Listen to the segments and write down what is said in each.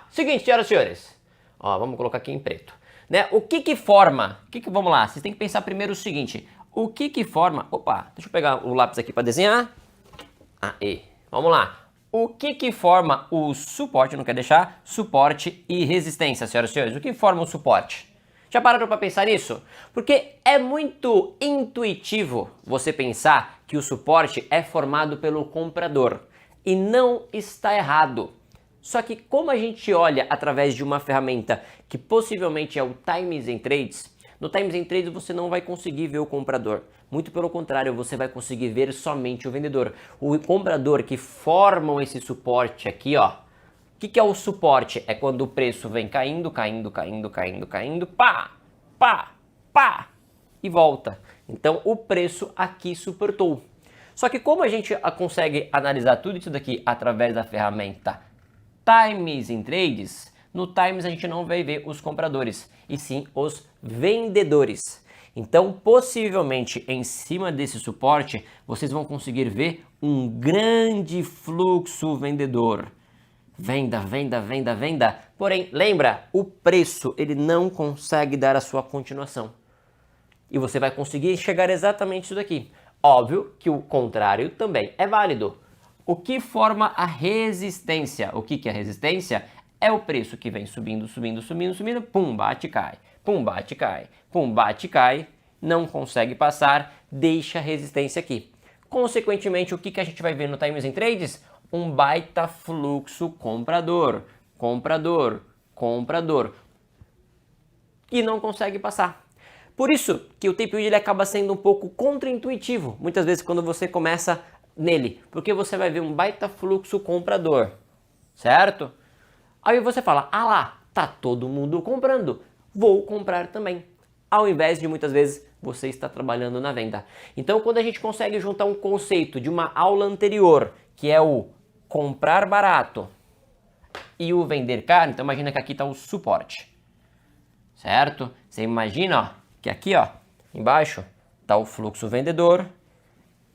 Seguinte, senhoras e senhores. Ó, vamos colocar aqui em preto. Né? O que forma... Vamos lá, vocês têm que pensar primeiro o seguinte. O que forma... Opa, deixa eu pegar o lápis aqui para desenhar. Aí, vamos lá. O que forma o suporte, não quer deixar, suporte e resistência, senhoras e senhores? O que forma o suporte? Já pararam para pensar nisso? Porque é muito intuitivo você pensar que o suporte é formado pelo comprador. E não está errado. Só que como a gente olha através de uma ferramenta que possivelmente é o Times and Trades, no Times and Trades você não vai conseguir ver o comprador. Muito pelo contrário, você vai conseguir ver somente o vendedor. O comprador que formam esse suporte aqui, ó. O que é o suporte? É quando o preço vem caindo, pá, pá, pá, e volta. Então o preço aqui suportou. Só que como a gente consegue analisar tudo isso daqui através da ferramenta Times and Trades, no Times a gente não vai ver os compradores, e sim os vendedores. Então, possivelmente, em cima desse suporte, vocês vão conseguir ver um grande fluxo vendedor. Venda, venda, venda, venda. Porém, lembra, o preço ele não consegue dar a sua continuação. E você vai conseguir chegar exatamente isso daqui. Óbvio que o contrário também é válido. O que forma a resistência? O que é a resistência? É o preço que vem subindo, subindo, subindo, subindo, pum, bate, cai. Pum, bate, cai. Pum, bate, cai. Não consegue passar, deixa a resistência aqui. Consequentemente, o que a gente vai ver no Times and Trades? Um baita fluxo comprador, comprador, comprador, que não consegue passar. Por isso que o tape ele acaba sendo um pouco contraintuitivo, muitas vezes quando você começa nele, porque você vai ver um baita fluxo comprador, certo? Aí você fala, ah lá, tá todo mundo comprando, vou comprar também. Ao invés de muitas vezes você está trabalhando na venda. Então quando a gente consegue juntar um conceito de uma aula anterior, que é o comprar barato e o vender caro, então imagina que aqui está o suporte, certo? Você imagina ó, que aqui ó, embaixo está o fluxo vendedor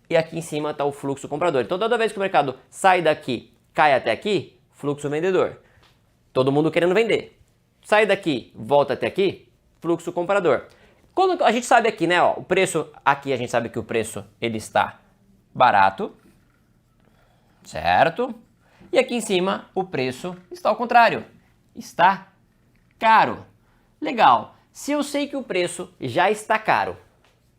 e aqui em cima está o fluxo comprador. Então toda vez que o mercado sai daqui, cai até aqui, fluxo vendedor. Todo mundo querendo vender. Sai daqui, volta até aqui, fluxo comprador. Quando a gente sabe aqui, né, ó, o preço, aqui a gente sabe que o preço ele está barato, certo? E aqui em cima o preço está ao contrário, está caro. Legal, se eu sei que o preço já está caro,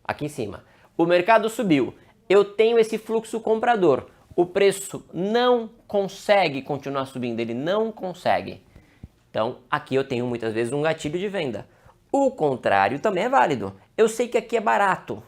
aqui em cima, o mercado subiu, eu tenho esse fluxo comprador, o preço não consegue continuar subindo, ele não consegue. Então aqui eu tenho muitas vezes um gatilho de venda. O contrário também é válido. Eu sei que aqui é barato.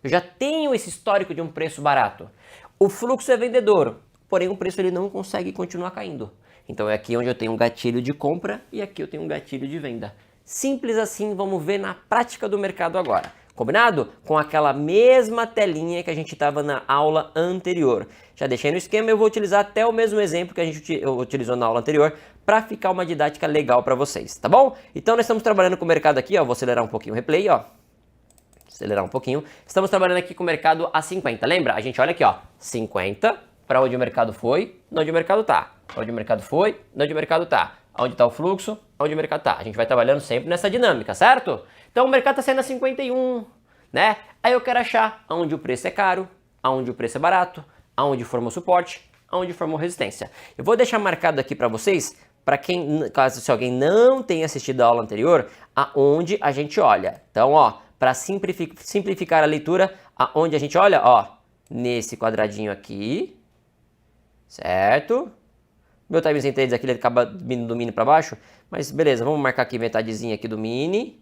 Eu já tenho esse histórico de um preço barato. O fluxo é vendedor, porém o preço ele não consegue continuar caindo. Então é aqui onde eu tenho um gatilho de compra e aqui eu tenho um gatilho de venda. Simples assim, vamos ver na prática do mercado agora. Combinado? Com aquela mesma telinha que a gente estava na aula anterior. Já deixei no esquema, eu vou utilizar até o mesmo exemplo que a gente utilizou na aula anterior para ficar uma didática legal para vocês, tá bom? Então nós estamos trabalhando com o mercado aqui, ó, vou acelerar um pouquinho o replay, ó. Acelerar um pouquinho. Estamos trabalhando aqui com o mercado a 50. Lembra? A gente olha aqui, ó, 50 para onde o mercado foi, onde o mercado tá. Onde o mercado foi, onde o mercado tá. Onde está o fluxo, onde o mercado tá. A gente vai trabalhando sempre nessa dinâmica, certo? Então o mercado está saindo a 51, né? Aí eu quero achar onde o preço é caro, aonde o preço é barato, aonde formou suporte, aonde formou resistência. Eu vou deixar marcado aqui para vocês, para quem, caso se alguém não tenha assistido a aula anterior, aonde a gente olha. Então, ó, para simplificar a leitura, aonde a gente olha, ó, nesse quadradinho aqui, certo? Meu Times and Trades aqui ele acaba vindo do mini para baixo, mas beleza, vamos marcar aqui metadezinha aqui do mini,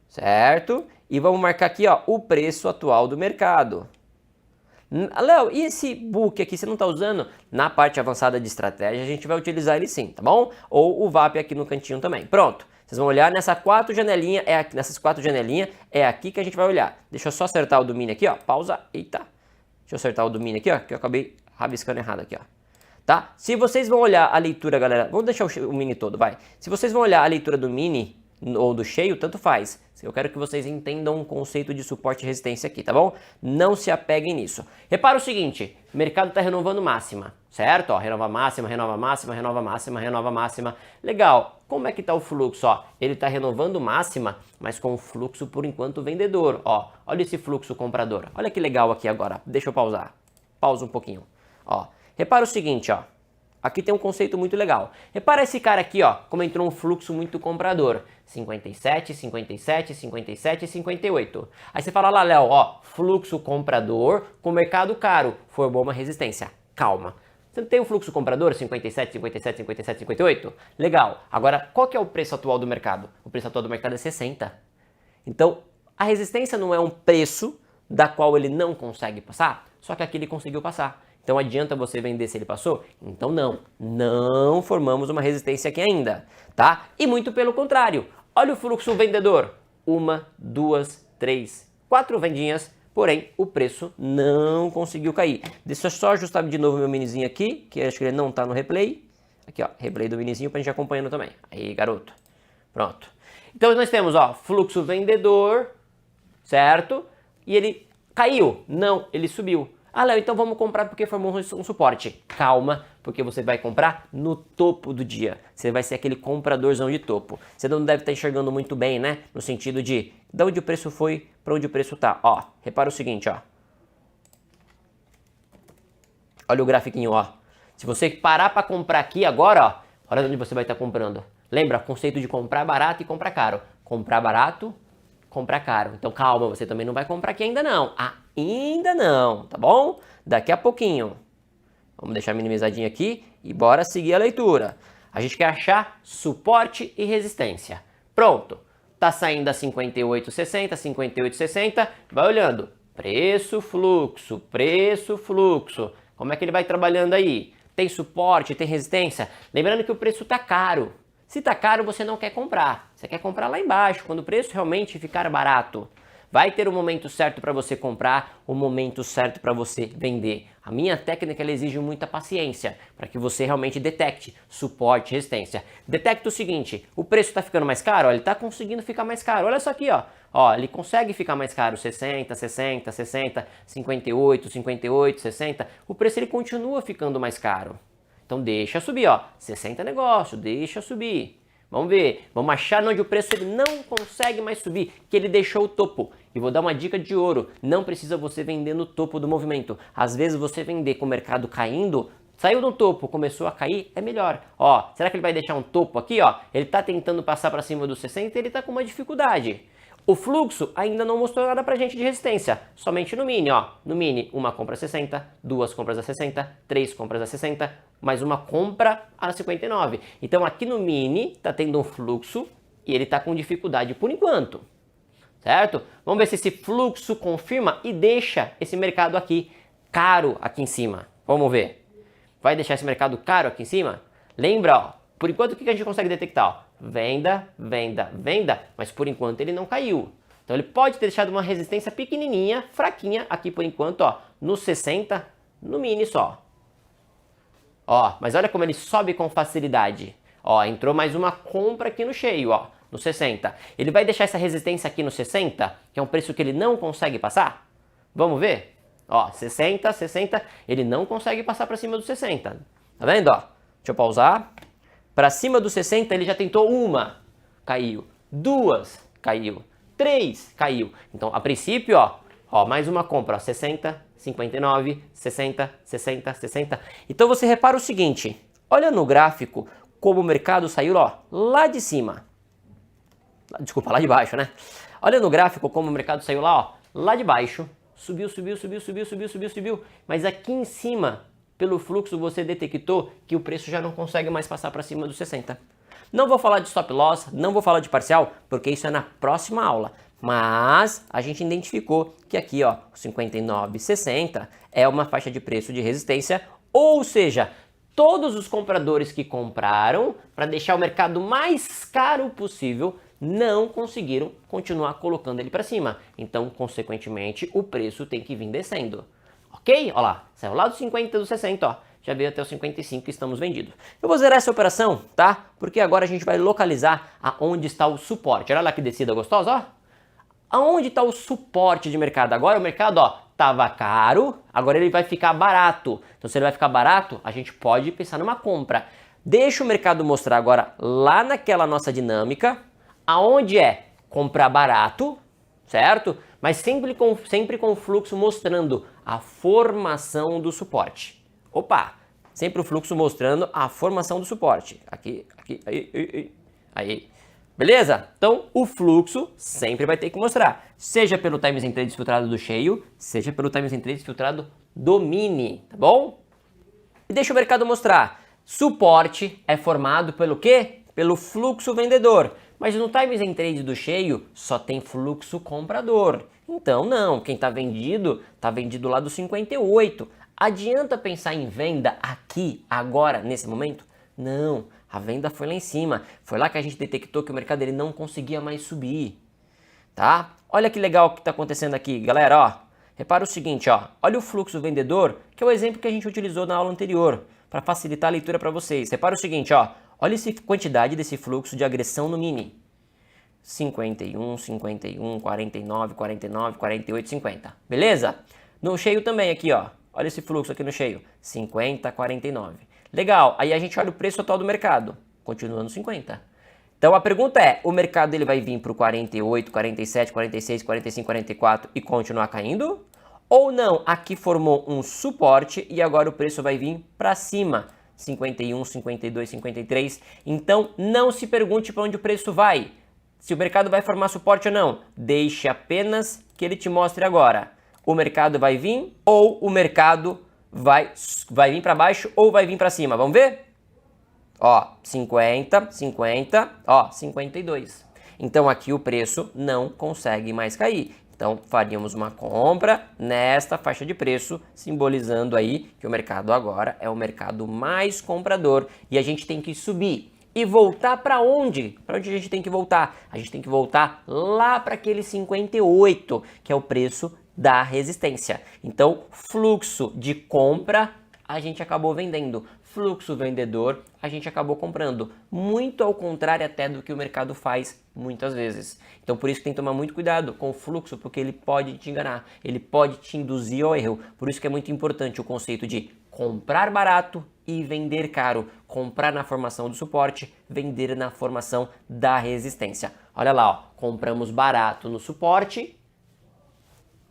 certo? E vamos marcar aqui, ó, o preço atual do mercado. Léo, e esse book aqui você não está usando? Na parte avançada de estratégia a gente vai utilizar ele sim, tá bom? Ou o VAP aqui no cantinho também. Pronto, vocês vão olhar nessas quatro janelinhas, é aqui que a gente vai olhar. Deixa eu só acertar o domínio aqui, ó, pausa, eita. Deixa eu acertar o domínio aqui, ó, que eu acabei rabiscando errado aqui, ó. Tá? Se vocês vão olhar a leitura, galera, vamos deixar o mini todo, vai. Se vocês vão olhar a leitura do mini, ou do cheio, tanto faz. Eu quero que vocês entendam o conceito de suporte e resistência aqui, tá bom? Não se apeguem nisso. Repara o seguinte, o mercado está renovando máxima, certo? Ó, renova máxima, renova máxima, renova máxima, renova máxima. Legal. Como é que está o fluxo? Ó, ele está renovando máxima, mas com o fluxo, por enquanto, vendedor. Ó, olha esse fluxo comprador. Olha que legal aqui agora. Deixa eu pausar. Pausa um pouquinho. Ó, repara o seguinte, ó. Aqui tem um conceito muito legal. Repara esse cara aqui, ó, como entrou um fluxo muito comprador. 57, 57, 57 e 58. Aí você fala lá, Léo, ó, fluxo comprador com mercado caro. Formou uma resistência. Calma. Você não tem um fluxo comprador 57, 57, 57, 58? Legal. Agora, qual que é o preço atual do mercado? O preço atual do mercado é 60. Então, a resistência não é um preço da qual ele não consegue passar, só que aqui ele conseguiu passar. Então adianta você vender se ele passou? Então não formamos uma resistência aqui ainda, tá? E muito pelo contrário, olha o fluxo vendedor, 1, 2, 3, 4 vendinhas, porém o preço não conseguiu cair. Deixa eu só ajustar de novo meu minizinho aqui, que acho que ele não está no replay. Aqui ó, replay do minizinho pra gente acompanhando também. Aí garoto, pronto. Então nós temos ó, fluxo vendedor, certo? E ele caiu? Não, ele subiu. Ah, Léo, então vamos comprar porque formou um suporte. Calma, porque você vai comprar no topo do dia. Você vai ser aquele compradorzão de topo. Você não deve estar enxergando muito bem, né? No sentido de onde o preço foi para onde o preço tá. Ó, repara o seguinte, ó. Olha o grafiquinho, ó. Se você parar para comprar aqui agora, ó, olha onde você vai estar comprando. Lembra, conceito de comprar barato e comprar caro. Comprar barato, comprar caro. Então calma, você também não vai comprar aqui ainda não. Ainda não, tá bom? Daqui a pouquinho. Vamos deixar minimizadinho aqui e bora seguir a leitura. A gente quer achar suporte e resistência. Pronto. Tá saindo a 58,60, 58,60. Vai olhando. Preço, fluxo, preço, fluxo. Como é que ele vai trabalhando aí? Tem suporte, tem resistência? Lembrando que o preço tá caro. Se tá caro, você não quer comprar. Você quer comprar lá embaixo, quando o preço realmente ficar barato. Vai ter o momento certo para você comprar, o momento certo para você vender. A minha técnica ela exige muita paciência para que você realmente detecte suporte e resistência. Detecta o seguinte, o preço está ficando mais caro, ó, ele está conseguindo ficar mais caro. Olha só aqui, ó, ele consegue ficar mais caro, 60, 60, 60, 58, 58, 60. O preço ele continua ficando mais caro. Então deixa subir, ó, 60 negócio, deixa subir. Vamos ver, vamos achar onde o preço ele não consegue mais subir, que ele deixou o topo. E vou dar uma dica de ouro, não precisa você vender no topo do movimento. Às vezes você vender com o mercado caindo, saiu do topo, começou a cair, é melhor. Ó, será que ele vai deixar um topo aqui, ó? Ele tá tentando passar para cima dos 60 e ele tá com uma dificuldade. O fluxo ainda não mostrou nada pra gente de resistência, somente no mini, ó. No mini, uma compra a 60, duas compras a 60, três compras a 60, mais uma compra a 59. Então aqui no mini tá tendo um fluxo e ele tá com dificuldade por enquanto, certo? Vamos ver se esse fluxo confirma e deixa esse mercado aqui caro aqui em cima. Vamos ver. Vai deixar esse mercado caro aqui em cima? Lembra, ó, por enquanto o que a gente consegue detectar? Ó? Venda, venda, venda, mas por enquanto ele não caiu. Então ele pode ter deixado uma resistência pequenininha, fraquinha, aqui por enquanto, ó, no 60, no mini só. Ó, mas olha como ele sobe com facilidade. Ó, entrou mais uma compra aqui no cheio, ó, no 60. Ele vai deixar essa resistência aqui no 60, que é um preço que ele não consegue passar? Vamos ver? Ó, 60, 60, ele não consegue passar para cima do 60. Tá vendo, ó? Deixa eu pausar. Para cima do 60 ele já tentou uma, caiu. Duas, caiu. Três, caiu. Então, a princípio, ó, mais uma compra, ó, 60, 59, 60, 60, 60. Então você repara o seguinte, olha no gráfico como o mercado saiu, ó, lá de cima. Desculpa, lá de baixo, né? Olha no gráfico como o mercado saiu lá, ó, lá de baixo. Subiu, subiu, subiu, subiu, subiu, subiu, subiu. Mas aqui em cima, pelo fluxo, você detectou que o preço já não consegue mais passar para cima dos 60. Não vou falar de stop loss, não vou falar de parcial, porque isso é na próxima aula. Mas a gente identificou que aqui, ó, 59,60 é uma faixa de preço de resistência, ou seja, todos os compradores que compraram para deixar o mercado mais caro possível não conseguiram continuar colocando ele para cima. Então, consequentemente, o preço tem que vir descendo. Ok? Olha lá, saiu lá dos 50 e dos 60, ó. já veio até os 55 que estamos vendidos. Eu vou zerar essa operação, tá? Porque agora a gente vai localizar aonde está o suporte. Olha lá que descida gostosa, ó. Aonde está o suporte de mercado? Agora o mercado, ó, tava caro, agora ele vai ficar barato. Então se ele vai ficar barato, a gente pode pensar numa compra. Deixa o mercado mostrar agora lá naquela nossa dinâmica, aonde é comprar barato, certo? Mas sempre com o fluxo mostrando a formação do suporte. Opa, sempre o fluxo mostrando a formação do suporte. Aqui, aí. Beleza? Então, o fluxo sempre vai ter que mostrar, seja pelo Times and Trades filtrado do cheio, seja pelo Times and Trades filtrado do mini, tá bom? E deixa o mercado mostrar. Suporte é formado pelo quê? Pelo fluxo vendedor. Mas no Times and Trades do cheio só tem fluxo comprador. Então não, quem está vendido lá do 58. Adianta pensar em venda aqui, agora, nesse momento? Não, a venda foi lá em cima. Foi lá que a gente detectou que o mercado ele não conseguia mais subir. Tá? Olha que legal que está acontecendo aqui, galera, ó. Repara o seguinte, ó. Olha o fluxo vendedor, que é o exemplo que a gente utilizou na aula anterior, para facilitar a leitura para vocês. Repara o seguinte, ó. Olha essa quantidade desse fluxo de agressão no mini. 51, 51, 49, 49, 48, 50. Beleza? No cheio também aqui, ó. Olha esse fluxo aqui no cheio. 50, 49. Legal. Aí a gente olha o preço atual do mercado. Continua no 50. Então a pergunta é, o mercado ele vai vir para o 48, 47, 46, 45, 44 e continuar caindo? Ou não? Aqui formou um suporte e agora o preço vai vir para cima. 51, 52, 53. Então não se pergunte para onde o preço vai. Se o mercado vai formar suporte ou não. Deixe apenas que ele te mostre agora. O mercado vai vir ou o mercado vai vir para baixo ou vai vir para cima. Vamos ver? Ó, 50, 50, ó, 52. Então aqui o preço não consegue mais cair. Então faríamos uma compra nesta faixa de preço, simbolizando aí que o mercado agora é o mercado mais comprador e a gente tem que subir. E voltar para onde? Para onde a gente tem que voltar? A gente tem que voltar lá para aquele 58, que é o preço da resistência. Então, fluxo de compra, a gente acabou vendendo. Fluxo vendedor, a gente acabou comprando. Muito ao contrário até do que o mercado faz muitas vezes. Então por isso que tem que tomar muito cuidado com o fluxo, porque ele pode te enganar, ele pode te induzir ao erro. Por isso que é muito importante o conceito de comprar barato e vender caro. Comprar na formação do suporte, vender na formação da resistência. Olha lá, ó, compramos barato no suporte,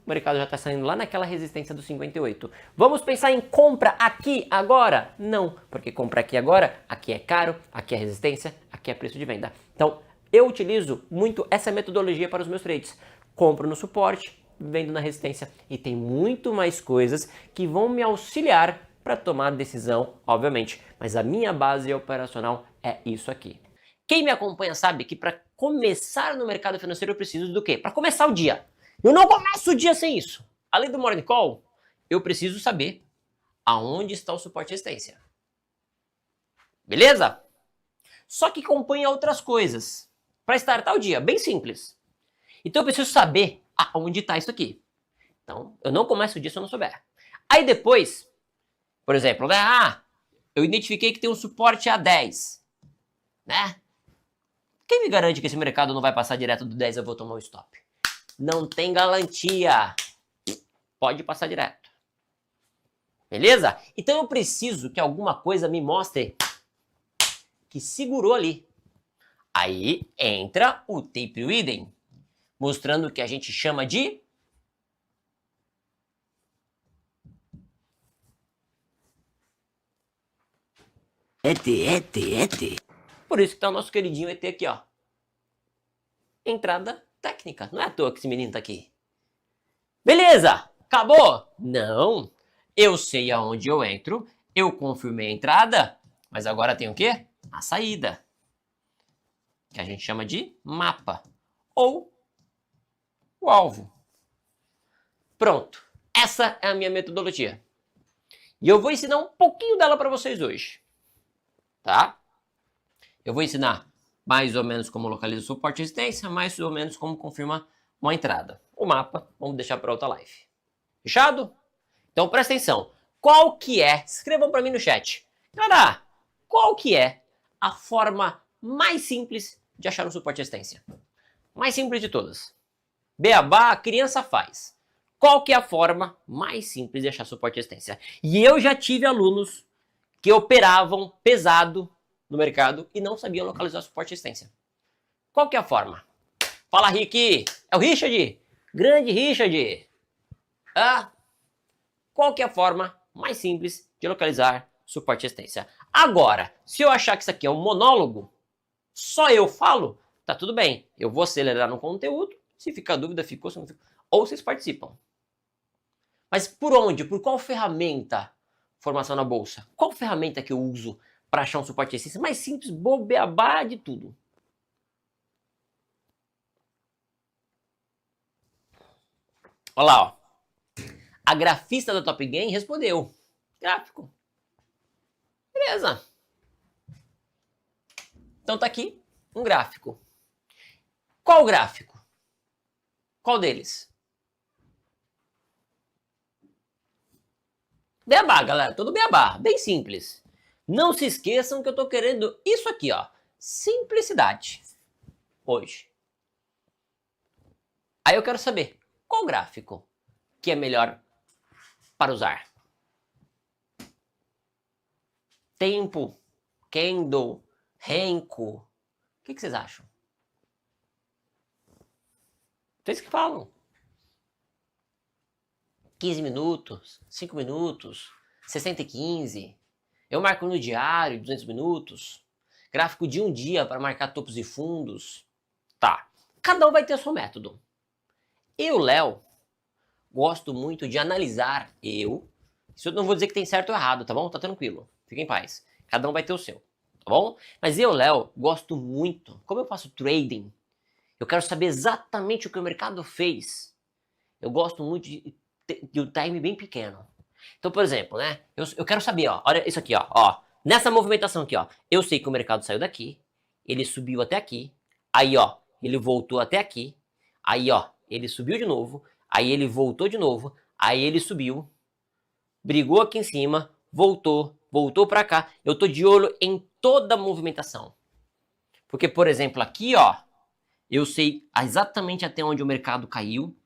o mercado já está saindo lá naquela resistência do 58. Vamos pensar em compra aqui, agora? Não, porque compra aqui agora, aqui é caro, aqui é resistência, aqui é preço de venda. Então, eu utilizo muito essa metodologia para os meus trades. Compro no suporte, vendo na resistência e tem muito mais coisas que vão me auxiliar para tomar decisão, obviamente. Mas a minha base operacional é isso aqui. Quem me acompanha sabe que para começar no mercado financeiro eu preciso do quê? Para começar o dia. Eu não começo o dia sem isso. Além do Morning Call, eu preciso saber aonde está o suporte e resistência. Beleza? Só que acompanha outras coisas. Para startar o dia, bem simples. Então eu preciso saber aonde está isso aqui. Então, eu não começo o dia se eu não souber. Aí depois, por exemplo, né? Eu identifiquei que tem um suporte a 10. Né? Quem me garante que esse mercado não vai passar direto do 10 e eu vou tomar um stop? Não tem garantia. Pode passar direto. Beleza? Então eu preciso que alguma coisa me mostre que segurou ali. Aí entra o tape reading, mostrando o que a gente chama de ET. Por isso que tá o nosso queridinho ET aqui, ó. Entrada técnica. Não é à toa que esse menino tá aqui. Beleza? Acabou? Não. Eu sei aonde eu entro, eu confirmei a entrada, mas agora tem o quê? A saída. Que a gente chama de mapa. Ou o alvo. Pronto. Essa é a minha metodologia. E eu vou ensinar um pouquinho dela para vocês hoje. Tá? Eu vou ensinar mais ou menos como localiza o suporte e resistência, mais ou menos como confirma uma entrada. O mapa, vamos deixar para outra live. Fechado? Então presta atenção. qual que é, escrevam para mim no chat, galera, qual que é a forma mais simples de achar um suporte de resistência? Mais simples de todas. Beabá, a criança faz. Qual que é a forma mais simples de achar suporte de resistência? E eu já tive alunos que operavam pesado no mercado e não sabiam localizar suporte de resistência. Qual que é a forma? Fala, Rick! É o Richard! Grande Richard! Ah, qual que é a forma mais simples de localizar suporte de resistência? Agora, se eu achar que isso aqui é um monólogo, só eu falo, tá tudo bem. Eu vou acelerar no conteúdo, se ficar dúvida, ficou, se não ficou. Ou vocês participam. Mas por onde? Por qual ferramenta? Formação na bolsa. Qual ferramenta que eu uso para achar um suporte de resistência? Mais simples, bobeabá de tudo. Olha lá, ó. A grafista da Top Game respondeu. Gráfico. Beleza. Então tá aqui um gráfico. Qual gráfico? Qual deles? Beabá, galera. Tudo beabá. Bem simples. Não se esqueçam que eu tô querendo isso aqui, ó. Simplicidade. Hoje. Aí eu quero saber qual gráfico que é melhor para usar. Tempo, Candle, Renko. O que vocês acham? Vocês que falam. 15 minutos, 5 minutos, 60 e 15. Eu marco no diário, 200 minutos. Gráfico de um dia para marcar topos e fundos. Tá. Cada um vai ter o seu método. Eu, Léo, gosto muito de analisar Isso eu não vou dizer que tem certo ou errado, tá bom? Tá tranquilo. Fica em paz. Cada um vai ter o seu, tá bom? Mas eu, Léo, gosto muito. Como eu faço trading, eu quero saber exatamente o que o mercado fez. Eu gosto muito de um time bem pequeno. Então, por exemplo, né? Eu quero saber, ó. Olha isso aqui, ó. Nessa movimentação aqui, ó. Eu sei que o mercado saiu daqui. Ele subiu até aqui. Aí, ó. Ele voltou até aqui. Aí, ó. Ele subiu de novo. Aí ele voltou de novo. Aí ele subiu. Brigou aqui em cima. Voltou pra cá. Eu tô de olho em toda a movimentação. Porque, por exemplo, aqui, ó. Eu sei exatamente até onde o mercado caiu.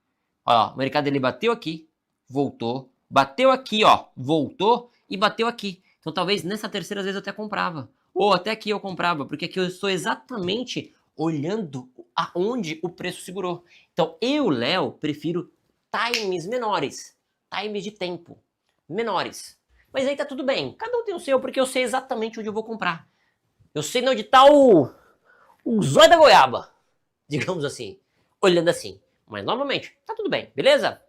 Ó, o mercado ele bateu aqui, voltou, bateu aqui, ó, voltou e bateu aqui. Então talvez nessa terceira vez eu até comprava. Ou até aqui eu comprava, porque aqui eu estou exatamente olhando aonde o preço segurou. Então eu, Léo, prefiro times menores, times de tempo menores. Mas aí tá tudo bem, cada um tem o seu, porque eu sei exatamente onde eu vou comprar. Eu sei onde tá o zóio da goiaba, digamos assim, olhando assim. Mas, novamente, tá tudo bem, beleza?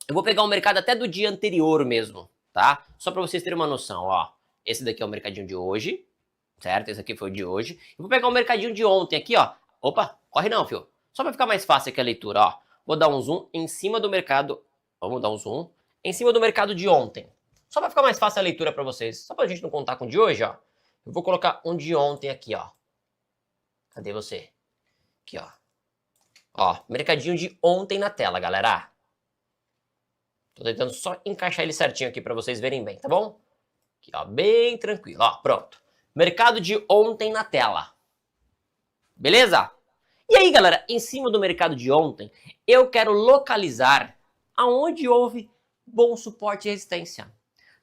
Eu vou pegar o mercado até do dia anterior mesmo, tá? Só pra vocês terem uma noção, ó. Esse daqui é o mercadinho de hoje, certo? Esse aqui foi o de hoje. Eu vou pegar o mercadinho de ontem aqui, ó. Opa, corre não, filho. Só pra ficar mais fácil aqui a leitura, ó. Vou dar um zoom em cima do mercado. Vamos dar um zoom em cima do mercado de ontem. Só pra ficar mais fácil a leitura pra vocês. Só pra gente não contar com o de hoje, ó. Eu vou colocar um de ontem aqui, ó. Cadê você? Aqui, ó. Ó, mercadinho de ontem na tela, galera. Tô tentando só encaixar ele certinho aqui pra vocês verem bem, tá bom? Aqui, ó, bem tranquilo, ó, pronto. Mercado de ontem na tela. Beleza? E aí, galera, em cima do mercado de ontem, eu quero localizar aonde houve bom suporte e resistência.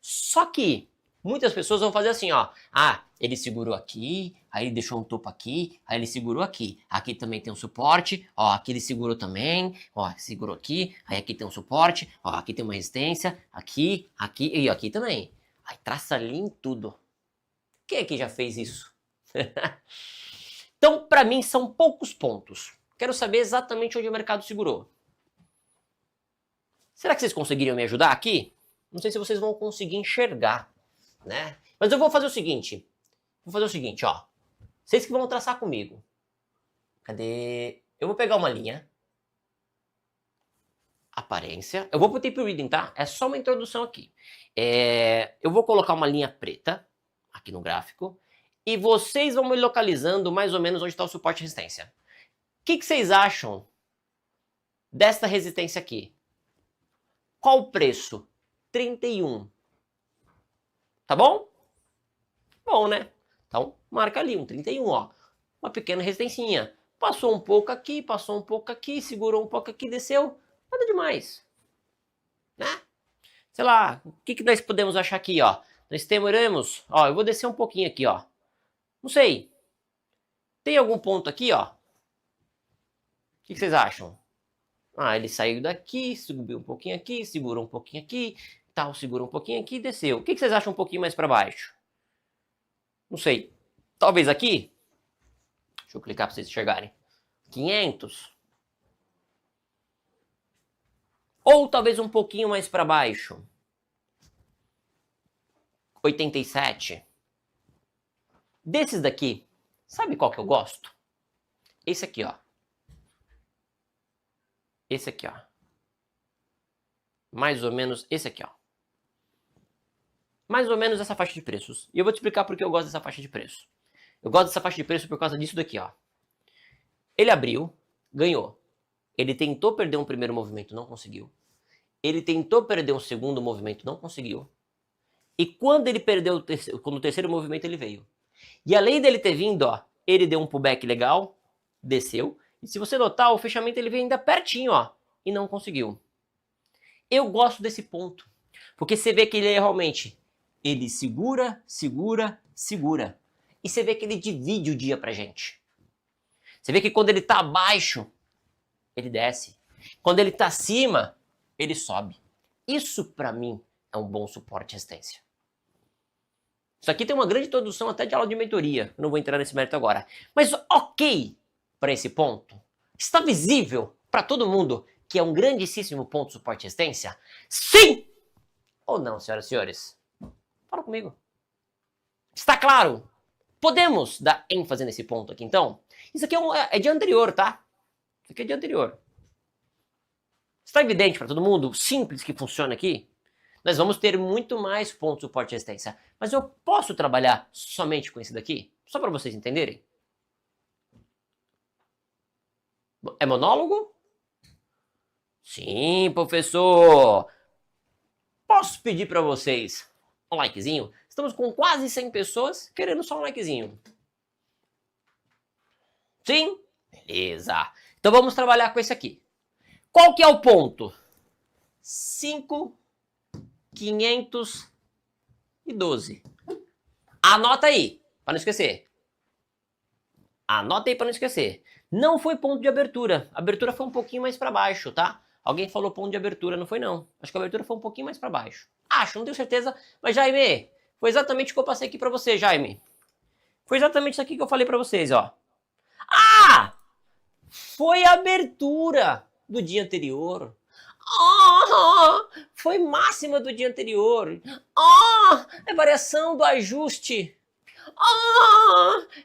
Só que muitas pessoas vão fazer assim, ó. Ah, ele segurou aqui, aí ele deixou um topo aqui, aí ele segurou aqui. Aqui também tem um suporte, ó, aqui ele segurou também, ó, segurou aqui, aí aqui tem um suporte, ó, aqui tem uma resistência, aqui, aqui e aqui também. Aí traça linha em tudo. Quem aqui já fez isso? Então, para mim, são poucos pontos. Quero saber exatamente onde o mercado segurou. Será que vocês conseguiriam me ajudar aqui? Não sei se vocês vão conseguir enxergar, né? Mas eu vou fazer o seguinte. Ó. Vocês que vão traçar comigo. Cadê? Eu vou pegar uma linha. Aparência. Eu vou pro tape reading, tá? É só uma introdução aqui. Eu vou colocar uma linha preta aqui no gráfico. E vocês vão me localizando mais ou menos onde está o suporte e resistência. O que vocês acham desta resistência aqui? Qual o preço? 31. Tá bom? Bom, né? Então, marca ali, um 31, ó. Uma pequena resistencinha. Passou um pouco aqui, segurou um pouco aqui, desceu. Nada demais. Né? Sei lá, o que nós podemos achar aqui, ó? Nós temos, ó, eu vou descer um pouquinho aqui, ó. Não sei. Tem algum ponto aqui, ó? O que vocês acham? Ah, ele saiu daqui, subiu um pouquinho aqui, segurou um pouquinho aqui, tal, segurou um pouquinho aqui e desceu. O que vocês acham um pouquinho mais para baixo? Não sei. Talvez aqui? Deixa eu clicar para vocês enxergarem. 500. Ou talvez um pouquinho mais para baixo. 87. Desses daqui, sabe qual que eu gosto? Esse aqui, ó. Esse aqui, ó. Mais ou menos esse aqui, ó. Mais ou menos essa faixa de preços. E eu vou te explicar por que eu gosto dessa faixa de preço. Eu gosto dessa faixa de preço por causa disso daqui, ó. Ele abriu, ganhou. Ele tentou perder um primeiro movimento, não conseguiu. Ele tentou perder um segundo movimento, não conseguiu. E quando ele perdeu quando o terceiro movimento, ele veio. E além dele ter vindo, ó, ele deu um pullback legal, desceu. E se você notar, o fechamento ele veio ainda pertinho, ó, e não conseguiu. Eu gosto desse ponto, porque você vê que ele realmente, ele segura, segura, segura. E você vê que ele divide o dia pra gente. Você vê que quando ele tá abaixo, ele desce. Quando ele tá acima, ele sobe. Isso pra mim é um bom suporte e resistência. Isso aqui tem uma grande introdução até de aula de mentoria. Eu não vou entrar nesse mérito agora. Mas ok para esse ponto. Está visível para todo mundo que é um grandíssimo ponto de suporte e resistência? Sim! Ou não, senhoras e senhores? Fala comigo. Está claro? Podemos dar ênfase nesse ponto aqui, então? Isso aqui é de anterior, tá? Isso aqui é de anterior. Está evidente para todo mundo? Simples que funciona aqui? Nós vamos ter muito mais pontos de suporte e resistência. Mas eu posso trabalhar somente com esse daqui? Só para vocês entenderem. É monólogo? Sim, professor. Posso pedir para vocês um likezinho? Estamos com quase 100 pessoas querendo só um likezinho. Sim? Beleza. Então vamos trabalhar com esse aqui. Qual que é o ponto? 512. Anota aí, para não esquecer. Anota aí para não esquecer. Não foi ponto de abertura. A abertura foi um pouquinho mais para baixo, tá? Alguém falou ponto de abertura, não foi não. Acho que a abertura foi um pouquinho mais para baixo. Acho, não tenho certeza. Mas Jaime, foi exatamente o que eu passei aqui para você, Jaime. Foi exatamente isso aqui que eu falei para vocês, ó. Ah! Foi a abertura do dia anterior. Foi máxima do dia anterior. É variação do ajuste.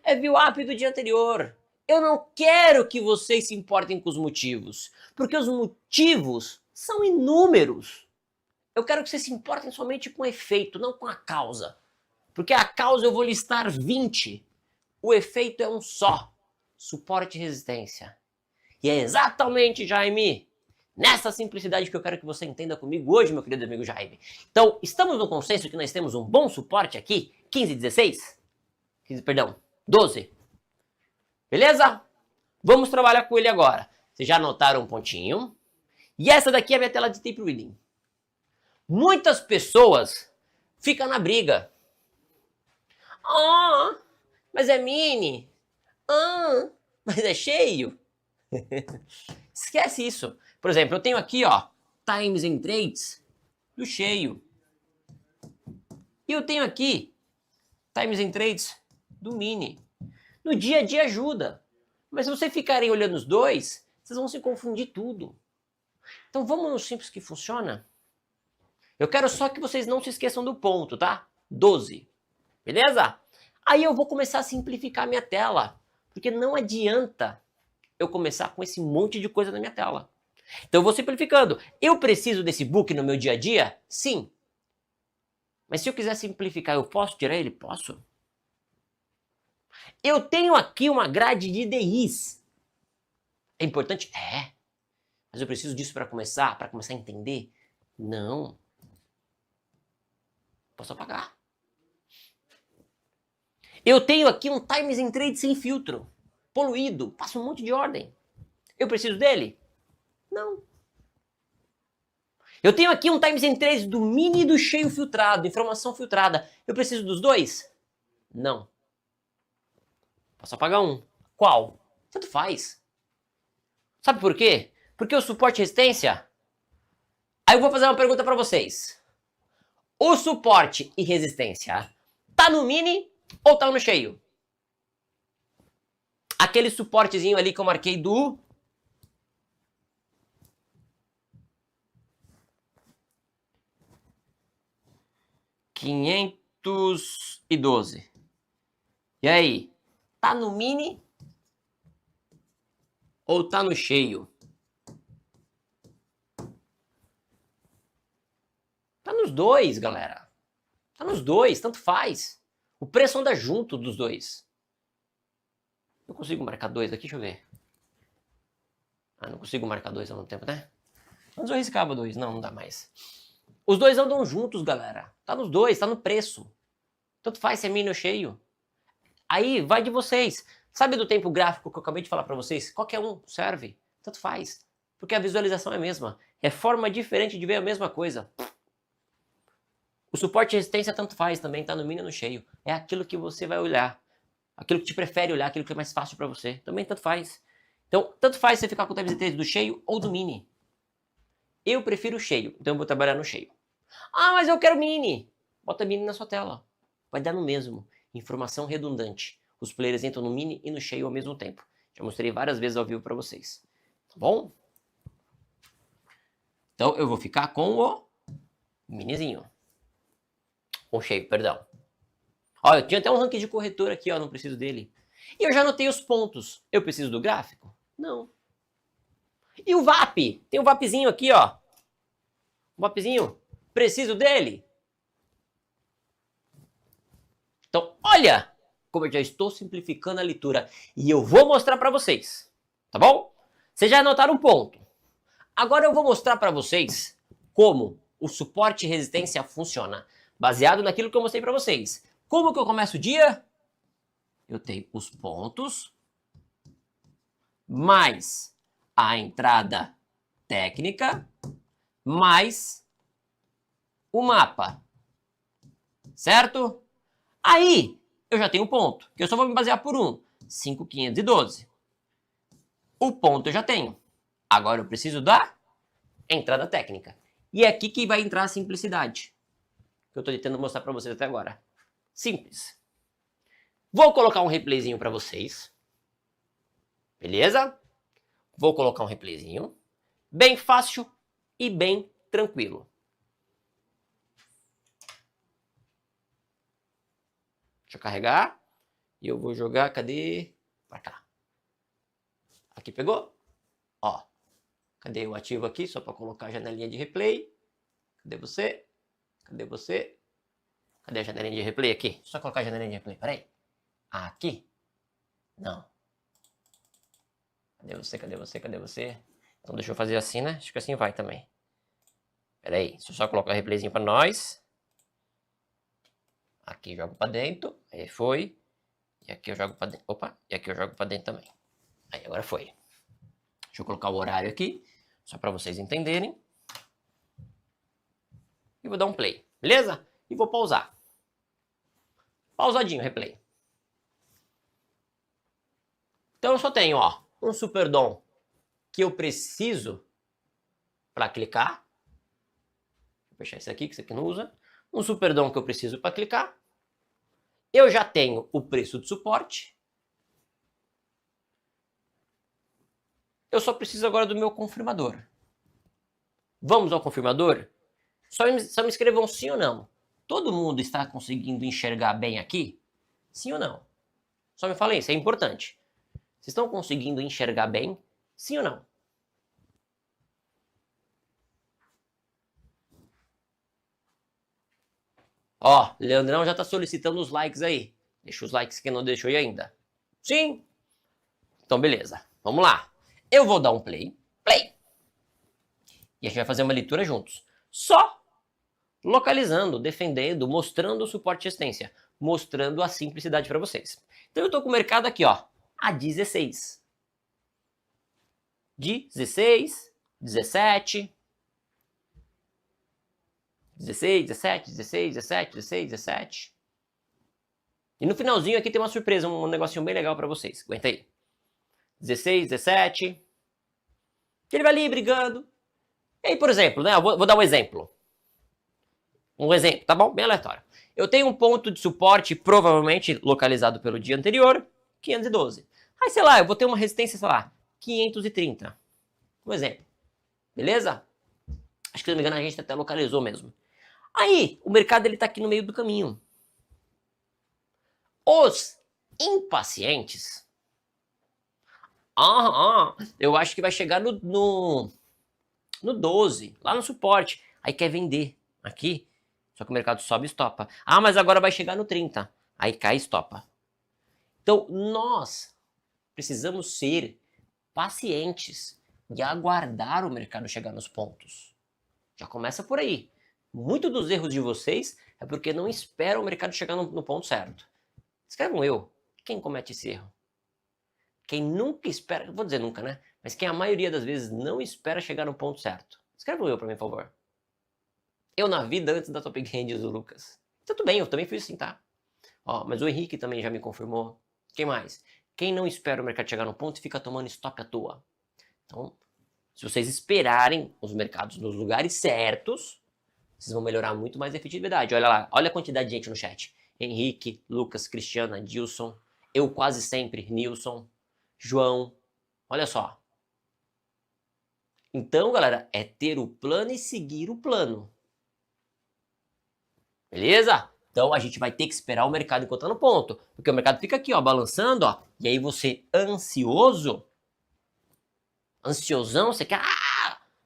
É VWAP do dia anterior. Eu não quero que vocês se importem com os motivos, porque os motivos são inúmeros. Eu quero que vocês se importem somente com o efeito, não com a causa. Porque a causa eu vou listar 20. O efeito é um só. Suporte e resistência. E é exatamente, Jaime, nessa simplicidade que eu quero que você entenda comigo hoje, meu querido amigo Jaime. Então, estamos no consenso que nós temos um bom suporte aqui, 15, 16? 15, perdão, 12. Beleza? Vamos trabalhar com ele agora. Vocês já anotaram um pontinho. E essa daqui é a minha tela de tape reading. Muitas pessoas ficam na briga. Mas é mini. Mas é cheio. Esquece isso. Por exemplo, eu tenho aqui, ó, Times and Trades do cheio. E eu tenho aqui Times and Trades do mini. No dia a dia ajuda. Mas se vocês ficarem olhando os dois, vocês vão se confundir tudo. Então vamos no simples que funciona? Eu quero só que vocês não se esqueçam do ponto, tá? 12. Beleza? Aí eu vou começar a simplificar a minha tela. Porque não adianta eu começar com esse monte de coisa na minha tela. Então eu vou simplificando. Eu preciso desse book no meu dia a dia? Sim. Mas se eu quiser simplificar, eu posso tirar ele? Posso. Eu tenho aqui uma grade de DIs. É importante? É. Mas eu preciso disso para começar a entender? Não. Posso apagar. Eu tenho aqui um Times and Trade sem filtro, poluído, passa um monte de ordem. Eu preciso dele? Não. Eu tenho aqui um Times and Trade do mini e do cheio filtrado, informação filtrada. Eu preciso dos dois? Não. Posso apagar um. Qual? Tanto faz. Sabe por quê? Porque o suporte e resistência... Aí eu vou fazer uma pergunta para vocês. O suporte e resistência tá no mini ou tá no cheio? Aquele suportezinho ali que eu marquei do... $512. E aí? Tá no mini ou tá no cheio? Tá nos dois, galera. Tá nos dois, tanto faz. O preço anda junto dos dois. Eu consigo marcar dois aqui? Deixa eu ver. Ah, não consigo marcar dois ao mesmo tempo, né? Antes eu arriscava dois. Não, não dá mais. Os dois andam juntos, galera. Tá nos dois, tá no preço. Tanto faz se é mini ou cheio. Aí, vai de vocês. Sabe do tempo gráfico que eu acabei de falar pra vocês? Qualquer um serve. Tanto faz. Porque a visualização é a mesma. É forma diferente de ver a mesma coisa. O suporte e resistência tanto faz também, tá no mini ou no cheio. É aquilo que você vai olhar. Aquilo que te prefere olhar, aquilo que é mais fácil pra você. Também tanto faz. Então, tanto faz você ficar com o Times and Trade do cheio ou do mini. Eu prefiro o cheio, então eu vou trabalhar no cheio. Ah, mas eu quero mini. Bota mini na sua tela. Vai dar no mesmo. Informação redundante. Os players entram no mini e no cheio ao mesmo tempo. Já mostrei várias vezes ao vivo pra vocês. Tá bom? Então eu vou ficar com o minizinho. Com o cheio, perdão. Ó, eu tinha até um ranking de corretor aqui, ó, não preciso dele. E eu já anotei os pontos. Eu preciso do gráfico? Não. E o VAP? Tem um VAPzinho aqui, ó. O VAPzinho. Preciso dele? Então, olha como eu já estou simplificando a leitura. E eu vou mostrar para vocês. Tá bom? Vocês já anotaram um ponto. Agora eu vou mostrar para vocês como o suporte e resistência funciona. Baseado naquilo que eu mostrei para vocês. Como que eu começo o dia? Eu tenho os pontos mais a entrada técnica mais o mapa. Certo? Aí eu já tenho um ponto, que eu só vou me basear por um. 5.512. O ponto eu já tenho. Agora eu preciso da entrada técnica. E é aqui que vai entrar a simplicidade. Que eu estou tentando mostrar para vocês até agora. Simples. Vou colocar um replayzinho para vocês. Beleza? Vou colocar um replayzinho. Bem fácil e bem tranquilo. Deixa eu carregar. E eu vou jogar, cadê? Pra cá. Aqui pegou? Ó. Cadê o ativo aqui? Só para colocar a janelinha de replay. Cadê você? Cadê você? Cadê a janelinha de replay aqui? Só colocar a janelinha de replay. Peraí. Aqui? Não. Cadê você? Cadê você? Cadê você? Então deixa eu fazer assim, né? Acho que assim vai também. Peraí. Deixa eu só colocar o replayzinho para nós. Aqui jogo para dentro. Aí foi. E aqui eu jogo para dentro. Opa. E aqui eu jogo para dentro também. Aí agora foi. Deixa eu colocar o horário aqui. Só para vocês entenderem. E vou dar um play. Beleza? E vou pausar. Pausadinho o replay. Então eu só tenho, ó, um Superdom que eu preciso para clicar. Vou fechar esse aqui, que esse aqui não usa. Um Superdom que eu preciso para clicar. Eu já tenho o preço de suporte. Eu só preciso agora do meu confirmador. Vamos ao confirmador? Só me escrevam sim ou não. Todo mundo está conseguindo enxergar bem aqui? Sim ou não? Só me falem isso, é importante. Vocês estão conseguindo enxergar bem? Sim ou não? Ó, Leandrão já está solicitando os likes aí. Deixa os likes que não deixou aí ainda. Sim? Então beleza, vamos lá. Eu vou dar um play. Play! E a gente vai fazer uma leitura juntos. Só localizando, defendendo, mostrando o suporte e resistência. mostrando a simplicidade para vocês. Então eu estou com o mercado aqui, ó, a 16. 16, 17, 16, 17, 16, 17, 16, 17. E no finalzinho aqui tem uma surpresa, um negocinho bem legal para vocês. Aguenta aí. 16, 17. Ele vai ali brigando. E aí, por exemplo, né? Eu vou dar um exemplo. Um exemplo, tá bom? Bem aleatório. Eu tenho um ponto de suporte, provavelmente localizado pelo dia anterior, 512. Aí, sei lá, eu vou ter uma resistência, sei lá, 530. Um exemplo. Beleza? Acho que, se não me engano, a gente até localizou mesmo. Aí, o mercado ele tá aqui no meio do caminho. Os impacientes, eu acho que vai chegar no 12, lá no suporte. Aí quer vender aqui, só que o mercado sobe e estopa. Ah, mas agora vai chegar no 30. Aí cai e estopa. Então, nós precisamos ser pacientes e aguardar o mercado chegar nos pontos. Já começa por aí. Muito dos erros de vocês é porque não esperam o mercado chegar no ponto certo. Escreve um eu. Quem comete esse erro? Quem nunca espera, vou dizer nunca, né? Mas quem a maioria das vezes não espera chegar no ponto certo. Escreve um eu pra mim, por favor. Eu na vida antes da Top Game, diz o Lucas. Tudo bem, eu também fui assim, tá? Ó, mas o Henrique também já me confirmou. Quem mais? Quem não espera o mercado chegar no ponto e fica tomando stop à toa. Então, se vocês esperarem os mercados nos lugares certos, vocês vão melhorar muito mais a efetividade. Olha lá, olha a quantidade de gente no chat. Henrique, Lucas, Cristiana, Dilson, eu quase sempre, Nilson, João, olha só. Então, galera, é ter o plano e seguir o plano. Beleza? Então a gente vai ter que esperar o mercado enquanto tá no ponto, porque o mercado fica aqui, ó, balançando, ó, e aí você ansiosão, você quer,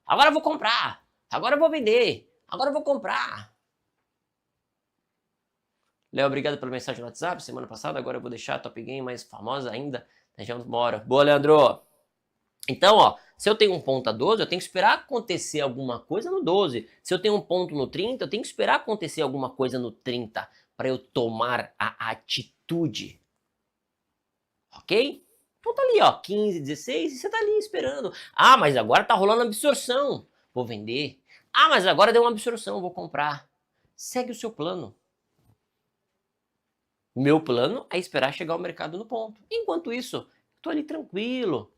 agora eu vou comprar, agora eu vou vender, agora eu vou comprar. Léo, obrigado pela mensagem no WhatsApp, semana passada, agora eu vou deixar a Top Game mais famosa ainda, já bora. Boa, Leandro! Então, ó, se eu tenho um ponto a 12, eu tenho que esperar acontecer alguma coisa no 12. Se eu tenho um ponto no 30, eu tenho que esperar acontecer alguma coisa no 30 para eu tomar a atitude. Ok? Então tá ali, ó, 15, 16, e você tá ali esperando. Ah, mas agora tá rolando absorção. Vou vender. Ah, mas agora deu uma absorção, vou comprar. Segue o seu plano. Meu plano é esperar chegar o mercado no ponto. Enquanto isso, tô ali tranquilo.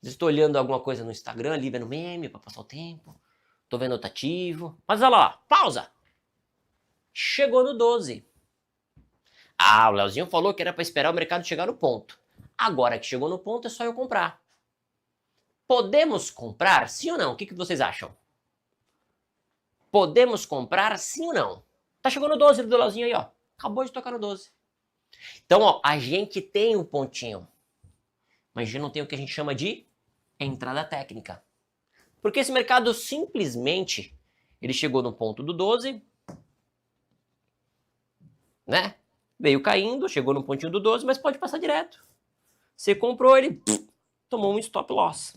Estou olhando alguma coisa no Instagram ali, vendo meme para passar o tempo. Tô vendo rotativo. Mas olha lá, pausa. Chegou no 12. Ah, o Leozinho falou que era para esperar o mercado chegar no ponto. Agora que chegou no ponto, é só eu comprar. Podemos comprar, sim ou não? O que vocês acham? Podemos comprar, sim ou não? Tá chegando no 12 do Leozinho aí, ó. Acabou de tocar no 12. Então, ó, a gente tem um pontinho. Mas a gente não tem o que a gente chama de entrada técnica. Porque esse mercado simplesmente, ele chegou no ponto do 12, né? Veio caindo, chegou no pontinho do 12, mas pode passar direto. Você comprou, ele tomou um stop loss.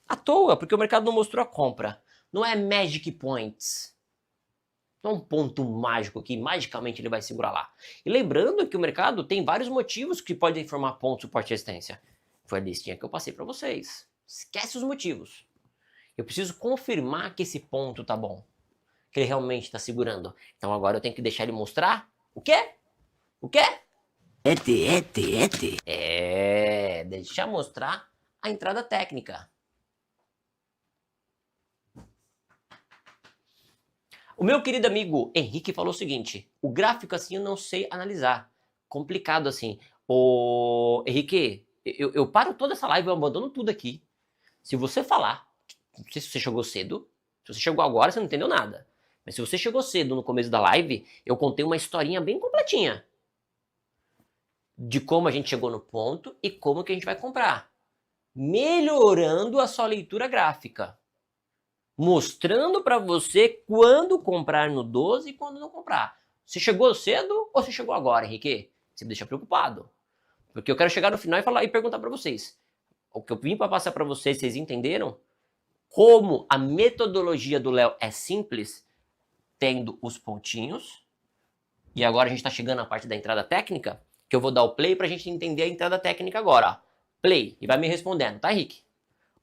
À toa, porque o mercado não mostrou a compra. Não é magic points. Não é um ponto mágico que magicamente ele vai segurar lá. E lembrando que o mercado tem vários motivos que podem formar ponto, suporte e resistência. Foi a listinha que eu passei para vocês. Esquece os motivos. Eu preciso confirmar que esse ponto tá bom. Que ele realmente está segurando. Então agora eu tenho que deixar ele mostrar o quê? O quê? Deixar mostrar a entrada técnica. O meu querido amigo Henrique falou o seguinte: o gráfico assim eu não sei analisar. Complicado assim. Ô, Henrique, eu paro toda essa live, eu abandono tudo aqui. Se você falar, não sei se você chegou cedo, se você chegou agora, você não entendeu nada. Mas se você chegou cedo no começo da live, eu contei uma historinha bem completinha. De como a gente chegou no ponto e como que a gente vai comprar. Melhorando a sua leitura gráfica. Mostrando para você quando comprar no 12 e quando não comprar. Você chegou cedo ou você chegou agora, Henrique? Você me deixa preocupado. Porque eu quero chegar no final e falar e perguntar para vocês. O que eu vim para passar para vocês, vocês entenderam? Como a metodologia do Léo é simples, tendo os pontinhos, E agora a gente está chegando na parte da entrada técnica, que eu vou dar o play para a gente entender a entrada técnica agora, ó. Play, e vai me respondendo, tá, Henrique?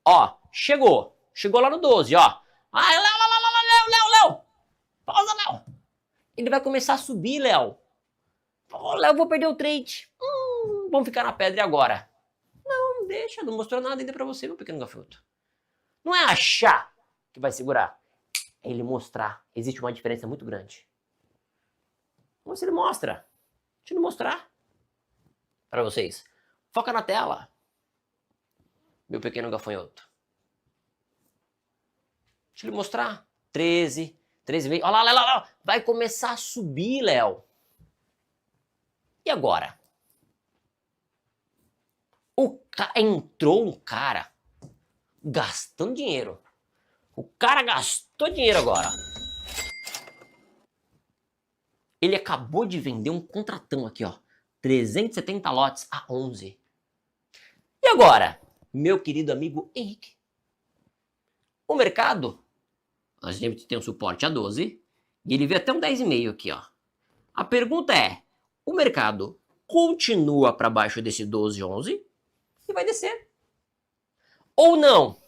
Ó, chegou lá no 12, ó. Ah, Léo. Pausa, Léo. Ele vai começar a subir, Léo. Ô, Léo, vou perder o trade. Vamos ficar na pedra e agora? Não, deixa, não mostrou nada ainda pra você, meu pequeno gafanhoto. Não é achar que vai segurar, é ele mostrar. Existe uma diferença muito grande. Como se ele mostra? Deixa ele mostrar pra vocês. Foca na tela, meu pequeno gafanhoto. Deixa ele mostrar. 13, 13,5. Olha lá, Léo. Vai começar a subir, Léo. E agora? Entrou um cara gastando dinheiro. O cara gastou dinheiro agora. Ele acabou de vender um contratão aqui, ó. 370 lotes a 11. E agora, meu querido amigo Henrique? O mercado, a gente tem um suporte a 12 e ele veio até um 10,5 aqui, ó. A pergunta é, o mercado continua para baixo desse 12, 11 e vai descer? Ou não?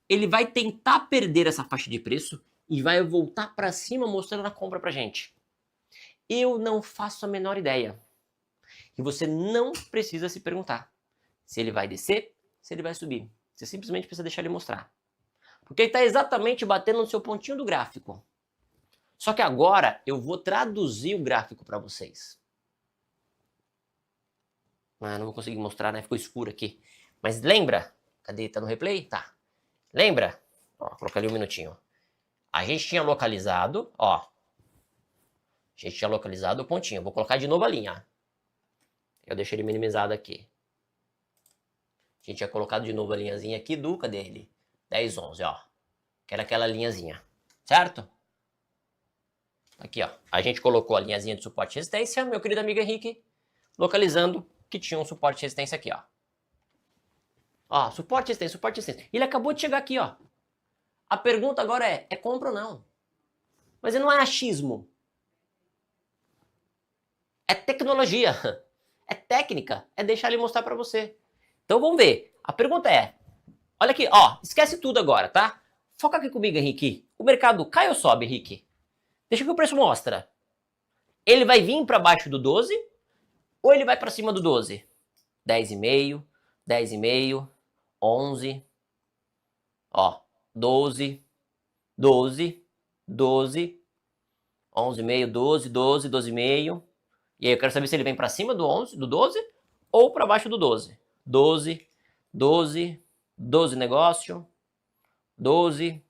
Ele vai tentar perder essa faixa de preço e vai voltar para cima mostrando a compra pra gente. Eu não faço a menor ideia. E você não precisa se perguntar se ele vai descer, se ele vai subir. Você simplesmente precisa deixar ele mostrar. Porque ele está exatamente batendo no seu pontinho do gráfico. Só que agora eu vou traduzir o gráfico para vocês. Ah, não vou conseguir mostrar, né? Ficou escuro aqui. Mas lembra? Cadê? Tá no replay? Tá. Lembra? Ó, coloca ali um minutinho. A gente tinha localizado, ó. A gente tinha localizado o pontinho. Vou colocar de novo a linha. Eu deixei ele minimizado aqui. A gente tinha colocado de novo a linhazinha aqui do... Cadê ele? 10, 11, ó. Que era aquela linhazinha. Certo? Aqui, ó. A gente colocou a linhazinha de suporte e resistência, meu querido amigo Henrique, localizando que tinha um suporte e resistência aqui, ó. Ó, suporte e resistência, suporte e resistência. Ele acabou de chegar aqui, ó. A pergunta agora é compra ou não? Mas não é achismo. É tecnologia. É técnica. É deixar ele mostrar pra você. Então vamos ver. A pergunta é, olha aqui, ó, esquece tudo agora, tá? Foca aqui comigo, Henrique. O mercado cai ou sobe, Henrique? Deixa que o preço mostra. Ele vai vir para baixo do 12 ou ele vai para cima do 12? 10,5, 10,5, 11, ó, 12, 12, 12, 11,5, 12, 12, 12,5. E aí eu quero saber se ele vem para cima do 11, do 12 ou para baixo do 12. 12, 12, 12 negócio, 12,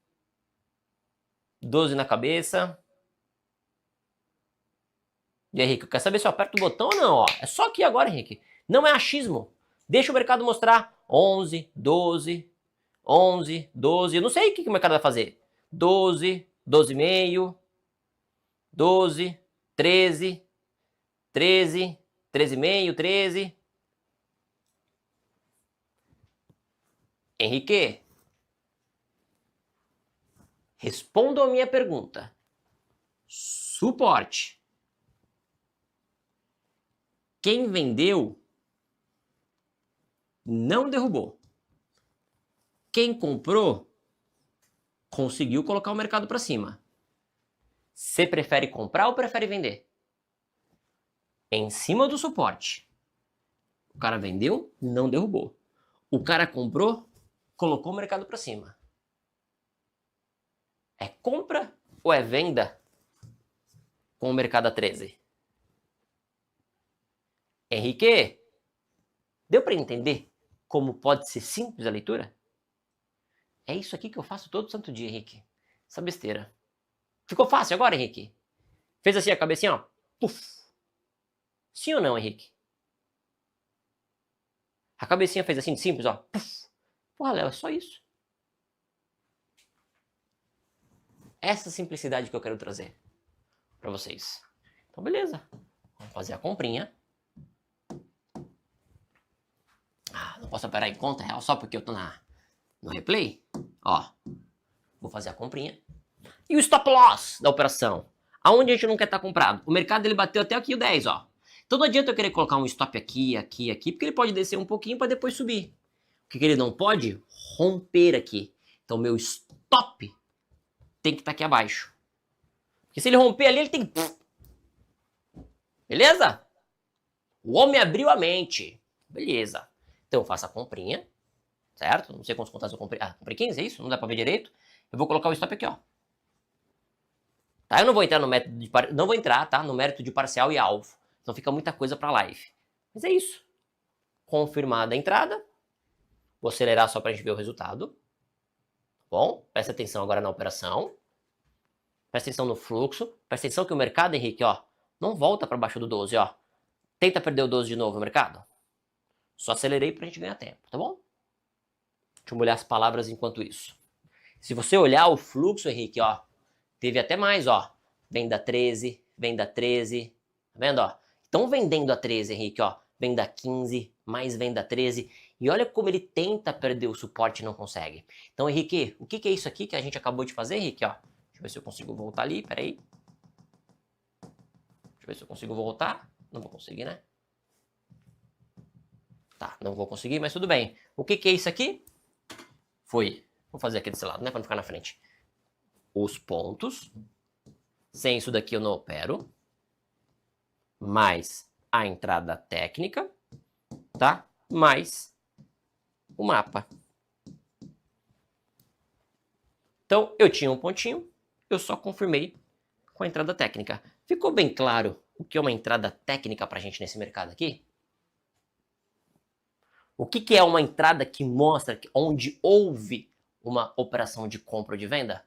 12 na cabeça. E aí, Henrique, quer saber se eu aperto o botão ou não? Ó, é só aqui agora, Henrique. Não é achismo. Deixa o mercado mostrar 11, 12, 11, 12. Eu não sei o que o mercado vai fazer. 12, 12,5, 12, 13, 13, 13,5, 13. Henrique, responda a minha pergunta. Suporte. Quem vendeu não derrubou. Quem comprou conseguiu colocar o mercado para cima. Você prefere comprar ou prefere vender? Em cima do suporte. O cara vendeu, não derrubou. O cara comprou, colocou o mercado para cima. É compra ou é venda com o mercado a 13? Henrique, deu para entender como pode ser simples a leitura? É isso aqui que eu faço todo santo dia, Henrique. Essa besteira. Ficou fácil agora, Henrique? Fez assim a cabecinha, ó. Puf. Sim ou não, Henrique? A cabecinha fez assim de simples, ó. Puf. Porra, Léo, é só isso. Essa simplicidade que eu quero trazer para vocês. Então, beleza. Vamos fazer a comprinha. Ah, não posso operar em conta real só porque eu tô no replay. Ó, vou fazer a comprinha. E o stop loss da operação. Aonde a gente não quer estar comprado? O mercado ele bateu até aqui o 10, ó. Então não adianta eu querer colocar um stop aqui, aqui, aqui, porque ele pode descer um pouquinho para depois subir. O que ele não pode? Romper aqui. Então meu stop tem que estar aqui abaixo. Porque se ele romper ali, ele tem que... Beleza? O homem abriu a mente. Beleza. Então eu faço a comprinha, certo? Não sei quantos contatos eu comprei. Ah, comprei 15, é isso? Não dá pra ver direito. Eu vou colocar o stop aqui, ó. Tá? Eu não vou entrar no método de não vou entrar, tá? No mérito de parcial e alvo. Então fica muita coisa pra live. Mas é isso. Confirmada a entrada. Vou acelerar só pra gente ver o resultado. Bom, presta atenção agora na operação. Presta atenção no fluxo. Presta atenção que o mercado, Henrique, ó, não volta para baixo do 12, ó. Tenta perder o 12 de novo, mercado. Só acelerei pra gente ganhar tempo, tá bom? Deixa eu molhar as palavras enquanto isso. Se você olhar o fluxo, Henrique, ó, teve até mais, ó. Venda 13, venda 13. Tá vendo, ó? Estão vendendo a 13, Henrique, ó. Venda 15, mais venda 13. E olha como ele tenta perder o suporte e não consegue. Então, Henrique, o que é isso aqui que a gente acabou de fazer, Henrique, ó? Deixa eu ver se eu consigo voltar ali, peraí. Deixa eu ver se eu consigo voltar. Não vou conseguir, né? Tá, não vou conseguir, mas tudo bem. O que é isso aqui? Foi. Vou fazer aqui desse lado, né? Pra não ficar na frente. Os pontos. Sem isso daqui eu não opero. Mais a entrada técnica. Tá? Mais o mapa. Então, eu tinha um pontinho. Eu só confirmei com a entrada técnica. Ficou bem claro o que é uma entrada técnica pra gente nesse mercado aqui? O que é uma entrada que mostra onde houve uma operação de compra ou de venda?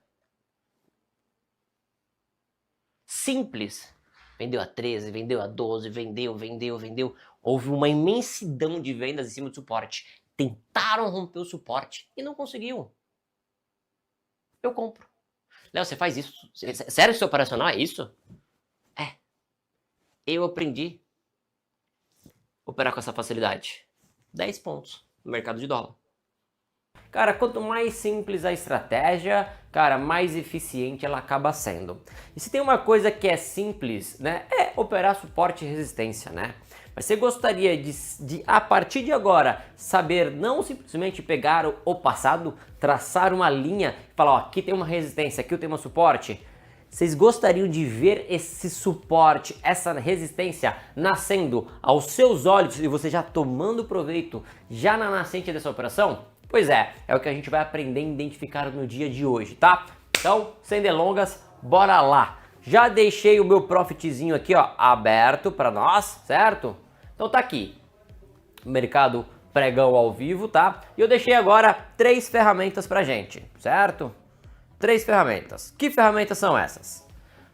Simples. Vendeu a 13, vendeu a 12, vendeu. Houve uma imensidão de vendas em cima do suporte. Tentaram romper o suporte e não conseguiu. Eu compro. Léo, você faz isso? Sério que seu operacional é isso? É. Eu aprendi a operar com essa facilidade. 10 pontos no mercado de dólar. Cara, quanto mais simples a estratégia, cara, mais eficiente ela acaba sendo. E se tem uma coisa que é simples, né, é operar suporte e resistência, né? Mas você gostaria de a partir de agora, saber não simplesmente pegar o passado, traçar uma linha e falar, ó, aqui tem uma resistência, aqui eu tenho um suporte? Vocês gostariam de ver esse suporte, essa resistência nascendo aos seus olhos e você já tomando proveito já na nascente dessa operação? Pois é o que a gente vai aprender a identificar no dia de hoje, tá? Então, sem delongas, bora lá! Já deixei o meu profitzinho aqui, ó, aberto para nós, certo? Então tá aqui, mercado pregão ao vivo, tá? E eu deixei agora 3 ferramentas pra gente, certo? 3 ferramentas. Que ferramentas são essas?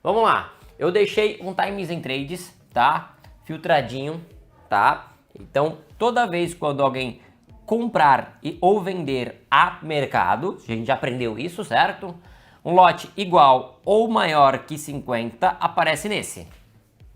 Vamos lá. Eu deixei um Times and Trades, tá? Filtradinho, tá? Então, toda vez quando alguém comprar ou vender a mercado, a gente já aprendeu isso, certo? Um lote igual ou maior que 50 aparece nesse,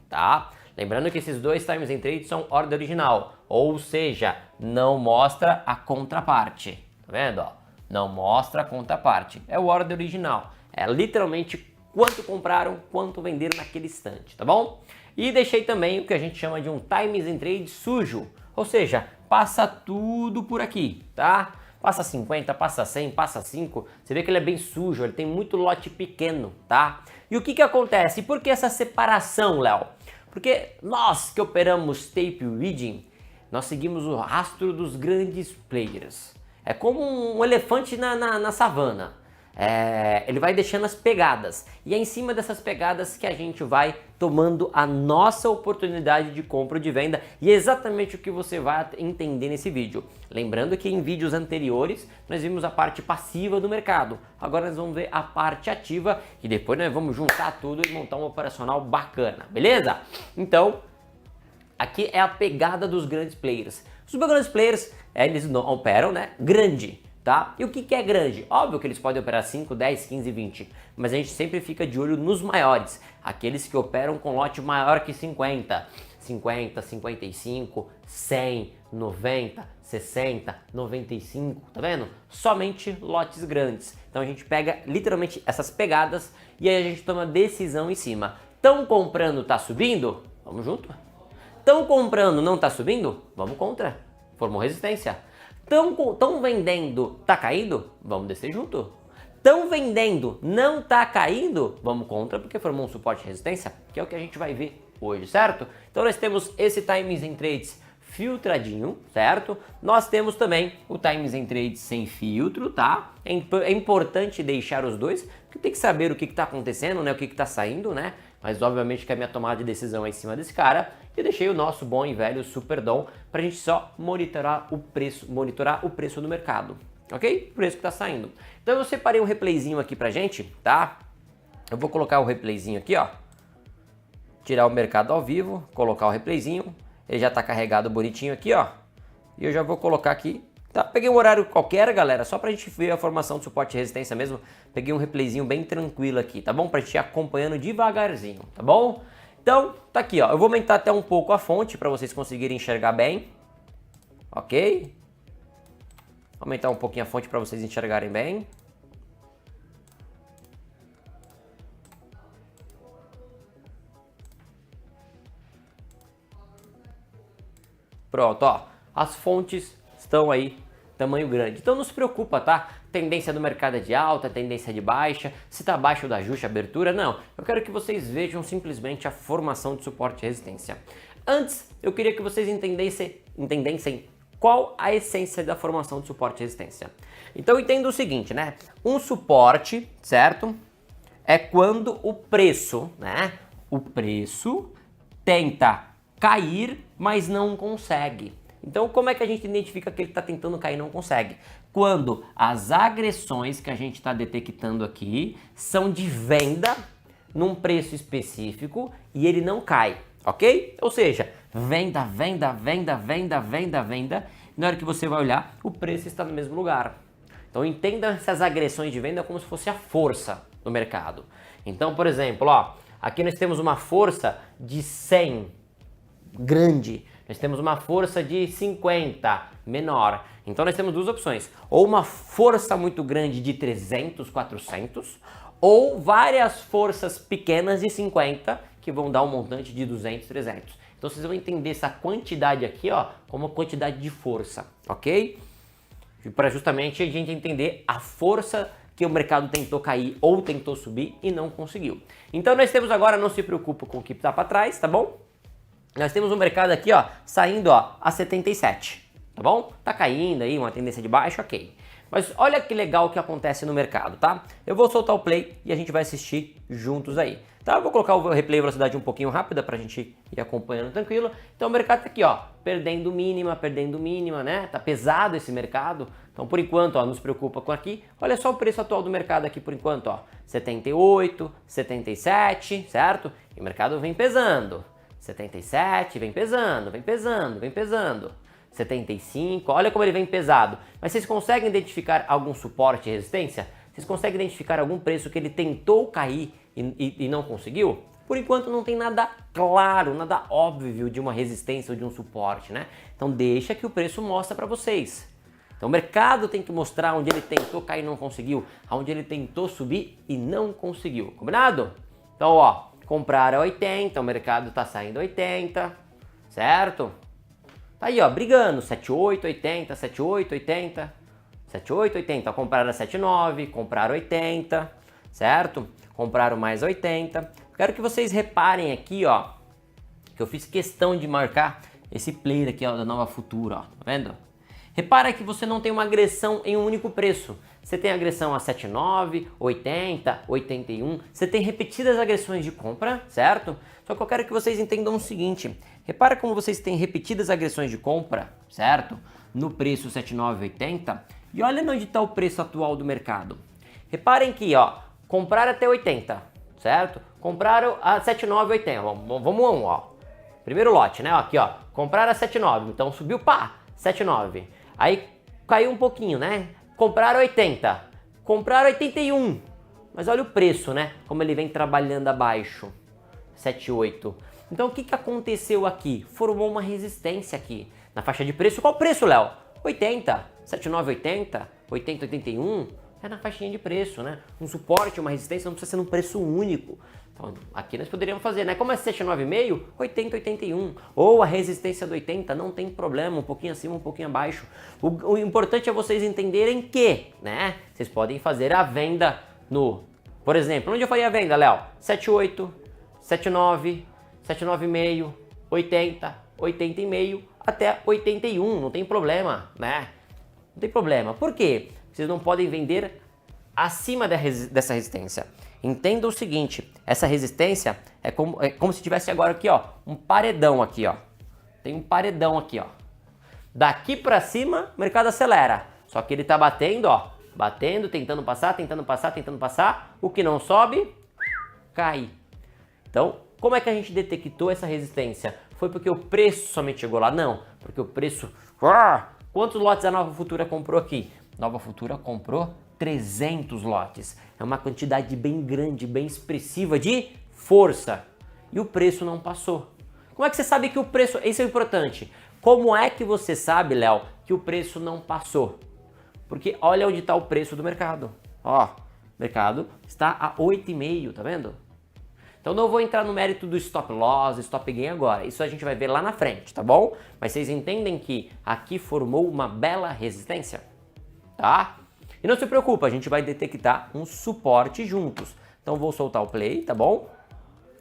tá? Lembrando que esses 2 Times and Trades são ordem original, ou seja, não mostra a contraparte, tá vendo, ó? Não mostra a contraparte. É o ordem original. É literalmente quanto compraram, quanto venderam naquele instante, tá bom? E deixei também o que a gente chama de um Times and Trade sujo. Ou seja, passa tudo por aqui, tá? Passa 50, passa 100, passa 5. Você vê que ele é bem sujo, ele tem muito lote pequeno, tá? E o que acontece? Por que essa separação, Léo? Porque nós que operamos tape reading, nós seguimos o rastro dos grandes players. É como um elefante na savana. Ele vai deixando as pegadas. E é em cima dessas pegadas que a gente vai tomando a nossa oportunidade de compra ou de venda. E é exatamente o que você vai entender nesse vídeo. Lembrando que em vídeos anteriores nós vimos a parte passiva do mercado. Agora nós vamos ver a parte ativa. E depois nós vamos juntar tudo e montar um operacional bacana. Beleza? Então, aqui é a pegada dos grandes players. Os grandes players, eles não operam, né, grande, tá? E o que é grande? Óbvio que eles podem operar 5, 10, 15, 20, mas a gente sempre fica de olho nos maiores, aqueles que operam com lote maior que 50. 50, 55, 100, 90, 60, 95, tá vendo? Somente lotes grandes. Então a gente pega literalmente essas pegadas e aí a gente toma decisão em cima. Tão comprando, tá subindo? Vamos junto. Tão comprando, não tá subindo? Vamos contra. Formou resistência. Tão vendendo, tá caindo? Vamos descer junto. Tão vendendo, não tá caindo? Vamos contra, porque formou um suporte de resistência, que é o que a gente vai ver hoje, certo? Então nós temos esse Times em Trades filtradinho, certo? Nós temos também o Times em Trades sem filtro, tá? É importante deixar os dois, porque tem que saber o que está acontecendo, né? O que está saindo, né? Mas obviamente que a minha tomada de decisão é em cima desse cara. E deixei o nosso bom e velho Superdom para a gente só monitorar o preço do mercado, ok? O preço que está saindo. Então eu separei um replayzinho aqui pra gente, tá? Eu vou colocar o replayzinho aqui, ó. Tirar o mercado ao vivo, colocar o replayzinho. Ele já tá carregado bonitinho aqui, ó. E eu já vou colocar aqui. Tá? Peguei um horário qualquer, galera, só pra gente ver a formação de suporte e resistência mesmo. Peguei um replayzinho bem tranquilo aqui, tá bom? Pra gente ir acompanhando devagarzinho, tá bom? Então, tá aqui, ó. Eu vou aumentar até um pouco a fonte pra vocês conseguirem enxergar bem. Ok? Aumentar um pouquinho a fonte para vocês enxergarem bem. Pronto, ó. As fontes estão aí, tamanho grande. Então não se preocupa, tá? Tendência do mercado é de alta, tendência de baixa, se tá abaixo da ajuste, abertura, não. Eu quero que vocês vejam simplesmente a formação de suporte e resistência. Antes, eu queria que vocês entendessem qual a essência da formação de suporte e resistência. Então entenda o seguinte, né? Um suporte, certo? É quando o preço, né? O preço tenta cair, mas não consegue. Então como é que a gente identifica que ele está tentando cair e não consegue? Quando as agressões que a gente está detectando aqui são de venda num preço específico e ele não cai, ok? Ou seja, venda, venda, venda, venda, venda, venda. Na hora que você vai olhar, o preço está no mesmo lugar. Então entenda essas agressões de venda como se fosse a força do mercado. Então, por exemplo, ó, aqui nós temos uma força de 100, grande. Nós temos uma força de 50, menor. Então nós temos duas opções. Ou uma força muito grande de 300, 400, ou várias forças pequenas de 50, que vão dar um montante de 200, 300. Então vocês vão entender essa quantidade aqui, ó, como quantidade de força, ok? Para justamente a gente entender a força que o mercado tentou cair ou tentou subir e não conseguiu. Então nós temos agora, não se preocupa com o que está para trás, tá bom? Nós temos um mercado aqui, ó, saindo, ó, a 77, tá bom? Tá caindo aí, uma tendência de baixo, ok. Mas olha que legal que acontece no mercado, tá? Eu vou soltar o play e a gente vai assistir juntos aí, tá? Eu vou colocar o replay velocidade um pouquinho rápida pra gente ir acompanhando tranquilo. Então o mercado tá aqui, ó, perdendo mínima, né? Tá pesado esse mercado. Então por enquanto, ó, nos preocupa com aqui. Olha só o preço atual do mercado aqui por enquanto, ó, 78, 77, certo? E o mercado vem pesando. 77, vem pesando, vem pesando, vem pesando. 75, olha como ele vem pesado. Mas vocês conseguem identificar algum suporte e resistência? Vocês conseguem identificar algum preço que ele tentou cair e não conseguiu? Por enquanto não tem nada claro, nada óbvio de uma resistência ou de um suporte, né? Então deixa que o preço mostra para vocês. Então o mercado tem que mostrar onde ele tentou cair e não conseguiu, onde ele tentou subir e não conseguiu, combinado? Então ó, comprar a 80, o mercado tá saindo a 80, certo? Tá aí, ó, brigando, 78, 80, 78, 80, 78, 80, compraram a 79, compraram 80, certo? Compraram mais 80. Quero que vocês reparem aqui, ó, que eu fiz questão de marcar esse player aqui, ó, da Nova Futura, ó, tá vendo? Repara que você não tem uma agressão em um único preço. Você tem agressão a 79, 80, 81. Você tem repetidas agressões de compra, certo? Só que eu quero que vocês entendam o seguinte. Repara como vocês têm repetidas agressões de compra, certo? No preço 79, 80. E olha onde está o preço atual do mercado. Reparem que, ó, compraram até 80, certo? Compraram a 79, 80. Vamos um, ó. Primeiro lote, né? Aqui, ó. Compraram a 79. Então subiu, pá, 79. Aí caiu um pouquinho, né? Compraram 80, compraram 81, mas olha o preço, né? Como ele vem trabalhando abaixo, 78. Então o que aconteceu aqui? Formou uma resistência aqui. Na faixa de preço, qual preço, Léo? 80, 79,80, 80, 81, é na faixinha de preço, né? Um suporte, uma resistência não precisa ser num preço único. Então, aqui nós poderíamos fazer, né? Como é 79,5, 80, 81. Ou a resistência do 80, não tem problema, um pouquinho acima, um pouquinho abaixo. O importante é vocês entenderem que, né? Vocês podem fazer a venda no... Por exemplo, onde eu faria a venda, Léo? 78, 79, 79,5, 80, 80,5 até 81, não tem problema, né? Não tem problema. Por quê? Vocês não podem vender acima dessa resistência. Entenda o seguinte, essa resistência é como se tivesse agora aqui, ó, um paredão aqui, ó. Tem um paredão aqui, ó. Daqui pra cima, o mercado acelera. Só que ele tá batendo, ó, batendo, tentando passar, tentando passar, tentando passar. O que não sobe, cai. Então, como é que a gente detectou essa resistência? Foi porque o preço somente chegou lá? Não, porque o preço... Quantos lotes a Nova Futura comprou aqui? Nova Futura comprou 300 lotes. É uma quantidade bem grande, bem expressiva de força. E o preço não passou. Como é que você sabe que o preço... Isso é importante. Como é que você sabe, Léo, que o preço não passou? Porque olha onde está o preço do mercado. Ó, o mercado está a 8,5, tá vendo? Então não vou entrar no mérito do stop loss, stop gain agora. Isso a gente vai ver lá na frente, tá bom? Mas vocês entendem que aqui formou uma bela resistência, tá? E não se preocupa, a gente vai detectar um suporte juntos. Então vou soltar o play, tá bom?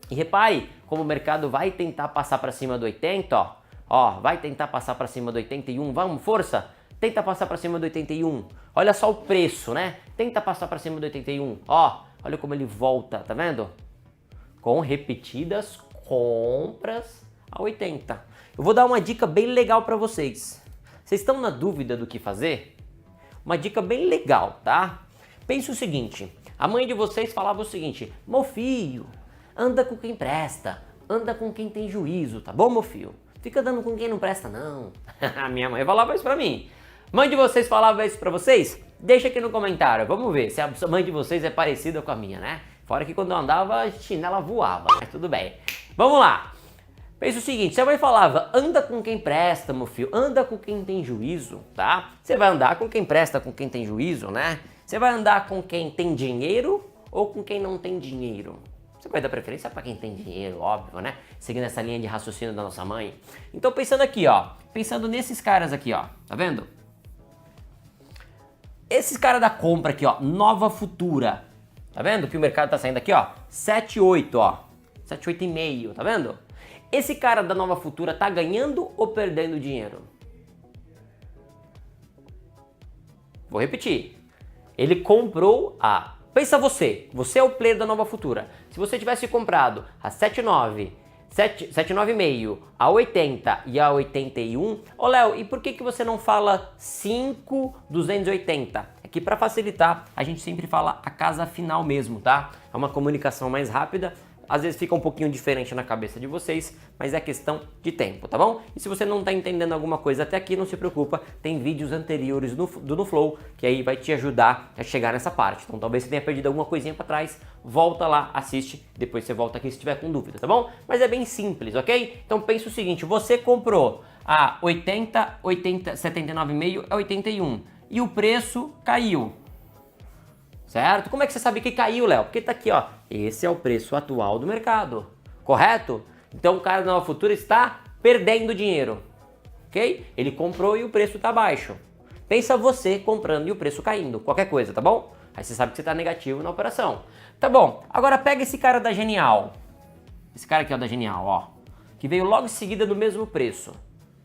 E repare como o mercado vai tentar passar para cima do 80, ó. Ó, vai tentar passar para cima do 81, vamos, força! Tenta passar para cima do 81. Olha só o preço, né? Tenta passar para cima do 81. Ó, olha como ele volta, tá vendo? Com repetidas compras a 80. Eu vou dar uma dica bem legal para vocês. Vocês estão na dúvida do que fazer? Uma dica bem legal, tá? Pense o seguinte, a mãe de vocês falava o seguinte: meu filho, anda com quem presta, anda com quem tem juízo, tá bom, meu filho? Fica andando com quem não presta, não. A minha mãe falava isso pra mim. Mãe de vocês falava isso pra vocês? Deixa aqui no comentário, vamos ver se a mãe de vocês é parecida com a minha, né? Fora que quando eu andava, a chinela voava, mas tudo bem. Vamos lá. Pensa o seguinte, se a mãe falava, anda com quem presta, meu filho, anda com quem tem juízo, tá? Você vai andar com quem presta, com quem tem juízo, né? Você vai andar com quem tem dinheiro ou com quem não tem dinheiro? Você vai dar preferência para quem tem dinheiro, óbvio, né? Seguindo essa linha de raciocínio da nossa mãe. Então pensando aqui, ó, pensando nesses caras aqui, ó, tá vendo? Esses caras da compra aqui, ó, Nova Futura. Tá vendo que o mercado tá saindo aqui, ó? 7,8, ó. 7,8,5, tá vendo? Esse cara da Nova Futura tá ganhando ou perdendo dinheiro? Vou repetir. Ele comprou a... Pensa você é o player da Nova Futura. Se você tivesse comprado a 7,9, 7,9,5, a 80 e a 81... Ô Léo, e por que você não fala 5,280? É que para facilitar, a gente sempre fala a casa final mesmo, tá? É uma comunicação mais rápida. Às vezes fica um pouquinho diferente na cabeça de vocês, mas é questão de tempo, tá bom? E se você não tá entendendo alguma coisa até aqui, não se preocupa, tem vídeos anteriores do Flow, que aí vai te ajudar a chegar nessa parte. Então talvez você tenha perdido alguma coisinha para trás, volta lá, assiste, depois você volta aqui se tiver com dúvida, tá bom? Mas é bem simples, ok? Então pensa o seguinte, você comprou a 80, 79,5 a 81 e o preço caiu. Certo? Como é que você sabe que caiu, Léo? Porque tá aqui, ó. Esse é o preço atual do mercado. Correto? Então o cara da Nova Futura está perdendo dinheiro. Ok? Ele comprou e o preço tá baixo. Pensa você comprando e o preço caindo. Qualquer coisa, tá bom? Aí você sabe que você tá negativo na operação. Tá bom. Agora pega esse cara da Genial. Esse cara aqui, ó, da Genial, ó. Que veio logo em seguida do mesmo preço.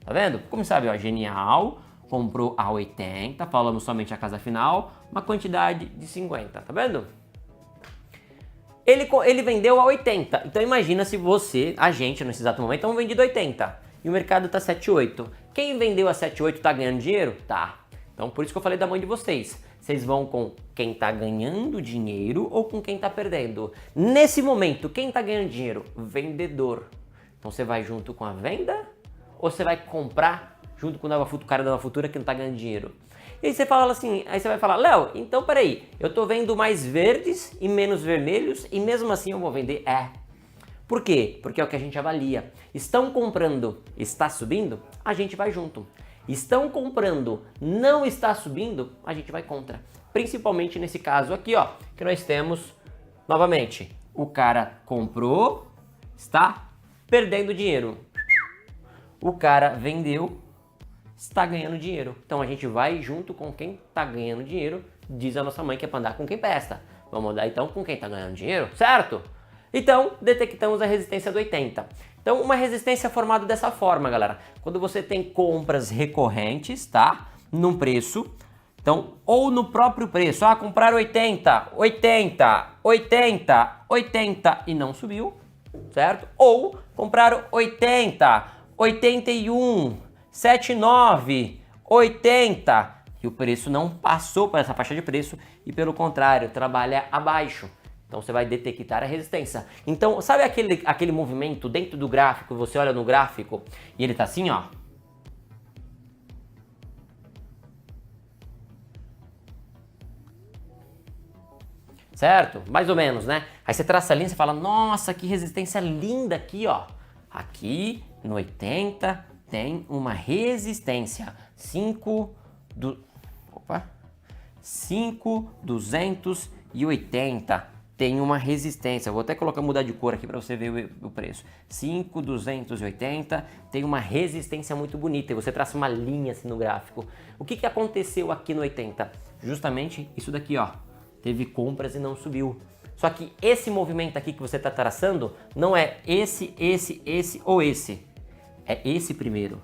Tá vendo? Como sabe, ó, Genial... comprou a 80, falamos somente a casa final, uma quantidade de 50, tá vendo? Ele vendeu a 80, então imagina se você, a gente nesse exato momento, estamos vendido 80 e o mercado tá 7,8. Quem vendeu a 7,8 tá ganhando dinheiro? Tá. Então por isso que eu falei da mãe de vocês. Vocês vão com quem tá ganhando dinheiro ou com quem tá perdendo. Nesse momento, quem tá ganhando dinheiro? Vendedor. Então você vai junto com a venda ou você vai comprar junto com o cara da Nova Futura que não tá ganhando dinheiro? E aí você fala assim, aí você vai falar, Léo, então peraí, eu tô vendo mais verdes e menos vermelhos e mesmo assim eu vou vender? Por quê? Porque é o que a gente avalia. Estão comprando, está subindo? A gente vai junto. Estão comprando, não está subindo? A gente vai contra. Principalmente nesse caso aqui, ó, que nós temos, novamente, o cara comprou, está perdendo dinheiro. O cara vendeu, está ganhando dinheiro. Então a gente vai junto com quem está ganhando dinheiro. Diz a nossa mãe que é para andar com quem presta. Vamos andar então com quem está ganhando dinheiro, certo? Então detectamos a resistência do 80. Então uma resistência formada dessa forma, galera. Quando você tem compras recorrentes, tá? Num preço. Então, ou no próprio preço. Ah, comprar 80, 80, 80, 80 e não subiu, certo? Ou comprar 80, 81, 79, 80 e o preço não passou por essa faixa de preço e pelo contrário, trabalha abaixo. Então você vai detectar a resistência. Então, sabe aquele movimento dentro do gráfico, você olha no gráfico e ele tá assim, ó. Certo? Mais ou menos, né? Aí você traça a linha e fala, nossa, que resistência linda aqui, ó. Aqui no 80 tem uma resistência. 5,280 tem uma resistência. Vou até mudar de cor aqui para você ver o preço. 5,280 tem uma resistência muito bonita. E você traça uma linha assim no gráfico. O que aconteceu aqui no 80? Justamente isso daqui, ó. Teve compras e não subiu. Só que esse movimento aqui que você está traçando não é esse ou esse. É esse primeiro.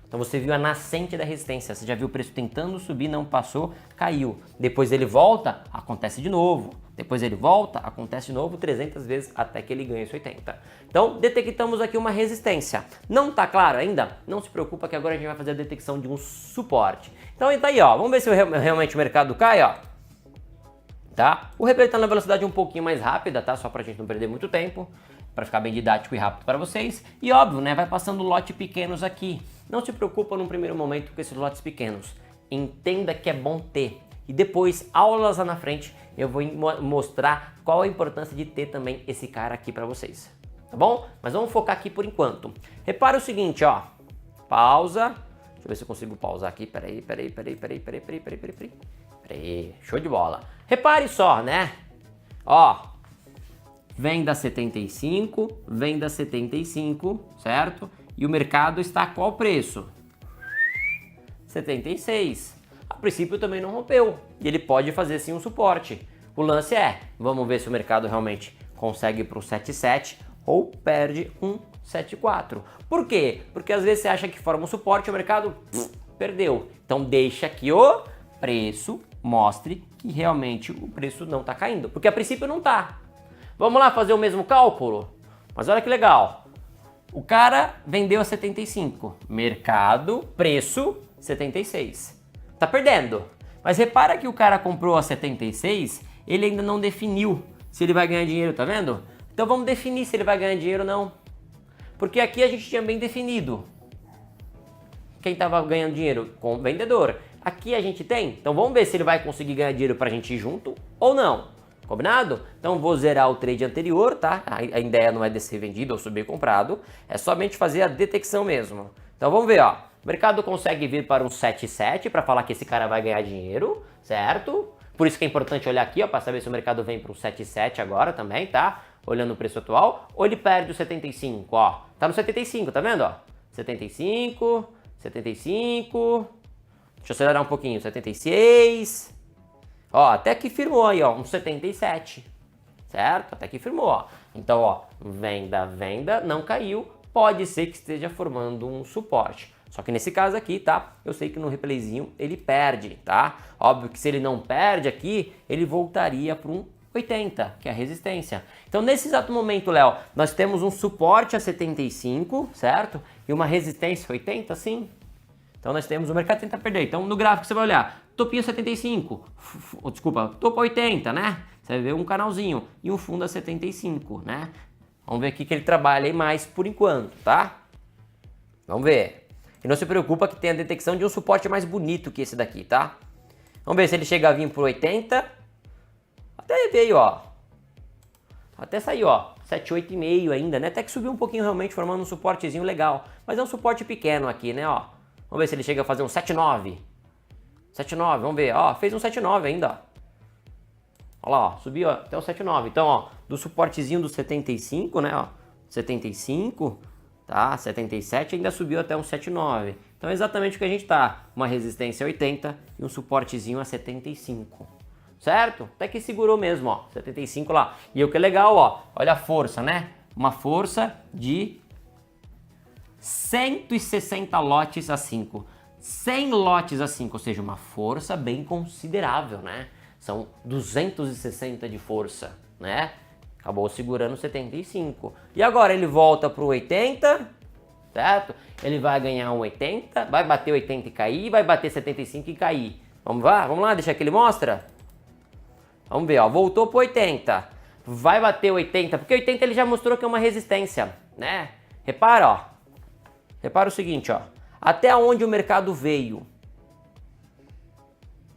Então você viu a nascente da resistência. Você já viu o preço tentando subir, não passou, caiu. Depois ele volta, acontece de novo. Depois ele volta, acontece de novo 300 vezes até que ele ganha esse 80. Então detectamos aqui uma resistência. Não está claro ainda? Não se preocupa que agora a gente vai fazer a detecção de um suporte. Então tá aí, ó. Vamos ver se realmente o mercado cai, ó. Tá? O replay está na velocidade um pouquinho mais rápida, tá? Só para a gente não perder muito tempo, para ficar bem didático e rápido para vocês. E óbvio, né? Vai passando lotes pequenos aqui. Não se preocupa num primeiro momento com esses lotes pequenos. Entenda que é bom ter. E depois, aulas lá na frente, eu vou mostrar qual a importância de ter também esse cara aqui para vocês. Tá bom? Mas vamos focar aqui por enquanto. Repara o seguinte, ó. Pausa. Deixa eu ver se eu consigo pausar aqui. Peraí. Show de bola. Repare só, né? Ó, venda 75, venda 75, certo? E o mercado está a qual preço? 76. A princípio também não rompeu. E ele pode fazer sim um suporte. O lance é, vamos ver se o mercado realmente consegue para o 77 ou perde um 74. Por quê? Porque às vezes você acha que forma um suporte e o mercado perdeu. Então deixa que o preço mostre que realmente o preço não está caindo, porque a princípio não está. Vamos lá fazer o mesmo cálculo? Mas olha que legal. O cara vendeu a 75, mercado, preço 76. Tá perdendo. Mas repara que o cara comprou a 76, ele ainda não definiu se ele vai ganhar dinheiro, tá vendo? Então vamos definir se ele vai ganhar dinheiro ou não. Porque aqui a gente tinha bem definido quem estava ganhando dinheiro com o vendedor. Aqui a gente tem, então vamos ver se ele vai conseguir ganhar dinheiro pra gente ir junto ou não. Combinado? Então vou zerar o trade anterior, tá? A ideia não é descer vendido ou subir comprado, é somente fazer a detecção mesmo. Então vamos ver, ó. O mercado consegue vir para um 77 para falar que esse cara vai ganhar dinheiro, certo? Por isso que é importante olhar aqui, ó, para saber se o mercado vem para um 77 agora também, tá? Olhando o preço atual, ou ele perde o 75, ó. Tá no 75, tá vendo, ó? 75, 75... Deixa eu acelerar um pouquinho, 76, ó, até que firmou aí, ó, um 77, certo? Até que firmou, ó. Então, ó, venda, não caiu, pode ser que esteja formando um suporte. Só que nesse caso aqui, tá? Eu sei que no replayzinho ele perde, tá? Óbvio que se ele não perde aqui, ele voltaria para um 80, que é a resistência. Então, nesse exato momento, Léo, nós temos um suporte a 75, certo? E uma resistência 80, sim. Então nós temos o mercado tenta perder. Então no gráfico você vai olhar, topinho 75, topo 80, né? Você vai ver um canalzinho e um fundo a 75, né? Vamos ver aqui que ele trabalha aí mais por enquanto, tá? Vamos ver. E não se preocupa que tem a detecção de um suporte mais bonito que esse daqui, tá? Vamos ver se ele chega a vir por 80. Até veio, ó. Até saiu, ó. 7,8,5 ainda, né? Até que subiu um pouquinho realmente, formando um suportezinho legal. Mas é um suporte pequeno aqui, né, ó. Vamos ver se ele chega a fazer um 7,9. 7,9, vamos ver, ó, fez um 7,9 ainda, ó. Olha lá, ó, subiu até o 7,9. Então, ó, do suportezinho do 75, né, ó, 75, tá, 77, ainda subiu até um 7,9. Então é exatamente o que a gente tá, uma resistência a 80 e um suportezinho a 75. Certo? Até que segurou mesmo, ó, 75 lá. E o que é legal, ó, olha a força, né? Uma força de 160 lotes a 5. 100 lotes a 5, ou seja, uma força bem considerável, né? São 260 de força, né? Acabou segurando 75. E agora ele volta pro 80, certo? Ele vai ganhar um 80, vai bater 80 e cair, vai bater 75 e cair. Vamos lá? Vamos lá, deixa que ele mostra? Vamos ver, ó, voltou pro 80. Vai bater 80, porque 80 ele já mostrou que é uma resistência, né? Repara, ó. Repara o seguinte, ó. Até onde o mercado veio?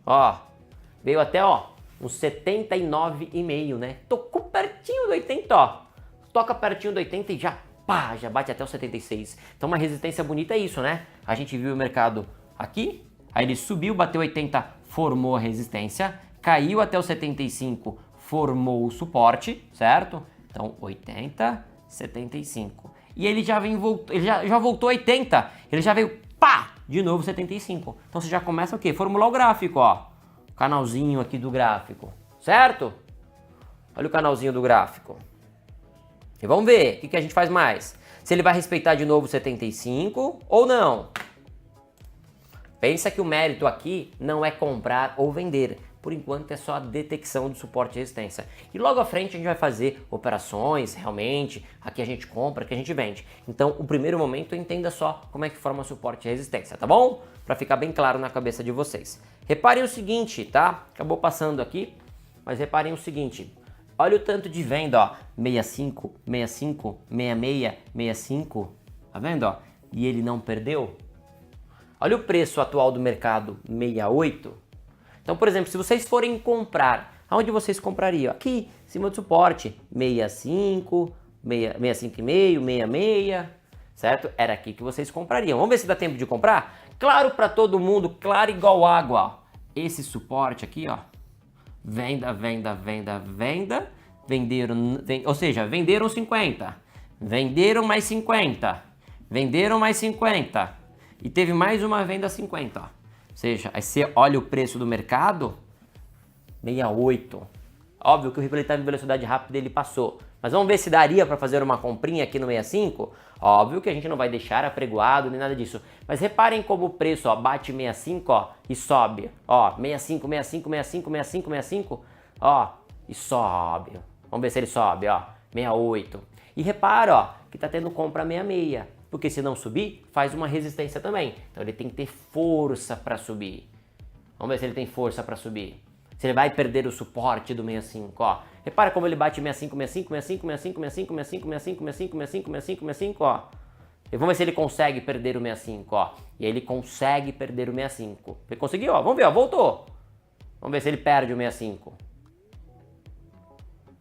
Ó, veio até, ó, uns 79,5, né? Tocou pertinho do 80, ó. Toca pertinho do 80 e já, pá, já bate até o 76. Então uma resistência bonita é isso, né? A gente viu o mercado aqui, aí ele subiu, bateu 80, formou a resistência, caiu até o 75, formou o suporte, certo? Então 80, 75. E ele já vem ele já voltou 80, ele já veio, pá, de novo 75. Então você já começa o quê? Formular o gráfico, ó. Canalzinho aqui do gráfico, certo? Olha o canalzinho do gráfico. E vamos ver o que a gente faz mais. Se ele vai respeitar de novo 75 ou não. Pensa que o mérito aqui não é comprar ou vender. Por enquanto é só a detecção do suporte e resistência. E logo à frente a gente vai fazer operações, realmente. Aqui a gente compra, aqui a gente vende. Então, o primeiro momento, entenda só como é que forma suporte e resistência, tá bom? Para ficar bem claro na cabeça de vocês. Reparem o seguinte, tá? Acabou passando aqui, mas reparem o seguinte. Olha o tanto de venda, ó. 65, 65, 66, 65. Tá vendo, ó? E ele não perdeu. Olha o preço atual do mercado, 68. Então, por exemplo, se vocês forem comprar, aonde vocês comprariam? Aqui, em cima do suporte, 65, 65,5, 66, certo? Era aqui que vocês comprariam. Vamos ver se dá tempo de comprar? Claro para todo mundo, claro igual água. Ó. Esse suporte aqui, ó, venda, venda, venda, venda, venderam, ou seja, venderam 50, venderam mais 50, venderam mais 50 e teve mais uma venda 50, ó. Ou seja, aí você olha o preço do mercado, 68. Óbvio que o Rico estava em velocidade rápida e ele passou. Mas vamos ver se daria para fazer uma comprinha aqui no 65? Óbvio que a gente não vai deixar apregoado nem nada disso. Mas reparem como o preço, ó, bate 65, ó, e sobe. Ó, 65, 65, 65, 65, 65, ó, e sobe. Vamos ver se ele sobe, ó, 68. E repara, ó, que tá tendo compra 66. Porque se não subir, faz uma resistência também. Então ele tem que ter força para subir. Vamos ver se ele tem força para subir. Se ele vai perder o suporte do 65, ó. Repara como ele bate 65, 65, 65, 65, 65, 65, 65, 65, 65, 65, 65, ó. E vamos ver se ele consegue perder o 65, ó. E ele consegue perder o 65. Ele conseguiu, ó. Vamos ver, ó. Voltou. Vamos ver se ele perde o 65.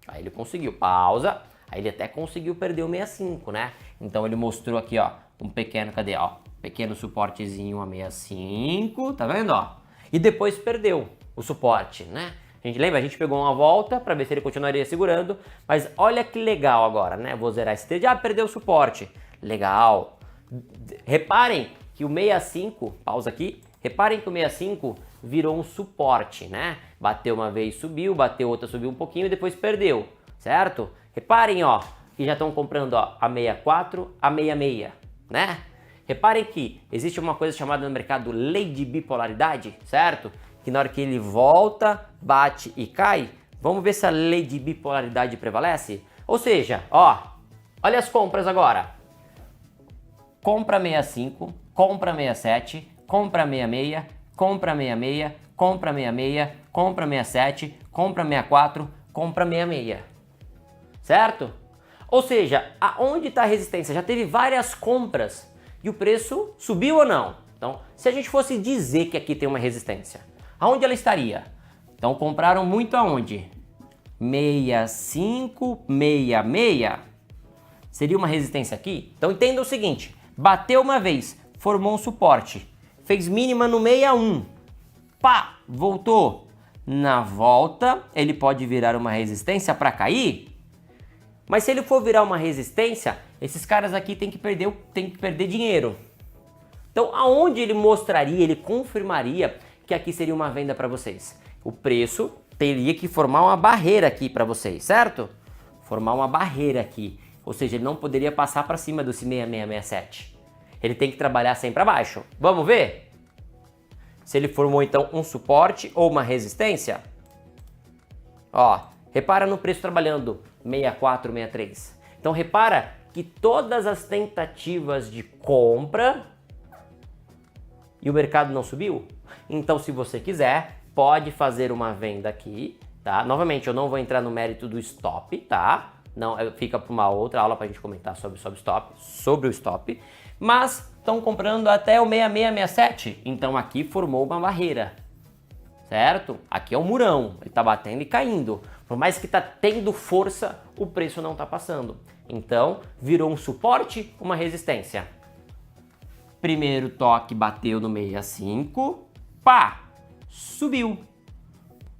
Aí ele conseguiu. Pausa. Aí ele até conseguiu perder o 65, né? Então ele mostrou aqui, ó, um pequeno, cadê, ó? Pequeno suportezinho a 65, tá vendo, ó? E depois perdeu o suporte, né? A gente lembra, a gente pegou uma volta para ver se ele continuaria segurando, mas olha que legal agora, né? Vou zerar esse trade, ah, perdeu o suporte. Legal. Reparem que o 65, pausa aqui, reparem que o 65 virou um suporte, né? Bateu uma vez, subiu, bateu outra, subiu um pouquinho e depois perdeu, certo? Reparem, ó, que já estão comprando, ó, a 64, a 66, né? Reparem que existe uma coisa chamada no mercado lei de bipolaridade, certo? Que na hora que ele volta, bate e cai, vamos ver se a lei de bipolaridade prevalece? Ou seja, ó, olha as compras agora. Compra 65, compra 67, compra 66, compra 66, compra 66, compra 67, compra 64, compra 66. Certo? Ou seja, aonde está a resistência? Já teve várias compras e o preço subiu ou não? Então, se a gente fosse dizer que aqui tem uma resistência, aonde ela estaria? Então, compraram muito aonde? 65, 66. Seria uma resistência aqui? Então entenda o seguinte, bateu uma vez, formou um suporte, fez mínima no 61, pá, voltou. Na volta, ele pode virar uma resistência para cair, mas se ele for virar uma resistência, esses caras aqui têm que perder dinheiro. Então aonde ele mostraria, ele confirmaria que aqui seria uma venda para vocês? O preço teria que formar uma barreira aqui para vocês, certo? Formar uma barreira aqui, ou seja, ele não poderia passar para cima do 6667. Ele tem que trabalhar sempre para baixo. Vamos ver? Se ele formou então um suporte ou uma resistência. Ó, repara no preço trabalhando 64, 63. Então repara que todas as tentativas de compra e o mercado não subiu. Então se você quiser, pode fazer uma venda aqui, tá? Novamente, eu não vou entrar no mérito do stop, tá? Não, fica para uma outra aula para a gente comentar sobre o stop. Mas estão comprando até o 6667, então aqui formou uma barreira, certo? Aqui é um murão, ele está batendo e caindo. Por mais que está tendo força, o preço não está passando. Então, virou um suporte, uma resistência. Primeiro toque bateu no 65, pá, subiu,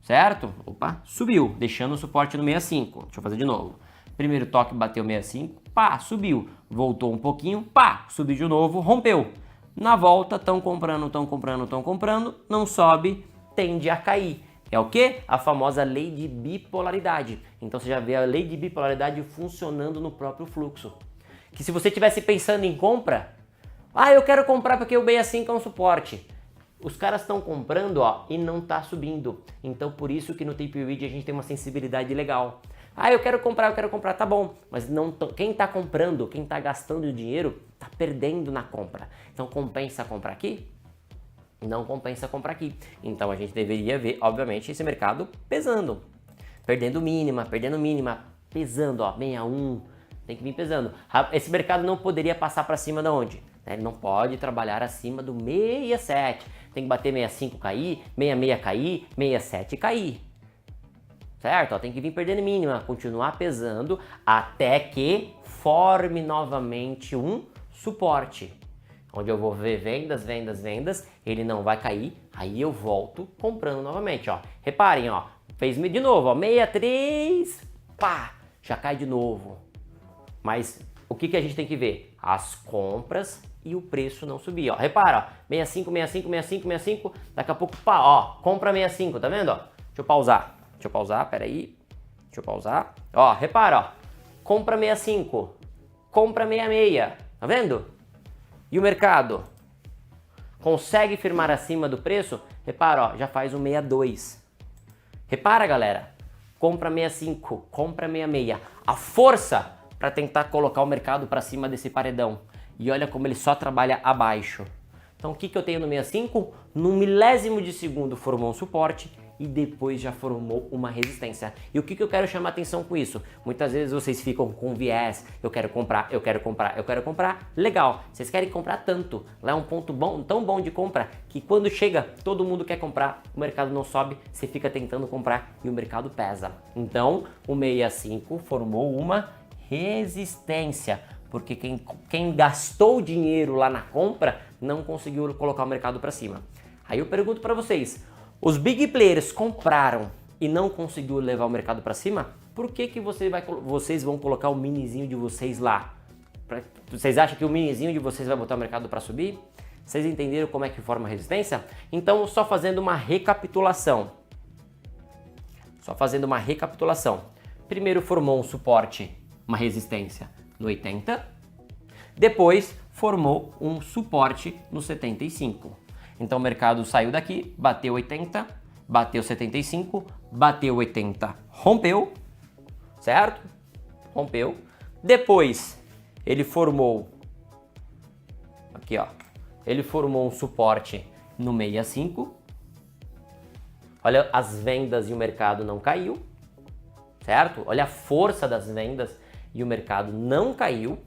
certo? Opa, subiu, deixando o suporte no 65. Deixa eu fazer de novo. Primeiro toque bateu 65, pá, subiu. Voltou um pouquinho, pá, subiu de novo, rompeu. Na volta, estão comprando, não sobe, tende a cair. É o que? A famosa lei de bipolaridade. Então você já vê a lei de bipolaridade funcionando no próprio fluxo. Que se você estivesse pensando em compra, eu quero comprar porque o 65 é um suporte. Os caras estão comprando, ó, e não está subindo. Então por isso que no Tape Read a gente tem uma sensibilidade legal. Eu quero comprar, tá bom. Mas quem está comprando, quem está gastando dinheiro, está perdendo na compra. Então compensa comprar aqui? Não compensa comprar aqui. Então a gente deveria ver, obviamente, esse mercado pesando. Perdendo mínima, pesando, ó, 61, tem que vir pesando. Esse mercado não poderia passar para cima de onde? Ele não pode trabalhar acima do 67. Tem que bater 65 cair, 66 cair, 67 cair. Certo? Ó, tem que vir perdendo mínima, continuar pesando até que forme novamente um suporte. Onde eu vou ver vendas, ele não vai cair, aí eu volto comprando novamente, ó. Reparem, ó, fez de novo, ó, 63, pá, já cai de novo. Mas o que a gente tem que ver? As compras e o preço não subir, ó. Repara, ó, 65, daqui a pouco, pá, ó, compra 65, tá vendo, ó? Deixa eu pausar, peraí. Deixa eu pausar. Ó, repara, ó. Compra 65. Compra 66. Tá vendo? E o mercado? Consegue firmar acima do preço? Repara, ó, já faz um 62. Repara, galera. Compra 65. Compra 66. A força para tentar colocar o mercado para cima desse paredão. E olha como ele só trabalha abaixo. Então o que eu tenho no 65? No milésimo de segundo formou um suporte e depois já formou uma resistência. E o que eu quero chamar atenção com isso? Muitas vezes vocês ficam com viés, eu quero comprar. Legal, vocês querem comprar tanto. Lá é um ponto bom, tão bom de compra, que quando chega, todo mundo quer comprar, o mercado não sobe, você fica tentando comprar e o mercado pesa. Então, o 65 formou uma resistência, porque quem gastou dinheiro lá na compra não conseguiu colocar o mercado para cima. Aí eu pergunto para vocês, os big players compraram e não conseguiu levar o mercado para cima, por que vocês vão colocar o minizinho de vocês lá? Vocês acham que o minizinho de vocês vai botar o mercado para subir? Vocês entenderam como é que forma a resistência? Então, só fazendo uma recapitulação. Primeiro formou um suporte, uma resistência no 80. Depois formou um suporte no 75. Então o mercado saiu daqui, bateu 80, bateu 75, bateu 80, rompeu, certo? Rompeu. Depois ele formou, aqui ó, ele formou um suporte no 65. Olha as vendas e o mercado não caiu, certo? Olha a força das vendas e o mercado não caiu,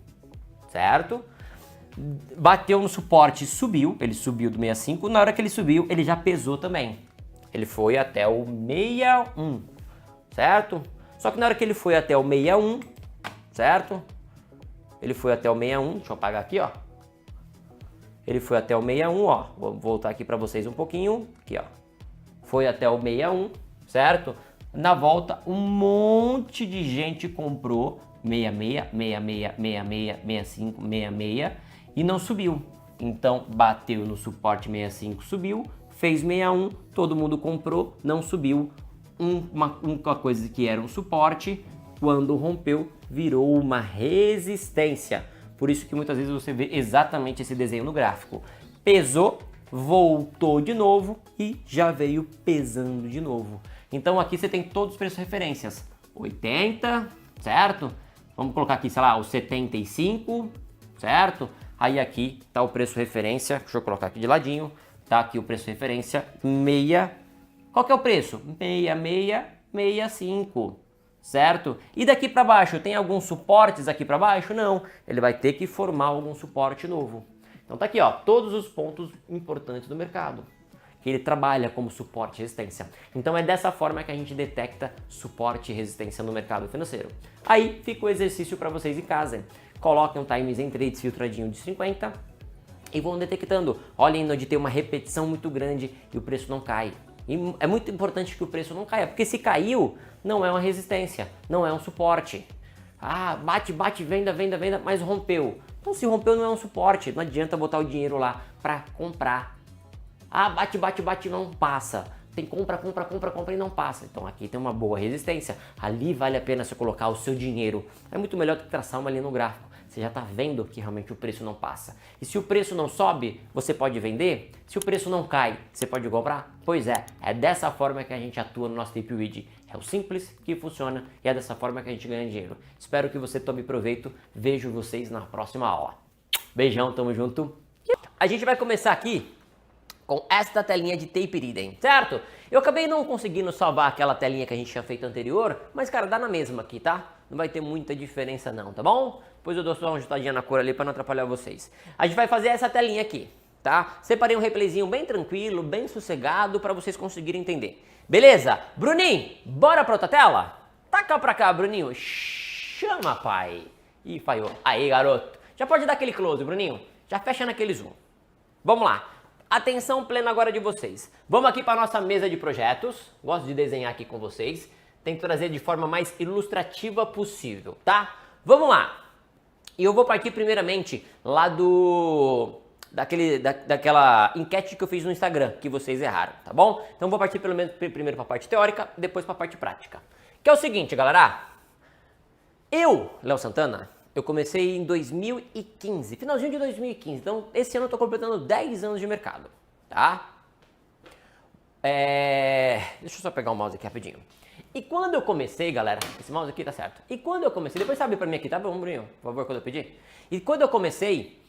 certo? Bateu no suporte e subiu, ele subiu do 65, na hora que ele subiu, ele já pesou também. Ele foi até o 61, certo? Só que na hora que ele foi até o 61, certo? Ele foi até o 61, deixa eu apagar aqui, ó. Ele foi até o 61, ó. Vou voltar aqui para vocês um pouquinho, aqui, ó. Foi até o 61, certo? Na volta, um monte de gente comprou 66, 66, 66, 65, 66 e não subiu. Então, bateu no suporte 65, subiu, fez 61, todo mundo comprou, não subiu. Uma coisa que era um suporte, quando rompeu, virou uma resistência. Por isso que muitas vezes você vê exatamente esse desenho no gráfico. Pesou, voltou de novo e já veio pesando de novo. Então aqui você tem todos os preços referências. 80, certo? Vamos colocar aqui, sei lá, o 75, certo? Aí aqui tá o preço referência, deixa eu colocar aqui de ladinho, tá aqui o preço referência, 6. Qual que é o preço? 6665, certo? E daqui para baixo, tem alguns suportes aqui para baixo? Não, ele vai ter que formar algum suporte novo. Então tá aqui, ó, todos os pontos importantes do mercado, que ele trabalha como suporte e resistência. Então é dessa forma que a gente detecta suporte e resistência no mercado financeiro. Aí fica o exercício para vocês em casa. Coloquem um Times em trades filtradinho de 50 e vão detectando. Olhem onde tem uma repetição muito grande e o preço não cai. E é muito importante que o preço não caia, porque se caiu, não é uma resistência, não é um suporte. Ah, bate, bate, venda, venda, venda, mas rompeu. Então se rompeu não é um suporte, não adianta botar o dinheiro lá para comprar. Ah, bate, bate, bate, não passa. Tem compra, compra, compra, compra e não passa. Então aqui tem uma boa resistência. Ali vale a pena você colocar o seu dinheiro. É muito melhor do que traçar uma linha no gráfico. Você já está vendo que realmente o preço não passa. E se o preço não sobe, você pode vender. Se o preço não cai, você pode comprar? Pois é dessa forma que a gente atua no nosso Tape Read. É o simples que funciona e é dessa forma que a gente ganha dinheiro. Espero que você tome proveito. Vejo vocês na próxima aula. Beijão, tamo junto. A gente vai começar aqui com esta telinha de tape reading, certo? Eu acabei não conseguindo salvar aquela telinha que a gente tinha feito anterior, mas cara, dá na mesma aqui, tá? Não vai ter muita diferença não, tá bom? Depois eu dou só uma ajustadinha na cor ali para não atrapalhar vocês. A gente vai fazer essa telinha aqui, tá? Separei um replayzinho bem tranquilo, bem sossegado para vocês conseguirem entender. Beleza? Bruninho, bora pra outra tela? Taca pra cá, Bruninho. Chama, pai. Ih, falhou. Aí, garoto. Já pode dar aquele close, Bruninho. Já fecha naquele zoom. Vamos lá. Atenção plena agora de vocês. Vamos aqui para nossa mesa de projetos. Gosto de desenhar aqui com vocês. Tento trazer de forma mais ilustrativa possível, tá? Vamos lá. E eu vou partir primeiramente lá daquela enquete que eu fiz no Instagram, que vocês erraram, tá bom? Então vou partir primeiro para a parte teórica, depois para a parte prática. Que é o seguinte, galera. Eu, Léo Santana, eu comecei em 2015, finalzinho de 2015. Então esse ano eu tô completando 10 anos de mercado, tá? Deixa eu só pegar o mouse aqui rapidinho. E quando eu comecei, galera, esse mouse aqui tá certo. E quando eu comecei, depois sabe pra mim aqui, tá bom, Bruninho? Por favor, quando eu pedi. E quando eu comecei,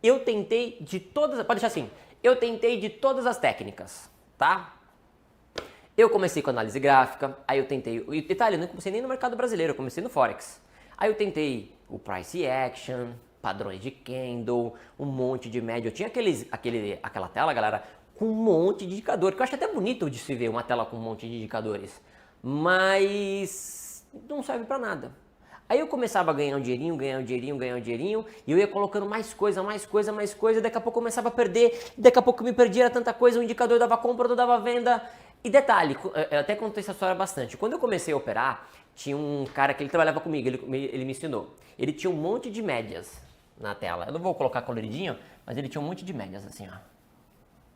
eu tentei de todas, pode deixar assim, eu tentei de todas as técnicas, tá? Eu comecei com análise gráfica, aí eu tentei, e detalhe, eu não comecei nem no mercado brasileiro, eu comecei no Forex. Aí eu tentei o Price Action, padrões de candle, um monte de média. Eu tinha aquela tela, galera, com um monte de indicador, que eu acho até bonito de se ver uma tela com um monte de indicadores, mas não serve pra nada. Aí eu começava a ganhar um dinheirinho, e eu ia colocando mais coisa, daqui a pouco eu começava a perder, daqui a pouco eu me perdia, era tanta coisa, o indicador dava compra, outro dava venda. E detalhe, eu até contei essa história bastante, quando eu comecei a operar, tinha um cara que ele trabalhava comigo, ele me ensinou. Ele tinha um monte de médias na tela, eu não vou colocar coloridinho, mas ele tinha um monte de médias assim, ó.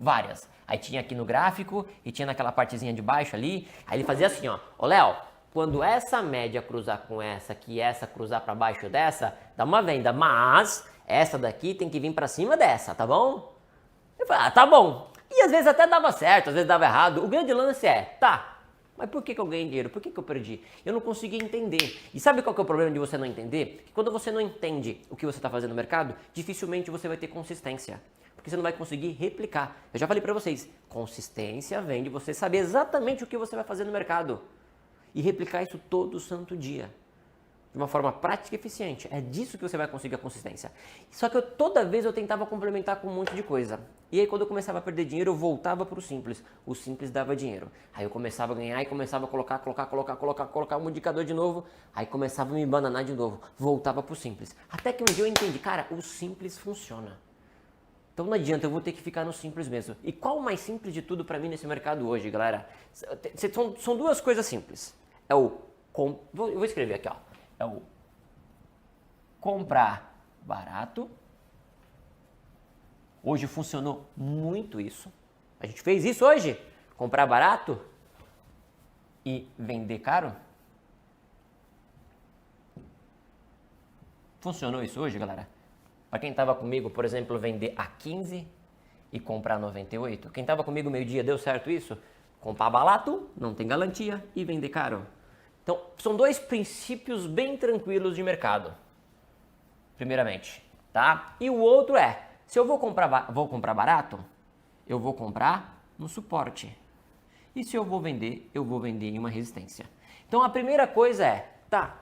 Várias. Aí tinha aqui no gráfico e tinha naquela partezinha de baixo ali. Aí ele fazia assim, ó. Ô, Léo, quando essa média cruzar com essa aqui, essa cruzar para baixo dessa, dá uma venda. Mas essa daqui tem que vir para cima dessa, tá bom? Eu falei, ah, tá bom. E às vezes até dava certo, às vezes dava errado. O grande lance tá, mas por que eu ganhei dinheiro? Por que eu perdi? Eu não conseguia entender. E sabe qual que é o problema de você não entender? Que quando você não entende o que você está fazendo no mercado, dificilmente você vai ter consistência. Porque você não vai conseguir replicar. Eu já falei pra vocês, consistência vem de você saber exatamente o que você vai fazer no mercado e replicar isso todo santo dia. de uma forma prática e eficiente. É disso que você vai conseguir a consistência. Só que toda vez eu tentava complementar com um monte de coisa. E aí quando eu começava a perder dinheiro, eu voltava para o simples. O simples dava dinheiro. Aí eu começava a ganhar e começava a colocar um indicador de novo. Aí começava a me bananar de novo. Voltava para o simples. Até que um dia eu entendi, cara, o simples funciona. Então não adianta, eu vou ter que ficar no simples mesmo. E qual o mais simples de tudo para mim nesse mercado hoje, galera? São duas coisas simples. Eu vou escrever aqui, ó. É o comprar barato. Hoje funcionou muito isso. A gente fez isso hoje. Comprar barato e vender caro. Funcionou isso hoje, galera? Para quem estava comigo, por exemplo, vender a 15 e comprar a 98. Quem estava comigo meio-dia, deu certo isso? Comprar barato, não tem garantia, e vender caro. Então, são dois princípios bem tranquilos de mercado, primeiramente, tá? E o outro é, se eu vou comprar barato, eu vou comprar no suporte. E se eu vou vender em uma resistência. Então, a primeira coisa é, tá,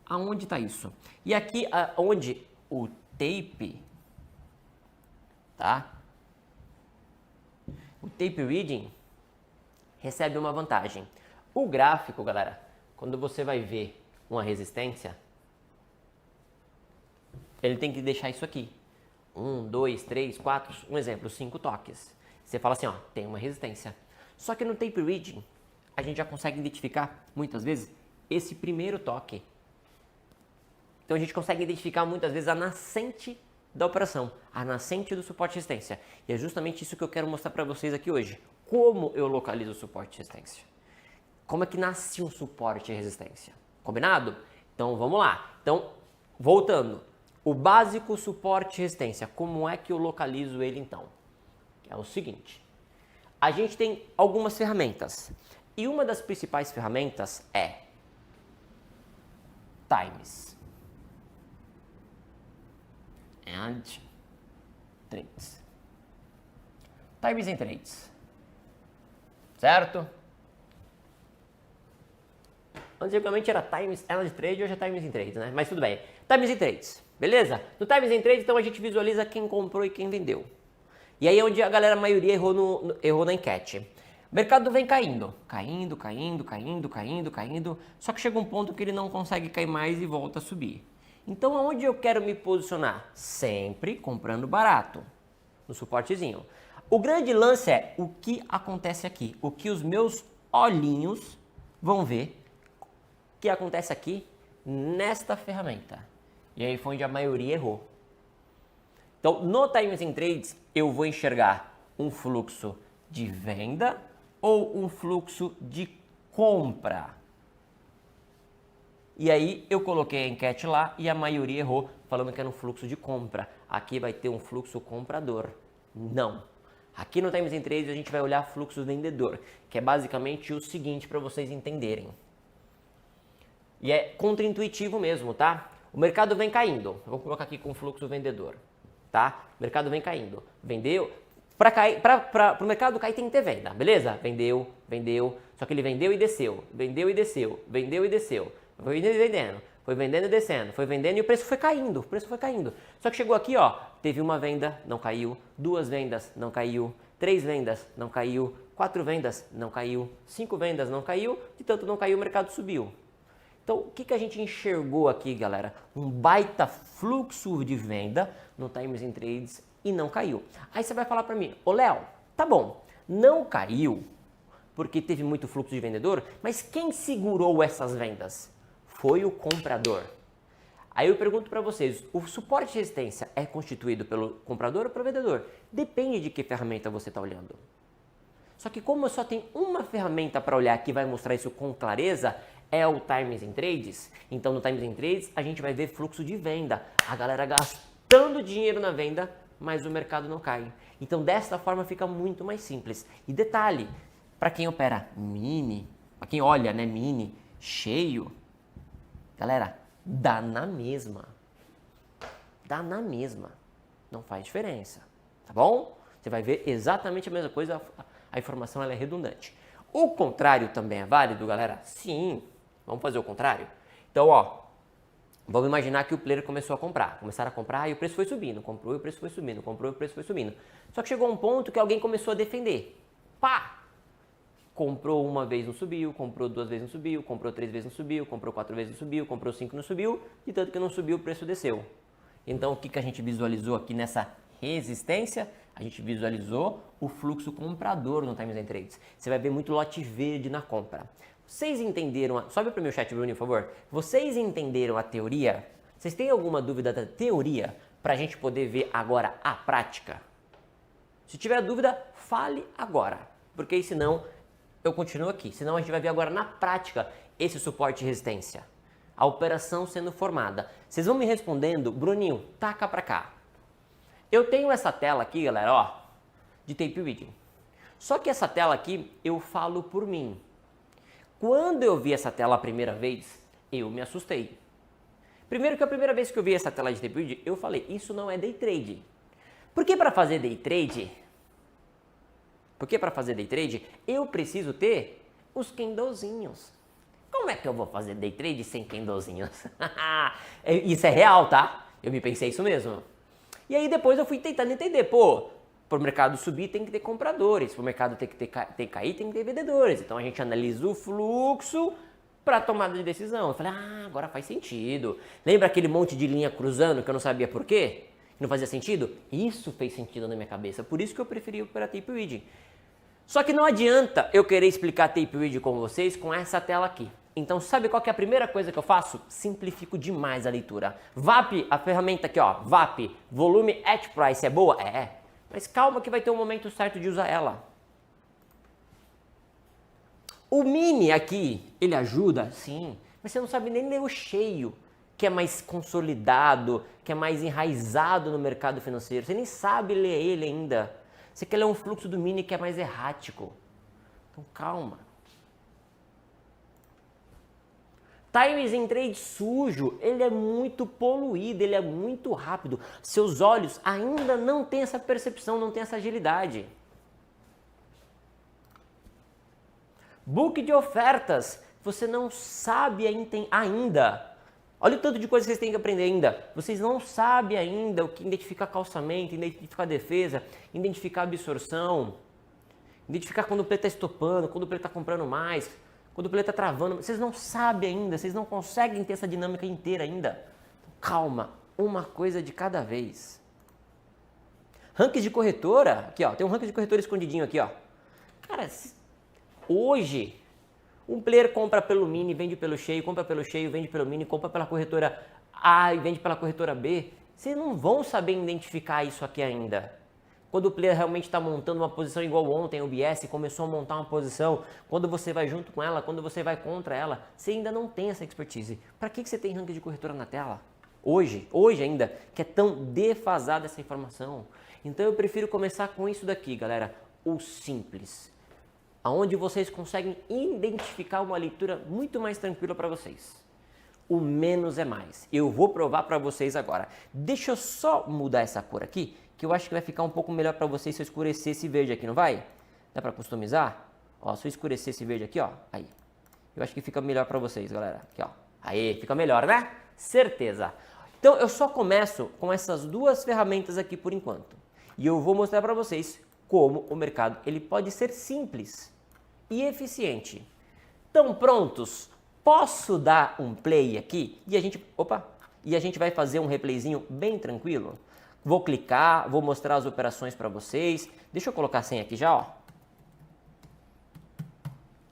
aonde está isso? E aqui, onde o tape, tá? O tape reading recebe uma vantagem. O gráfico, galera, quando você vai ver uma resistência, ele tem que deixar isso aqui. 1, 2, 3, 4, um exemplo, 5 toques. Você fala assim, ó, tem uma resistência. Só que no tape reading, a gente já consegue identificar, muitas vezes, esse primeiro toque. Então a gente consegue identificar muitas vezes a nascente da operação, a nascente do suporte e resistência. E é justamente isso que eu quero mostrar para vocês aqui hoje. Como eu localizo o suporte e resistência. Como é que nasce um suporte e resistência? Combinado? Então vamos lá. Então, voltando. O básico suporte e resistência. Como é que eu localizo ele então? É o seguinte. A gente tem algumas ferramentas. E uma das principais ferramentas é Times and Trades. Times and Trades. Certo? Antigamente era Times and Trade, hoje é Times and Trades, né? Mas tudo bem. Times and Trades, beleza? No Times and Trades, então a gente visualiza quem comprou e quem vendeu. E aí é onde a maioria errou na enquete. O mercado vem caindo. Caindo. Só que chega um ponto que ele não consegue cair mais e volta a subir. Então aonde eu quero me posicionar? Sempre comprando barato. No suportezinho. O grande lance é o que acontece aqui. O que os meus olhinhos vão ver que acontece aqui nesta ferramenta. E aí foi onde a maioria errou. Então, no Times and Trades, eu vou enxergar um fluxo de venda ou um fluxo de compra. E aí eu coloquei a enquete lá e a maioria errou, falando que era um fluxo de compra. Aqui vai ter um fluxo comprador. Não. Aqui no Times and Trades a gente vai olhar fluxo vendedor, que é basicamente o seguinte para vocês entenderem. E é contraintuitivo mesmo, tá? O mercado vem caindo. Eu vou colocar aqui com fluxo vendedor, tá? O mercado vem caindo. Vendeu. Para o mercado cair tem que ter venda, beleza? Vendeu. Só que ele vendeu e desceu. Foi vendendo e descendo. Foi vendendo e o preço foi caindo. Só que chegou aqui, ó. Teve uma venda, não caiu. 2 vendas, não caiu. 3 vendas, não caiu. 4 vendas, não caiu. 5 vendas, não caiu. De tanto não caiu, o mercado subiu. Então, o que a gente enxergou aqui, galera? Um baita fluxo de venda no Times and Trades e não caiu. Aí você vai falar para mim, ô Léo, tá bom, não caiu porque teve muito fluxo de vendedor, mas quem segurou essas vendas? Foi o comprador. Aí eu pergunto para vocês, o suporte de resistência é constituído pelo comprador ou pelo vendedor? Depende de que ferramenta você está olhando. Só que como eu só tenho uma ferramenta para olhar que vai mostrar isso com clareza, é o Times and Trades. Então no Times and Trades a gente vai ver fluxo de venda, a galera gastando dinheiro na venda, mas o mercado não cai. Então desta forma fica muito mais simples. E detalhe, para quem opera mini, para quem olha, né, mini, cheio, galera, dá na mesma. Não faz diferença, tá bom? Você vai ver exatamente a mesma coisa, a informação ela é redundante. O contrário também é válido, galera? Sim. Vamos fazer o contrário? Então, ó, Vamos imaginar que o player começou a comprar. Começaram a comprar e o preço foi subindo. Comprou e o preço foi subindo. Comprou e o preço foi subindo. Só que chegou um ponto que alguém começou a defender. Pá! Comprou uma vez não subiu, comprou 2 vezes não subiu, comprou 3 vezes não subiu, comprou 4 vezes não subiu, comprou 5 não subiu, e tanto que não subiu o preço desceu. Então o que a gente visualizou aqui nessa resistência? A gente visualizou o fluxo comprador no Times and Trades. Você vai ver muito lote verde na compra. Vocês entenderam? Sobe para o meu chat, Bruninho, por favor. Vocês entenderam a teoria? Vocês têm alguma dúvida da teoria para a gente poder ver agora a prática? Se tiver dúvida, fale agora, porque senão eu continuo aqui. Senão a gente vai ver agora na prática esse suporte e resistência. A operação sendo formada. Vocês vão me respondendo, Bruninho, taca para cá. Eu tenho essa tela aqui, galera, ó, de tape reading. Só que essa tela aqui eu falo por mim. Quando eu vi essa tela a primeira vez, eu me assustei. Primeiro que a primeira vez que eu vi essa tela de tape reading, eu falei, isso não é day trade. Porque para fazer day trade, eu preciso ter os candlezinhos. Como é que eu vou fazer day trade sem candlezinhos? Isso é real, tá? Eu me pensei isso mesmo. E aí depois eu fui tentando entender, pô, para o mercado subir tem que ter compradores, para o mercado ter que cair tem que ter vendedores. Então a gente analisa o fluxo para tomada de decisão. Eu falei, agora faz sentido. Lembra aquele monte de linha cruzando que eu não sabia por quê? Não fazia sentido? Isso fez sentido na minha cabeça, por isso que eu preferi operar tape reading. Só que não adianta eu querer explicar tape reading com vocês com essa tela aqui. Então sabe qual que é a primeira coisa que eu faço? Simplifico demais a leitura. VAP, a ferramenta aqui ó, VAP, volume at price, é boa? É. Mas calma que vai ter um momento certo de usar ela. O mini aqui, ele ajuda? Sim. Mas você não sabe nem ler o cheio, que é mais consolidado, que é mais enraizado no mercado financeiro. Você nem sabe ler ele ainda. Você quer ler um fluxo do mini que é mais errático. Então calma. Times and Trade sujo, ele é muito poluído, ele é muito rápido. Seus olhos ainda não têm essa percepção, não têm essa agilidade. Book de ofertas, você não sabe ainda. Olha o tanto de coisa que vocês têm que aprender ainda. Vocês não sabem ainda o que identificar calçamento, identificar defesa, identificar absorção, identificar quando o preto está estopando, quando o preto está comprando mais, quando o player está travando, vocês não sabem ainda, vocês não conseguem ter essa dinâmica inteira ainda. Calma, uma coisa de cada vez. Ranking de corretora, aqui ó, tem um ranking de corretora escondidinho aqui ó. Cara, hoje, um player compra pelo mini, vende pelo cheio, compra pelo cheio, vende pelo mini, compra pela corretora A e vende pela corretora B. Vocês não vão saber identificar isso aqui ainda. Quando o player realmente está montando uma posição igual ontem, o BS começou a montar uma posição, quando você vai junto com ela, quando você vai contra ela, você ainda não tem essa expertise. Para que você tem ranking de corretora na tela? Hoje ainda, que é tão defasada essa informação. Então eu prefiro começar com isso daqui, galera, o simples. Onde vocês conseguem identificar uma leitura muito mais tranquila para vocês. O menos é mais. Eu vou provar para vocês agora. Deixa eu só mudar essa cor aqui, que eu acho que vai ficar um pouco melhor para vocês se eu escurecer esse verde aqui, não vai? Dá para customizar? Ó, se eu escurecer esse verde aqui, ó, aí. Eu acho que fica melhor para vocês, galera. Aqui, ó. Aí, fica melhor, né? Certeza. Então, eu só começo com essas duas ferramentas aqui por enquanto. E eu vou mostrar para vocês como o mercado ele pode ser simples e eficiente. Estão prontos? Posso dar um play aqui? E a gente vai fazer um replayzinho bem tranquilo? Vou clicar, vou mostrar as operações para vocês. Deixa eu colocar a senha aqui já, ó.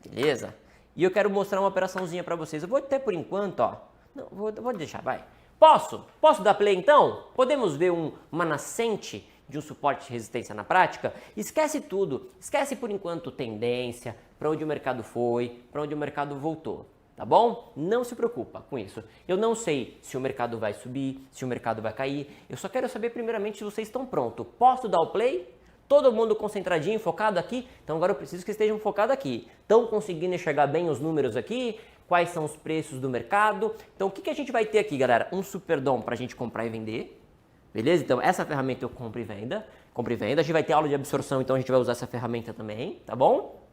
Beleza? E eu quero mostrar uma operaçãozinha para vocês. Eu vou até por enquanto, ó. Não, vou deixar, vai. Posso dar play então? Podemos ver uma nascente de um suporte de resistência na prática? Esquece tudo. Esquece por enquanto tendência, para onde o mercado foi, para onde o mercado voltou. Tá bom? Não se preocupa com isso. Eu não sei se o mercado vai subir, se o mercado vai cair. Eu só quero saber primeiramente se vocês estão prontos. Posso dar o play? Todo mundo concentradinho, focado aqui? Então agora eu preciso que estejam focados aqui. Estão conseguindo enxergar bem os números aqui? Quais são os preços do mercado? Então o que a gente vai ter aqui, galera? Um superdom para a gente comprar e vender. Beleza? Então essa ferramenta eu compro e venda. Compro e venda. A gente vai ter aula de absorção, então a gente vai usar essa ferramenta também, tá bom?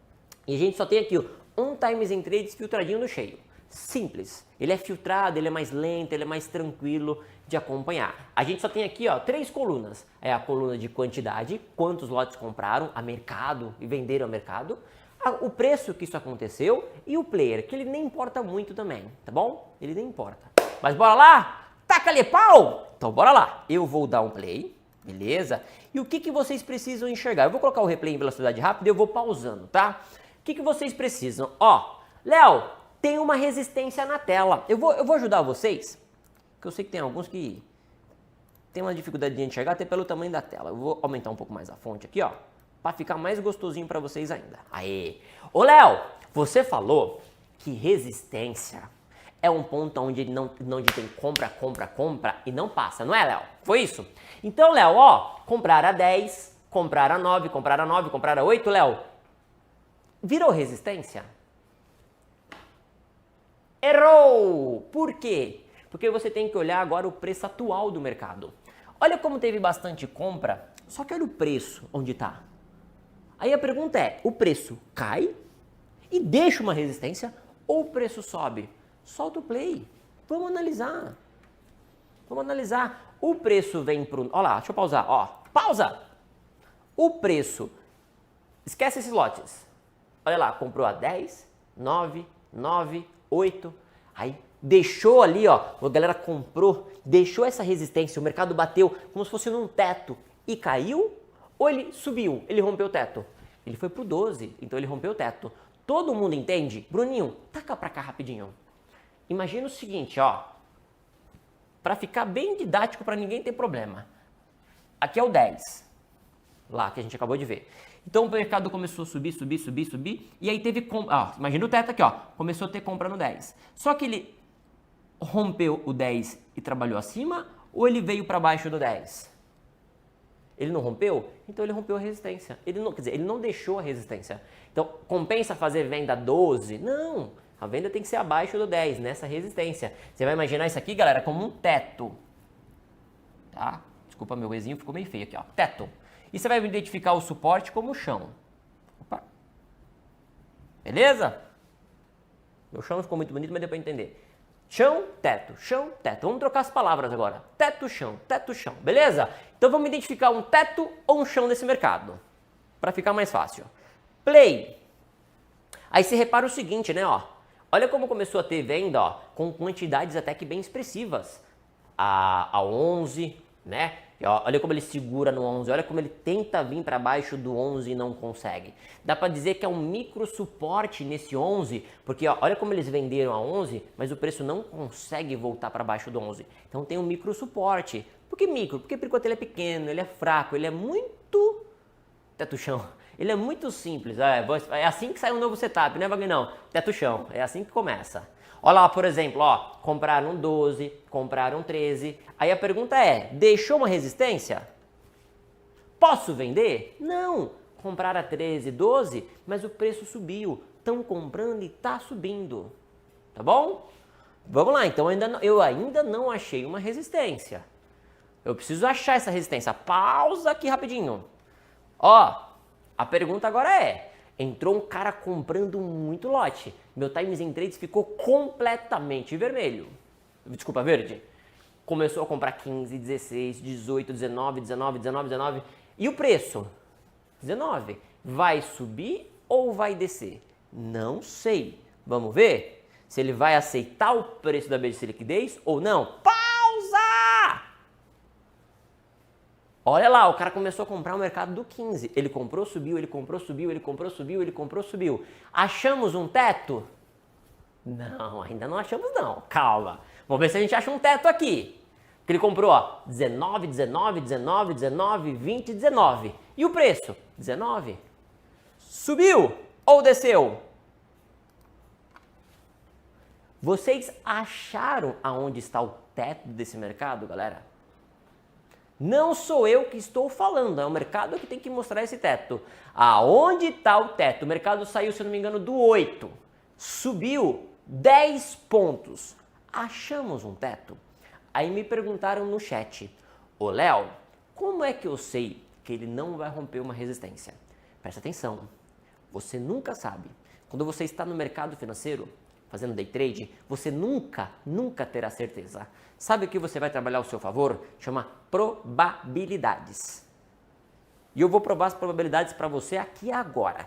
E a gente só tem aqui um Times and Trades filtradinho no cheio. simples. Ele é filtrado, ele é mais lento, ele é mais tranquilo de acompanhar. A gente só tem aqui, ó, 3 colunas. É a coluna de quantidade, quantos lotes compraram a mercado e venderam a mercado, o preço que isso aconteceu e o player, que ele nem importa muito também, tá bom? Ele nem importa. Mas bora lá? Taca-lhe pau! Então bora lá. Eu vou dar um play, beleza? E o que vocês precisam enxergar? Eu vou colocar o replay em velocidade rápida e eu vou pausando, tá? O que vocês precisam? Ó, Léo, tem uma resistência na tela. Eu vou ajudar vocês, porque eu sei que tem alguns que tem uma dificuldade de enxergar até pelo tamanho da tela. Eu vou aumentar um pouco mais a fonte aqui, ó, para ficar mais gostosinho para vocês ainda. Aê! Ô, Léo, você falou que resistência é um ponto onde tem compra e não passa, não é, Léo? Foi isso? Então, Léo, ó, comprar a 10, comprar a 9, comprar a 9, comprar a 8, Léo, virou resistência? Errou! Por quê? Porque você tem que olhar agora o preço atual do mercado. Olha como teve bastante compra, só que olha o preço onde está. Aí a pergunta é, o preço cai e deixa uma resistência ou o preço sobe? Solta o play. Vamos analisar. Vamos analisar. O preço vem para o... Olha lá, deixa eu pausar. Ó, pausa! O preço... Esquece esses lotes. Olha lá, comprou a 10, 9, 9, 8. Aí deixou ali, ó. A galera comprou, deixou essa resistência. O mercado bateu como se fosse num teto e caiu. Ou ele subiu, ele rompeu o teto. Ele foi pro 12, então ele rompeu o teto. Todo mundo entende? Bruninho, taca pra cá rapidinho. Imagina o seguinte, ó. Pra ficar bem didático, pra ninguém ter problema. Aqui é o 10. Lá, que a gente acabou de ver. Então o mercado começou a subir. E aí teve compra. Ó, imagina o teto aqui, ó. Começou a ter compra no 10. Só que ele rompeu o 10 e trabalhou acima, ou ele veio pra baixo do 10? Ele não rompeu? Então ele rompeu a resistência. Ele não deixou a resistência. Então, compensa fazer venda 12? Não. A venda tem que ser abaixo do 10, nessa resistência. Você vai imaginar isso aqui, galera, como um teto. Tá? Desculpa, meu Ezinho ficou meio feio aqui, ó. Teto. E você vai identificar o suporte como chão. Opa. Beleza? Meu chão não ficou muito bonito, mas deu pra entender. Chão, teto, chão, teto. Vamos trocar as palavras agora. Teto, chão, beleza? Então vamos identificar um teto ou um chão nesse mercado, para ficar mais fácil. Play. Aí você repara o seguinte, né, ó. Olha como começou a ter venda, ó, com quantidades até que bem expressivas. A 11, né? E, ó, olha como ele segura no 11, olha como ele tenta vir para baixo do 11 e não consegue. Dá para dizer que é um micro suporte nesse 11, porque ó, olha como eles venderam a 11, mas o preço não consegue voltar para baixo do 11. Então tem um micro suporte. Por que micro? Porque por enquanto ele é pequeno, ele é fraco, ele é muito... Teto chão. Ele é muito simples. É assim que sai um novo setup, né, Wagner? Não, teto chão. É assim que começa. Olha lá, por exemplo, ó, compraram 12, compraram 13. Aí a pergunta é, deixou uma resistência? Posso vender? Não. Compraram a 13, 12, mas o preço subiu. Estão comprando e está subindo. Tá bom? Vamos lá, então eu ainda não achei uma resistência. Eu preciso achar essa resistência. Pausa aqui rapidinho. Ó, a pergunta agora é, entrou um cara comprando muito lote. Meu Times in Trades ficou completamente vermelho. Desculpa, verde. Começou a comprar 15, 16, 18, 19, 19, 19, 19. E o preço? 19. Vai subir ou vai descer? Não sei. Vamos ver se ele vai aceitar o preço da BTC Liquidez ou não. Pausa! Olha lá, o cara começou a comprar o mercado do 15. Ele comprou, subiu, ele comprou, subiu, ele comprou, subiu, ele comprou, subiu. Achamos um teto? Não, ainda não achamos não. Calma. Vamos ver se a gente acha um teto aqui. Porque ele comprou, ó, 19, 19, 19, 19, 20, 19. E o preço? 19. Subiu ou desceu? Vocês acharam aonde está o teto desse mercado, galera? Não sou eu que estou falando, é o mercado que tem que mostrar esse teto. Aonde está o teto? O mercado saiu, se eu não me engano, do 8. Subiu 10 pontos. Achamos um teto? Aí me perguntaram no chat, ô Léo, como é que eu sei que ele não vai romper uma resistência? Presta atenção, você nunca sabe. Quando você está no mercado financeiro, fazendo day trade, você nunca terá certeza. Sabe o que você vai trabalhar ao seu favor? Chama probabilidades. E eu vou provar as probabilidades para você aqui agora.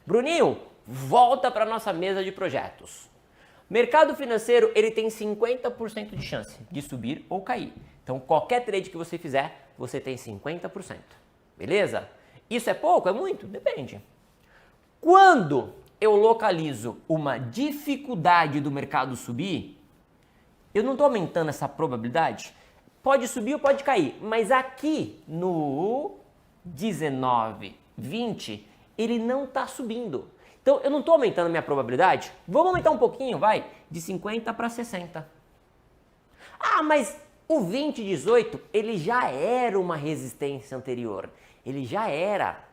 Bruninho, volta para a nossa mesa de projetos. Mercado financeiro, ele tem 50% de chance de subir ou cair. Então, qualquer trade que você fizer, você tem 50%. Beleza? Isso é pouco? É muito? Depende. Quando eu localizo uma dificuldade do mercado subir, eu não estou aumentando essa probabilidade? Pode subir ou pode cair, mas aqui no 19, 20, ele não está subindo. Então, eu não estou aumentando a minha probabilidade. Vamos aumentar um pouquinho, vai, de 50 para 60. Ah, mas o 20, 18, ele já era uma resistência anterior. Ele já era.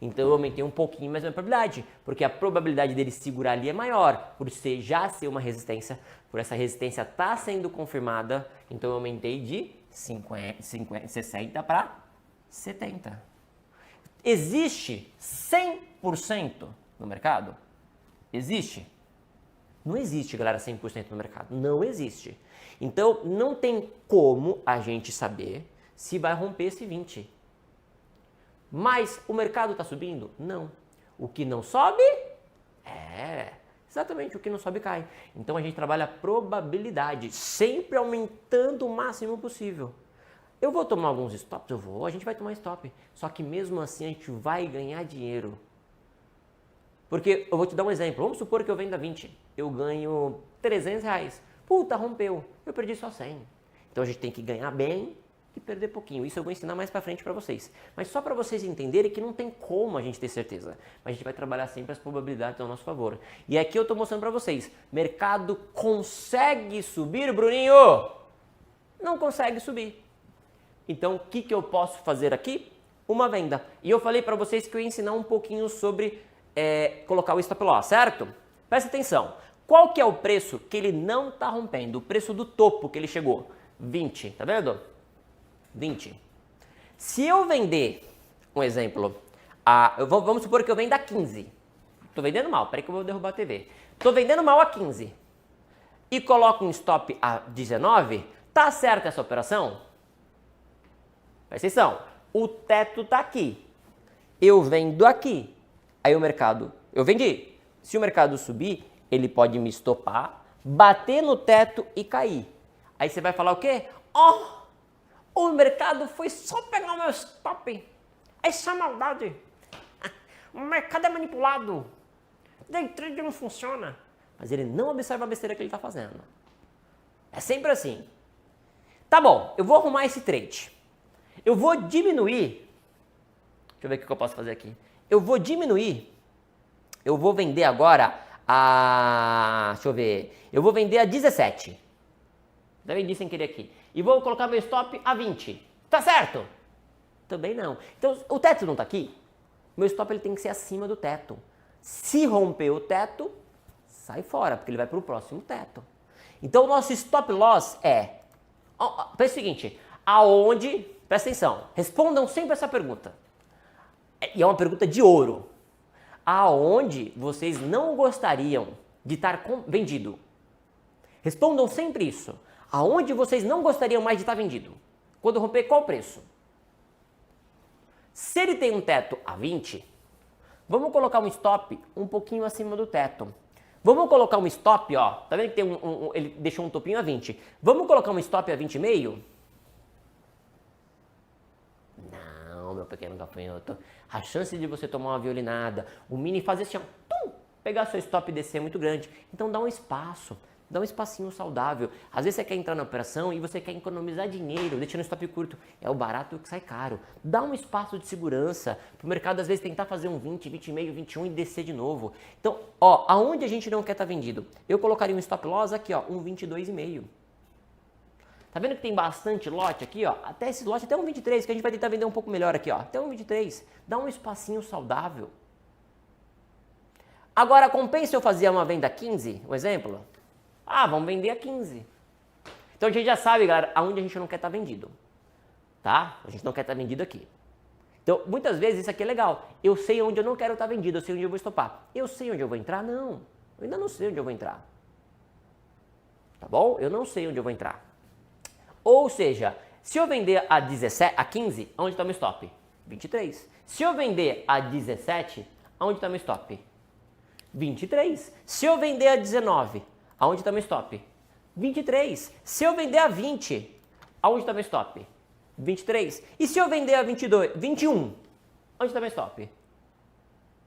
Então, eu aumentei um pouquinho mais a minha probabilidade, porque a probabilidade dele segurar ali é maior, por já ser uma resistência, por essa resistência estar sendo confirmada, então eu aumentei de 60 para 70. Existe 100% no mercado? Existe? Não existe, galera, 100% no mercado. Não existe. Então, não tem como a gente saber se vai romper esse 20. Mas o mercado está subindo? Não. O que não sobe? Exatamente, o que não sobe cai. Então, a gente trabalha a probabilidade, sempre aumentando o máximo possível. Eu vou tomar alguns stops? A gente vai tomar stop. Só que mesmo assim a gente vai ganhar dinheiro. Porque eu vou te dar um exemplo. Vamos supor que eu venda 20. Eu ganho R$300. Puta, rompeu. Eu perdi só 100. Então a gente tem que ganhar bem e perder pouquinho. Isso eu vou ensinar mais pra frente pra vocês. Mas só pra vocês entenderem que não tem como a gente ter certeza. Mas a gente vai trabalhar sempre as probabilidades ao nosso favor. E aqui eu tô mostrando pra vocês. Mercado consegue subir, Bruninho? Não consegue subir. Então, o que eu posso fazer aqui? Uma venda. E eu falei para vocês que eu ia ensinar um pouquinho sobre colocar o stop loss, certo? Presta atenção. Qual que é o preço que ele não está rompendo? O preço do topo que ele chegou? 20, tá vendo? 20. Se eu vender, um exemplo, vamos supor que eu venda a 15. Estou vendendo mal, peraí que eu vou derrubar a TV. Estou vendendo mal a 15. E coloco um stop a 19, tá certa essa operação? Presta atenção, o teto está aqui, eu vendo aqui, aí o mercado, eu vendi. Se o mercado subir, ele pode me estopar, bater no teto e cair. Aí você vai falar o quê? O mercado foi só pegar o meu stop. Essa é maldade. O mercado é manipulado. Day trade não funciona. Mas ele não observa a besteira que ele está fazendo. É sempre assim. Tá bom, eu vou arrumar esse trade. Eu vou diminuir, deixa eu ver o que eu posso fazer aqui. Eu vou vender agora eu vou vender a 17. Já vendi sem querer aqui. E vou colocar meu stop a 20. Tá certo? Também não. Então, o teto não tá aqui? Meu stop ele tem que ser acima do teto. Se romper o teto, sai fora, porque ele vai para o próximo teto. Então, o nosso stop loss pensa o seguinte, presta atenção, respondam sempre essa pergunta. E é uma pergunta de ouro. Aonde vocês não gostariam de estar vendido? Respondam sempre isso. Aonde vocês não gostariam mais de estar vendido? Quando romper, qual o preço? Se ele tem um teto a 20, vamos colocar um stop um pouquinho acima do teto. Vamos colocar um stop, tá vendo que tem ele deixou um topinho a 20. Vamos colocar um stop a 20,5? Não, meu pequeno gafanhoto. A chance de você tomar uma violinada, o mini fazer assim, pegar seu stop e descer é muito grande. Então dá um espaço. Dá um espacinho saudável. Às vezes você quer entrar na operação e você quer economizar dinheiro, deixando o stop curto. É o barato que sai caro. Dá um espaço de segurança para o mercado, às vezes, tentar fazer um 20, 20,5, 21 e descer de novo. Então, aonde a gente não quer estar vendido? Eu colocaria um stop loss aqui, um 22,5. Tá vendo que tem bastante lote aqui, Até esse lote, até um 23, que a gente vai tentar vender um pouco melhor aqui, Até um 23. Dá um espacinho saudável. Agora, compensa eu fazer uma venda 15, um exemplo? Vamos vender a 15. Então a gente já sabe, galera, aonde a gente não quer estar vendido. Tá? A gente não quer estar vendido aqui. Então, muitas vezes isso aqui é legal. Eu sei onde eu não quero estar vendido, eu sei onde eu vou estopar. Eu sei onde eu vou entrar? Não. Eu ainda não sei onde eu vou entrar. Tá bom? Eu não sei onde eu vou entrar. Ou seja, se eu vender a 17, a 15, onde está meu stop? 23. Se eu vender a 17, aonde está meu stop? 23. Se eu vender a 19, aonde está meu stop? 23. Se eu vender a 20, aonde está meu stop? 23. E se eu vender a 22, 21, onde está meu stop?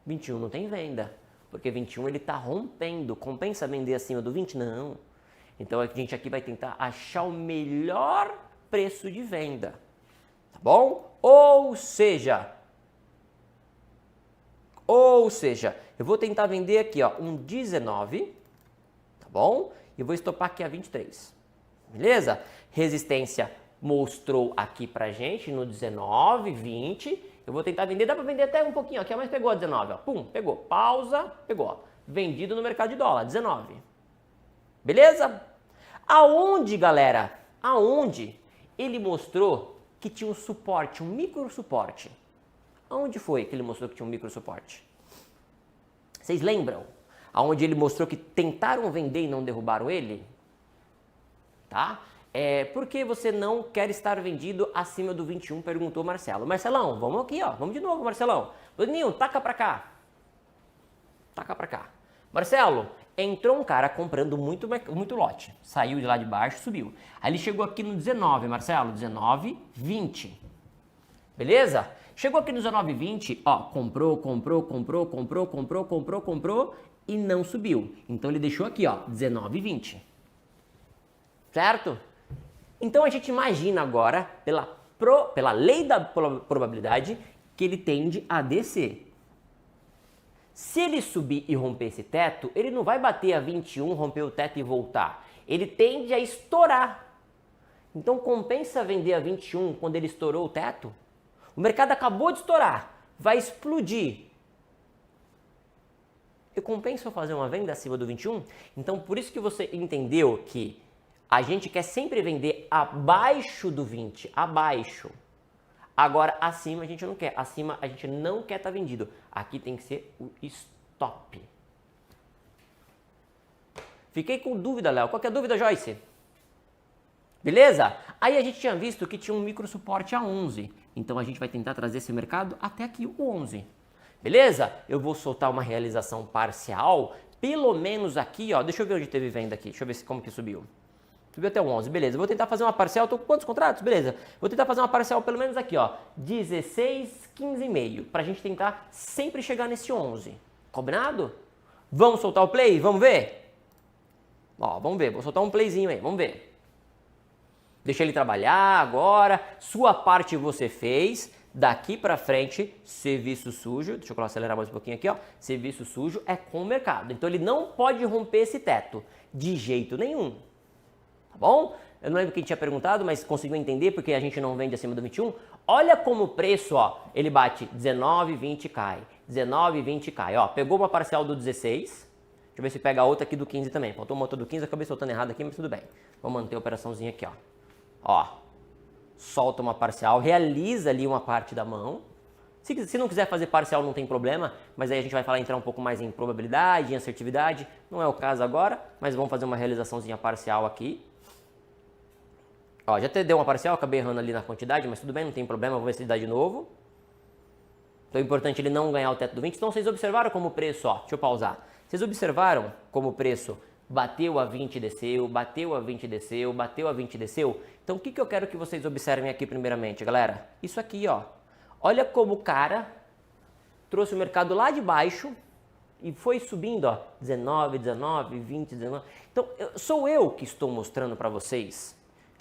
21 não tem venda, porque 21 ele está rompendo. Compensa vender acima do 20? Não. Então a gente aqui vai tentar achar o melhor preço de venda, tá bom? Ou seja, eu vou tentar vender aqui, ó, um 19, tá bom? E vou estopar aqui a 23, beleza? Resistência mostrou aqui pra gente no 19, 20. Eu vou tentar vender, dá pra vender até um pouquinho aqui, mas pegou a 19, ó. Pum, pegou. Pausa, pegou, ó. Vendido no mercado de dólar, 19. Beleza? Aonde, galera? Aonde ele mostrou que tinha um suporte, um micro suporte? Aonde foi que ele mostrou que tinha um micro suporte? Vocês lembram? Aonde ele mostrou que tentaram vender e não derrubaram ele? Tá? Por que você não quer estar vendido acima do 21? Perguntou Marcelo. Marcelão, vamos aqui, ó. Vamos de novo, Marcelão. Toninho, taca pra cá. Taca pra cá. Marcelo, entrou um cara comprando muito lote. Saiu de lá de baixo, subiu. Aí ele chegou aqui no 19, Marcelo. 19, 20. Beleza? Chegou aqui no 19, 20, ó. Comprou e não subiu. Então ele deixou aqui, ó. 19, 20. Certo? Então a gente imagina agora, pela lei da probabilidade, que ele tende a descer. Se ele subir e romper esse teto, ele não vai bater a 21, romper o teto e voltar. Ele tende a estourar. Então compensa vender a 21 quando ele estourou o teto? O mercado acabou de estourar, vai explodir. Eu compenso fazer uma venda acima do 21? Então por isso que você entendeu que a gente quer sempre vender abaixo do 20, abaixo. Agora, acima a gente não quer. Acima a gente não quer estar vendido. Aqui tem que ser o stop. Fiquei com dúvida, Léo. Qual que é a dúvida, Joyce? Beleza? Aí a gente tinha visto que tinha um micro suporte a 11. Então a gente vai tentar trazer esse mercado até aqui, o 11. Beleza? Eu vou soltar uma realização parcial, pelo menos aqui, ó. Deixa eu ver onde teve venda aqui. Deixa eu ver como que subiu. Subiu até o 11, beleza. Vou tentar fazer uma parcial, tô com quantos contratos? Beleza. Vou tentar fazer uma parcial pelo menos aqui, ó. 16, 15,5. Pra gente tentar sempre chegar nesse 11. Combinado? Vamos soltar o play? Vamos ver? Ó, vamos ver. Vou soltar um playzinho aí, vamos ver. Deixa ele trabalhar agora. Sua parte você fez. Daqui pra frente, serviço sujo. Deixa eu acelerar mais um pouquinho aqui, ó. Serviço sujo é com o mercado. Então ele não pode romper esse teto. De jeito nenhum. Tá bom? Eu não lembro quem tinha perguntado, mas conseguiu entender porque a gente não vende acima do 21. Olha como o preço, ó, ele bate 19, 20 cai. 19, 20 cai. Ó, pegou uma parcial do 16. Deixa eu ver se pega a outra aqui do 15 também. Faltou uma outra do 15, acabei soltando errado aqui, mas tudo bem. Vamos manter a operaçãozinha aqui, ó. Ó, solta uma parcial, realiza ali uma parte da mão. Se não quiser fazer parcial não tem problema, mas aí a gente vai entrar um pouco mais em probabilidade, em assertividade. Não é o caso agora, mas vamos fazer uma realizaçãozinha parcial aqui. Ó, já deu uma parcial, acabei errando ali na quantidade, mas tudo bem, não tem problema, vou ver se dá de novo. Então é importante ele não ganhar o teto do 20. Então vocês observaram como o preço, ó, deixa eu pausar. Vocês observaram como o preço bateu a 20 e desceu, bateu a 20 e desceu, bateu a 20 e desceu? Então o que eu quero que vocês observem aqui primeiramente, galera? Isso aqui, ó. Olha como o cara trouxe o mercado lá de baixo e foi subindo, ó, 19, 19, 20, 19. Então sou eu que estou mostrando para vocês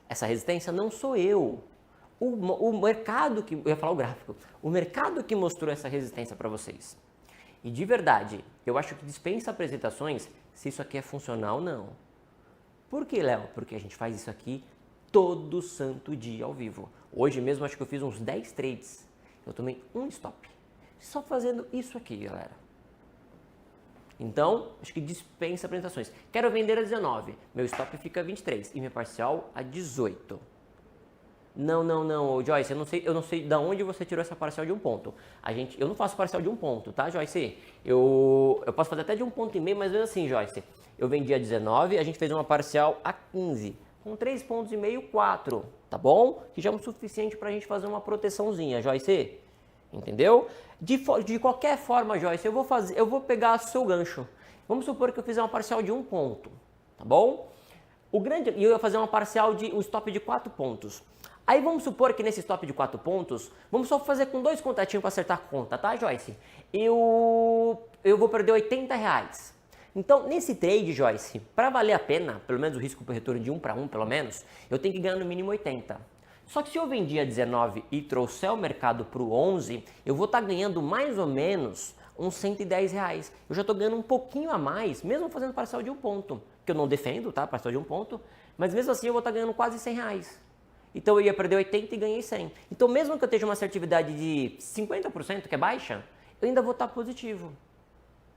essa resistência, não sou eu. O mercado que... Eu ia falar o gráfico. O mercado que mostrou essa resistência para vocês. E de verdade, eu acho que dispensa apresentações se isso aqui é funcional ou não. Por que, Léo? Porque a gente faz isso aqui todo santo dia ao vivo. Hoje mesmo acho que eu fiz uns 10 trades. Eu tomei um stop. Só fazendo isso aqui, galera. Então, acho que dispensa apresentações. Quero vender a 19. Meu stop fica a 23 e minha parcial a 18. Não, Joyce, eu não sei de onde você tirou essa parcial de 1 ponto. Eu não faço parcial de 1 ponto, tá, Joyce? Eu posso fazer até de 1,5 ponto, mas mesmo assim, Joyce, eu vendi a 19, a gente fez uma parcial a 15, com 3,5 pontos, 4, tá bom? Que já é o suficiente pra gente fazer uma proteçãozinha, Joyce. Entendeu? De qualquer forma, Joyce, eu vou pegar o seu gancho. Vamos supor que eu fizer uma parcial de 1 ponto, tá bom? E eu ia fazer uma parcial um stop de 4 pontos. Aí vamos supor que nesse stop de 4 pontos, vamos só fazer com 2 contatinhos para acertar a conta, tá, Joyce? Eu vou perder R$80. Então, nesse trade, Joyce, para valer a pena, pelo menos o risco por retorno de 1 para 1, pelo menos, eu tenho que ganhar no mínimo 80. Só que se eu vendi a 19 e trouxer o mercado para o 11, eu vou estar ganhando mais ou menos uns R$110. Eu já estou ganhando um pouquinho a mais, mesmo fazendo parcial de 1 ponto. Que eu não defendo, tá? Parcial de 1 ponto. Mas mesmo assim eu vou estar ganhando quase R$100. Então eu ia perder 80 e ganhei 100. Então mesmo que eu esteja uma assertividade de 50%, que é baixa, eu ainda vou estar positivo.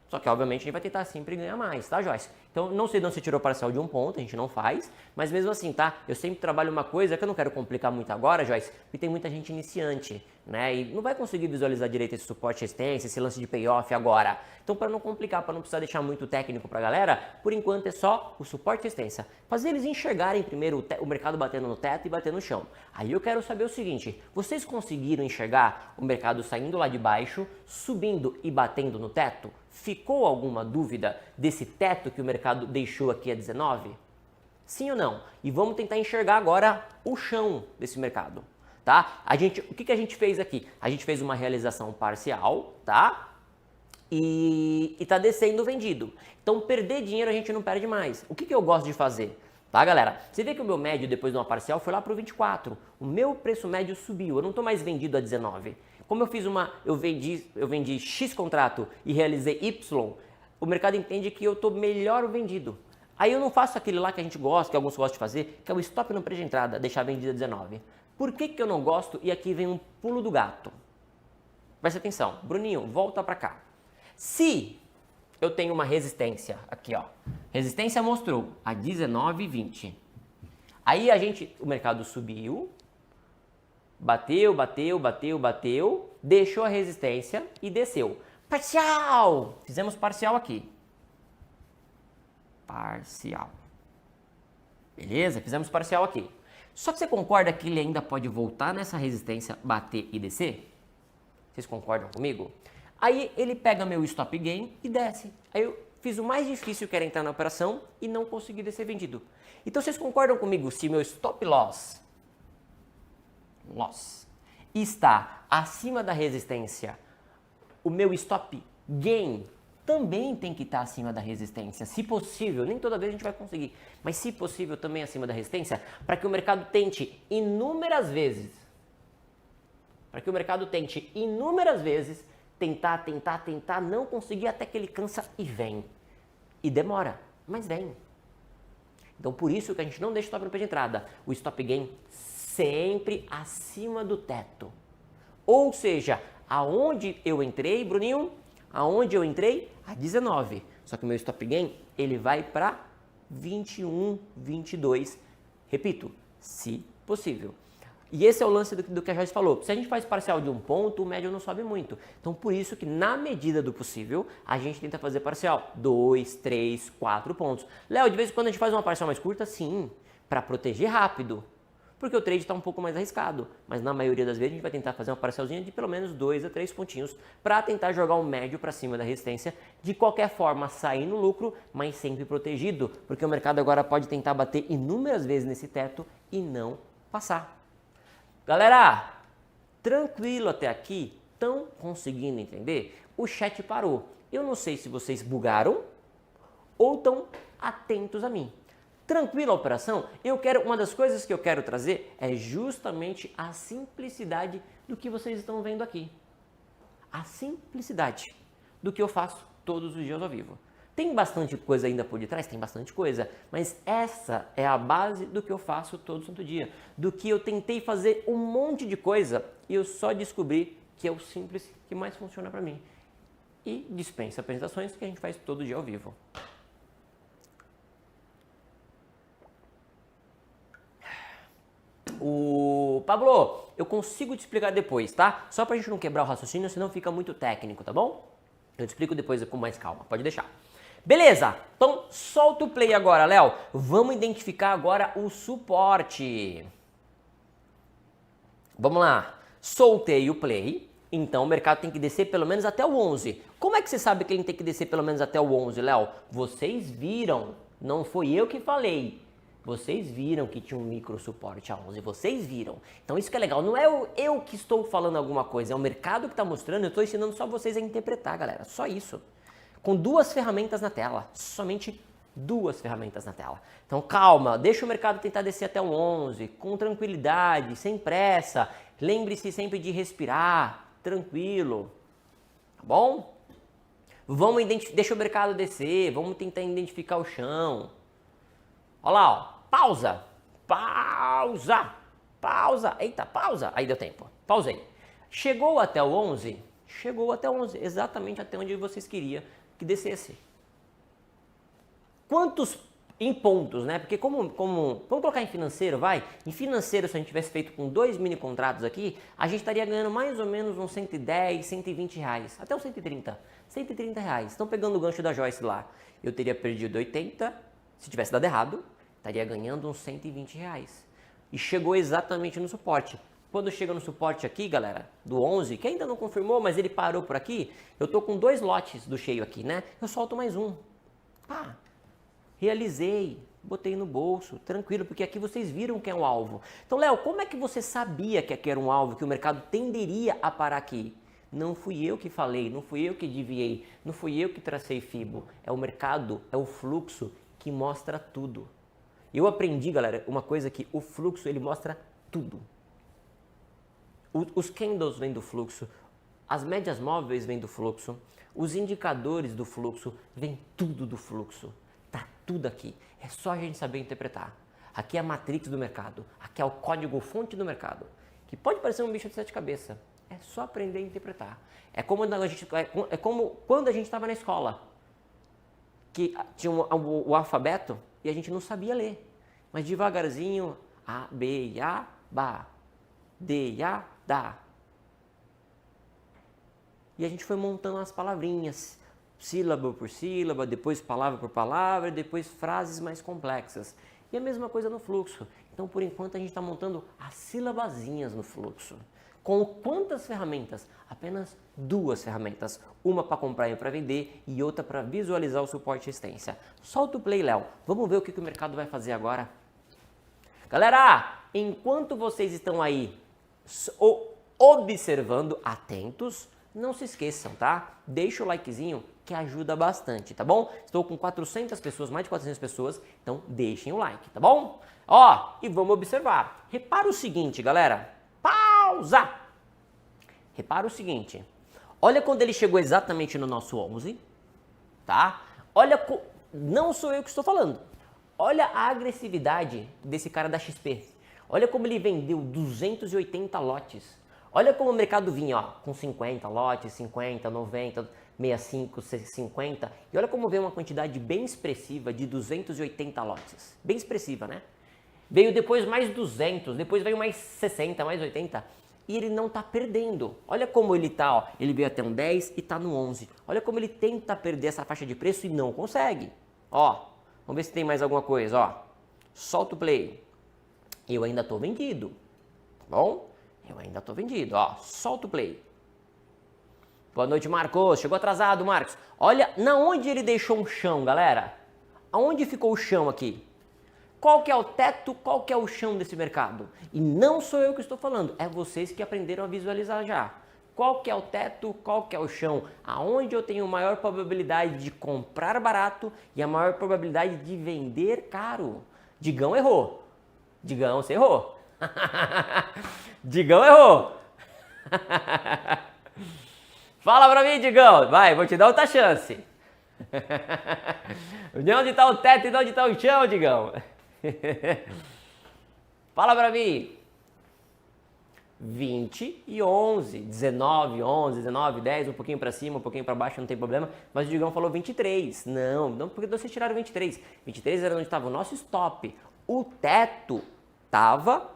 Só que, obviamente, a gente vai tentar sempre ganhar mais, tá, Joyce? Então, não sei de onde você tirou parcial de 1 ponto, a gente não faz, mas mesmo assim, tá? Eu sempre trabalho uma coisa que eu não quero complicar muito agora, Joyce, porque tem muita gente iniciante, né? E não vai conseguir visualizar direito esse suporte resistência, esse lance de payoff agora. Então, para não complicar, para não precisar deixar muito técnico pra galera, por enquanto é só o suporte resistência. Fazer eles enxergarem primeiro o mercado batendo no teto e batendo no chão. Aí eu quero saber o seguinte, vocês conseguiram enxergar o mercado saindo lá de baixo, subindo e batendo no teto? Ficou alguma dúvida desse teto que o mercado deixou aqui a 19? Sim ou não? E vamos tentar enxergar agora o chão desse mercado, tá? O que a gente fez aqui? A gente fez uma realização parcial, tá? E tá descendo vendido. Então perder dinheiro a gente não perde mais. O que eu gosto de fazer? Tá, galera? Você vê que o meu médio depois de uma parcial foi lá para o 24. O meu preço médio subiu. Eu não estou mais vendido a 19. Como eu vendi X contrato e realizei Y, o mercado entende que eu estou melhor vendido. Aí eu não faço aquele lá que a gente gosta, que alguns gostam de fazer, que é o stop no preço de entrada, deixar vendido a 19. Por que eu não gosto? E aqui vem um pulo do gato. Presta atenção. Bruninho, volta para cá. Se eu tenho uma resistência, aqui ó, resistência mostrou a 19,20. Aí o mercado subiu, bateu, deixou a resistência e desceu. Parcial! Fizemos parcial aqui. Parcial. Beleza? Fizemos parcial aqui. Só que você concorda que ele ainda pode voltar nessa resistência, bater e descer? Vocês concordam comigo? Aí ele pega meu stop gain e desce. Aí eu fiz o mais difícil, que era entrar na operação, e não consegui descer vendido. Então vocês concordam comigo se meu stop loss está acima da resistência, o meu stop gain também tem que estar acima da resistência, se possível, nem toda vez a gente vai conseguir, mas se possível também acima da resistência, para que o mercado tente inúmeras vezes, tentar, não conseguir até que ele cansa e vem. E demora, mas vem. Então por isso que a gente não deixa o stop no pé de entrada, o stop gain sempre acima do teto. Ou seja, aonde eu entrei, Bruninho? Aonde eu entrei? A 19. Só que o meu stop gain, ele vai para 21, 22. Repito, se possível. E esse é o lance do que a Joyce falou. Se a gente faz parcial de 1 ponto, o médio não sobe muito. Então, por isso que, na medida do possível, a gente tenta fazer parcial 2, 3, 4 pontos. Léo, de vez em quando a gente faz uma parcial mais curta? Sim, para proteger rápido. Porque o trade está um pouco mais arriscado. Mas na maioria das vezes a gente vai tentar fazer uma parcialzinha de pelo menos 2 a 3 pontinhos para tentar jogar um médio para cima da resistência. De qualquer forma, sair no lucro, mas sempre protegido. Porque o mercado agora pode tentar bater inúmeras vezes nesse teto e não passar. Galera, tranquilo até aqui? Estão conseguindo entender? O chat parou. Eu não sei se vocês bugaram ou estão atentos a mim. Tranquilo a operação? Uma das coisas que eu quero trazer é justamente a simplicidade do que vocês estão vendo aqui. A simplicidade do que eu faço todos os dias ao vivo. Tem bastante coisa ainda por detrás? Tem bastante coisa, mas essa é a base do que eu faço todo santo dia. Do que eu tentei fazer um monte de coisa e eu só descobri que é o simples que mais funciona para mim. E dispensa apresentações que a gente faz todo dia ao vivo. Pablo, eu consigo te explicar depois, tá? Só pra gente não quebrar o raciocínio, senão fica muito técnico, tá bom? Eu te explico depois com mais calma, pode deixar. Beleza, então solta o play agora, Léo. Vamos identificar agora o suporte. Vamos lá, soltei o play, então o mercado tem que descer pelo menos até o 11. Como é que você sabe que ele tem que descer pelo menos até o 11, Léo? Vocês viram, não foi eu que falei. Vocês viram que tinha um micro suporte a 11, vocês viram. Então isso que é legal, não é eu que estou falando alguma coisa, é o mercado que está mostrando, eu estou ensinando só vocês a interpretar, galera, só isso. Com duas ferramentas na tela, somente duas ferramentas na tela. Então calma, deixa o mercado tentar descer até o 11, com tranquilidade, sem pressa. Lembre-se sempre de respirar, tranquilo, tá bom? Deixa o mercado descer, vamos tentar identificar o chão. Olha lá, ó. Pausa, pausa, pausa, eita, pausa, aí deu tempo, pausei. Chegou até o 11? Chegou até o 11, exatamente até onde vocês queriam que descesse. Quantos em pontos, né? Porque vamos colocar em financeiro, vai? Em financeiro, se a gente tivesse feito com 2 mini contratos aqui, a gente estaria ganhando mais ou menos uns 110, 120 reais, até uns 130 reais. Estão pegando o gancho da Joyce lá. Eu teria perdido 80, se tivesse dado errado, estaria ganhando uns 120 reais. E chegou exatamente no suporte. Quando chega no suporte aqui, galera, do 11, que ainda não confirmou, mas ele parou por aqui, eu tô com 2 lotes do cheio aqui, né? Eu solto mais um. Pá, realizei, botei no bolso, tranquilo, porque aqui vocês viram que é um alvo. Então, Léo, como é que você sabia que aqui era um alvo, que o mercado tenderia a parar aqui? Não fui eu que falei, não fui eu que desviei, não fui eu que tracei FIBO. É o mercado, é o fluxo que mostra tudo. Eu aprendi, galera, uma coisa que o fluxo, ele mostra tudo. Os candles vêm do fluxo, as médias móveis vêm do fluxo, os indicadores do fluxo, vem tudo do fluxo. Tá tudo aqui. É só a gente saber interpretar. Aqui é a matrix do mercado, aqui é o código-fonte do mercado, que pode parecer um bicho de 7 cabeças. É só aprender a interpretar. É como quando a gente estava na escola, que tinha o alfabeto e a gente não sabia ler. Mas devagarzinho, A, B, A, Ba, D, A, Da. E a gente foi montando as palavrinhas, sílaba por sílaba, depois palavra por palavra, depois frases mais complexas. E a mesma coisa no fluxo. Então, por enquanto, a gente está montando as sílabazinhas no fluxo. Com quantas ferramentas? Apenas 2 ferramentas. Uma para comprar e para vender e outra para visualizar o suporte e resistência. Solta o play, Léo. Vamos ver o que o mercado vai fazer agora. Galera, enquanto vocês estão aí observando, atentos, não se esqueçam, tá? Deixa o likezinho que ajuda bastante, tá bom? Estou com 400 pessoas, mais de 400 pessoas, então deixem o like, tá bom? Ó, e vamos observar. Repara o seguinte, galera. Pausa! Repara o seguinte. Olha quando ele chegou exatamente no nosso 11, tá? Olha, não sou eu que estou falando. Olha a agressividade desse cara da XP. Olha como ele vendeu 280 lotes. Olha como o mercado vinha, ó, com 50 lotes, 50, 90, 65, 50. E olha como veio uma quantidade bem expressiva de 280 lotes. Bem expressiva, né? Veio depois mais 200, depois veio mais 60, mais 80. E ele não tá perdendo. Olha como ele tá, ó. Ele veio até um 10 e tá no 11. Olha como ele tenta perder essa faixa de preço e não consegue. Ó, vamos ver se tem mais alguma coisa, ó. Solta o play. Eu ainda tô vendido, tá bom? Eu ainda tô vendido, ó. Solta o play. Boa noite, Marcos. Chegou atrasado, Marcos. Olha, na onde ele deixou um chão, galera? Aonde ficou o chão aqui? Qual que é o teto, qual que é o chão desse mercado? E não sou eu que estou falando, é vocês que aprenderam a visualizar já. Qual que é o teto, qual que é o chão? Aonde eu tenho maior probabilidade de comprar barato e a maior probabilidade de vender caro? Digão errou. Digão, você errou. Digão errou. Fala pra mim, Digão. Vai, vou te dar outra chance. De onde está o teto e de onde está o chão, Digão? Fala pra mim. 20 e 11, 19, 11, 19, 10, um pouquinho pra cima, um pouquinho pra baixo, não tem problema. Mas o Digão falou 23. Não, porque vocês tiraram 23. 23 era onde estava o nosso stop. O teto estava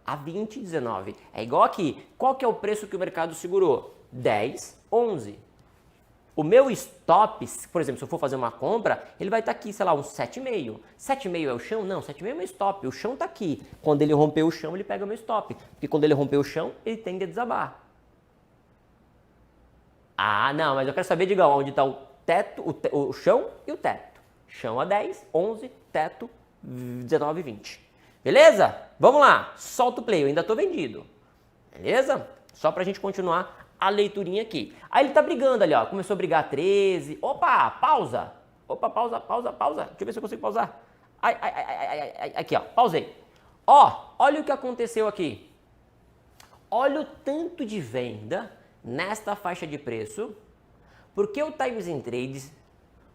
a 20, 19. É igual aqui. Qual que é o preço que o mercado segurou? 10, 11. O meu stop, por exemplo, se eu for fazer uma compra, ele vai estar aqui, sei lá, uns 7,5. 7,5 é o chão? Não, 7,5 é o meu stop. O chão está aqui. Quando ele romper o chão, ele pega o meu stop. Porque quando ele romper o chão, ele tende a desabar. Ah, não, mas eu quero saber, Digão, onde está o teto, o chão e o teto. Chão a 10, 11, teto 19, 20. Beleza? Vamos lá. Solta o play, eu ainda estou vendido. Beleza? Só para a gente continuar a leiturinha aqui. Aí ele tá brigando ali, ó. Começou a brigar 13. Opa, pausa. Opa, pausa. Deixa eu ver se eu consigo pausar. Ai. Aqui, ó. Pausei. Ó, olha o que aconteceu aqui. Olha o tanto de venda nesta faixa de preço. Porque o Times in Trades,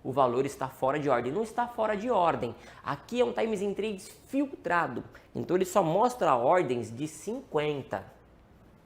o valor está fora de ordem. Não está fora de ordem. Aqui é um Times in Trades filtrado. Então ele só mostra ordens de 50.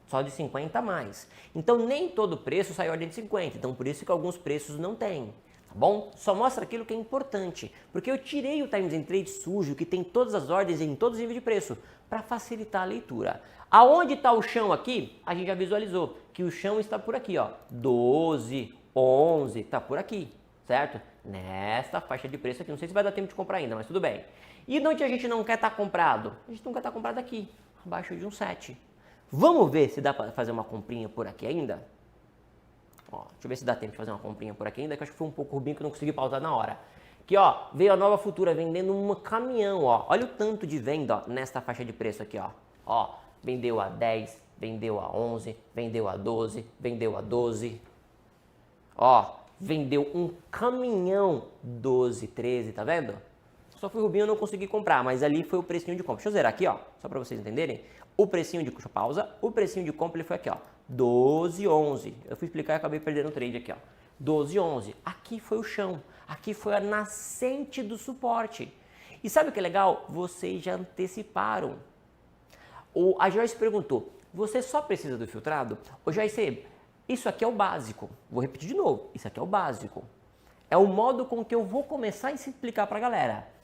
Só de 50 a mais. Então nem todo preço sai ordem de 50. Então por isso que alguns preços não tem. Tá bom? Só mostra aquilo que é importante. Porque eu tirei o Times in Trade sujo, que tem todas as ordens em todos os níveis de preço, para facilitar a leitura. Aonde está o chão aqui? A gente já visualizou que o chão está por aqui, ó. 12, 11, está por aqui, certo? Nesta faixa de preço aqui. Não sei se vai dar tempo de comprar ainda, mas tudo bem. E onde a gente não quer estar comprado? A gente não quer estar comprado aqui, abaixo de um 7. Vamos ver se dá para fazer uma comprinha por aqui ainda? Ó, deixa eu ver se dá tempo de fazer uma comprinha por aqui ainda, que eu acho que foi um pouco rubinho que eu não consegui pausar na hora. Aqui, ó, veio a Nova Futura vendendo um caminhão, ó. Olha o tanto de venda, ó, nesta faixa de preço aqui, ó. Ó, vendeu a 10, vendeu a 11, vendeu a 12, vendeu a 12. Ó, vendeu um caminhão 12, 13, tá vendo? Só fui rubinho, eu não consegui comprar, mas ali foi o precinho de compra. Deixa eu zerar aqui, ó, só para vocês entenderem. O precinho de pausa, o precinho de compra ele foi aqui, ó, 12,11. Eu fui explicar e acabei perdendo o trade aqui, ó. 12,11. Aqui foi o chão, aqui foi a nascente do suporte. E sabe o que é legal? Vocês já anteciparam. A Joyce perguntou, você só precisa do filtrado? Ô Joyce, isso aqui é o básico. Vou repetir de novo, isso aqui é o básico. É o modo com que eu vou começar a explicar pra galera.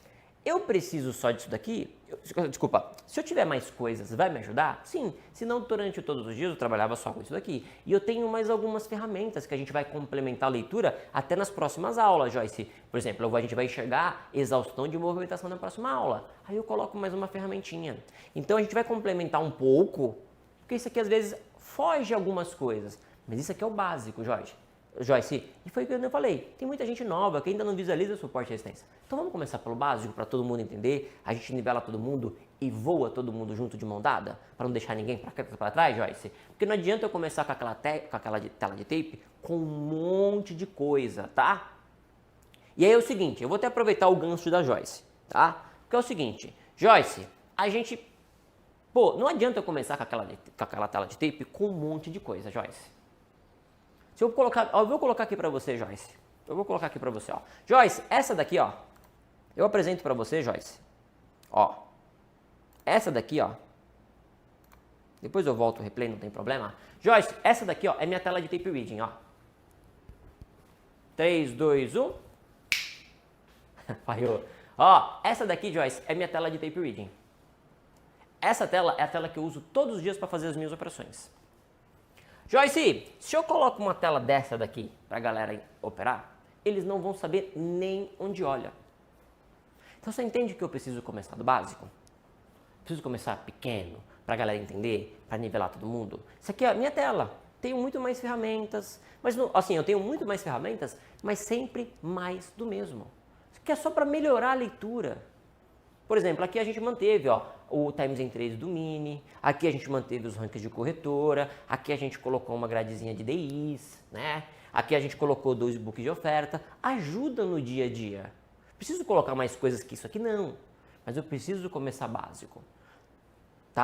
Eu preciso só disso daqui? Desculpa, se eu tiver mais coisas, vai me ajudar? Sim, senão durante todos os dias eu trabalhava só com isso daqui. E eu tenho mais algumas ferramentas que a gente vai complementar a leitura até nas próximas aulas, Joyce. Por exemplo, a gente vai enxergar exaustão de movimentação na próxima aula. Aí eu coloco mais uma ferramentinha. Então a gente vai complementar um pouco, porque isso aqui às vezes foge algumas coisas. Mas isso aqui é o básico, Joyce, e foi o que eu falei, tem muita gente nova que ainda não visualiza suporte e resistência. Então vamos começar pelo básico para todo mundo entender, a gente nivela todo mundo e voa todo mundo junto de mão dada, para não deixar ninguém para trás, Joyce. Porque não adianta eu começar com aquela tela de tape com um monte de coisa, tá? E aí é o seguinte, eu vou até aproveitar o gancho da Joyce, tá? Porque é o seguinte, Joyce, a gente... Pô, não adianta eu começar com aquela tela de tape com um monte de coisa, Joyce. Se eu colocar, eu vou colocar aqui para você, Joyce. Eu vou colocar aqui para você, ó. Joyce, essa daqui, ó. Eu apresento para você, Joyce. Ó. Essa daqui, ó. Depois eu volto o replay, não tem problema. Joyce, essa daqui, ó, é minha tela de tape reading, ó. 3, 2, 1. Falhou. Ó, essa daqui, Joyce, é minha tela de tape reading. Essa tela é a tela que eu uso todos os dias para fazer as minhas operações. Joyce, se eu coloco uma tela dessa daqui para a galera operar, eles não vão saber nem onde olha. Então você entende que eu preciso começar do básico? Preciso começar pequeno, para a galera entender, para nivelar todo mundo. Isso aqui é a minha tela. Tenho muito mais ferramentas, mas assim, eu tenho muito mais ferramentas, mas sempre mais do mesmo. Isso aqui é só para melhorar a leitura. Por exemplo, aqui a gente manteve, ó, o Times in Trades do Mini, aqui a gente manteve os rankings de corretora, aqui a gente colocou uma gradezinha de DIs, né? Aqui a gente colocou 2 books de oferta, ajuda no dia a dia. Preciso colocar mais coisas que isso aqui? Não, mas eu preciso começar básico.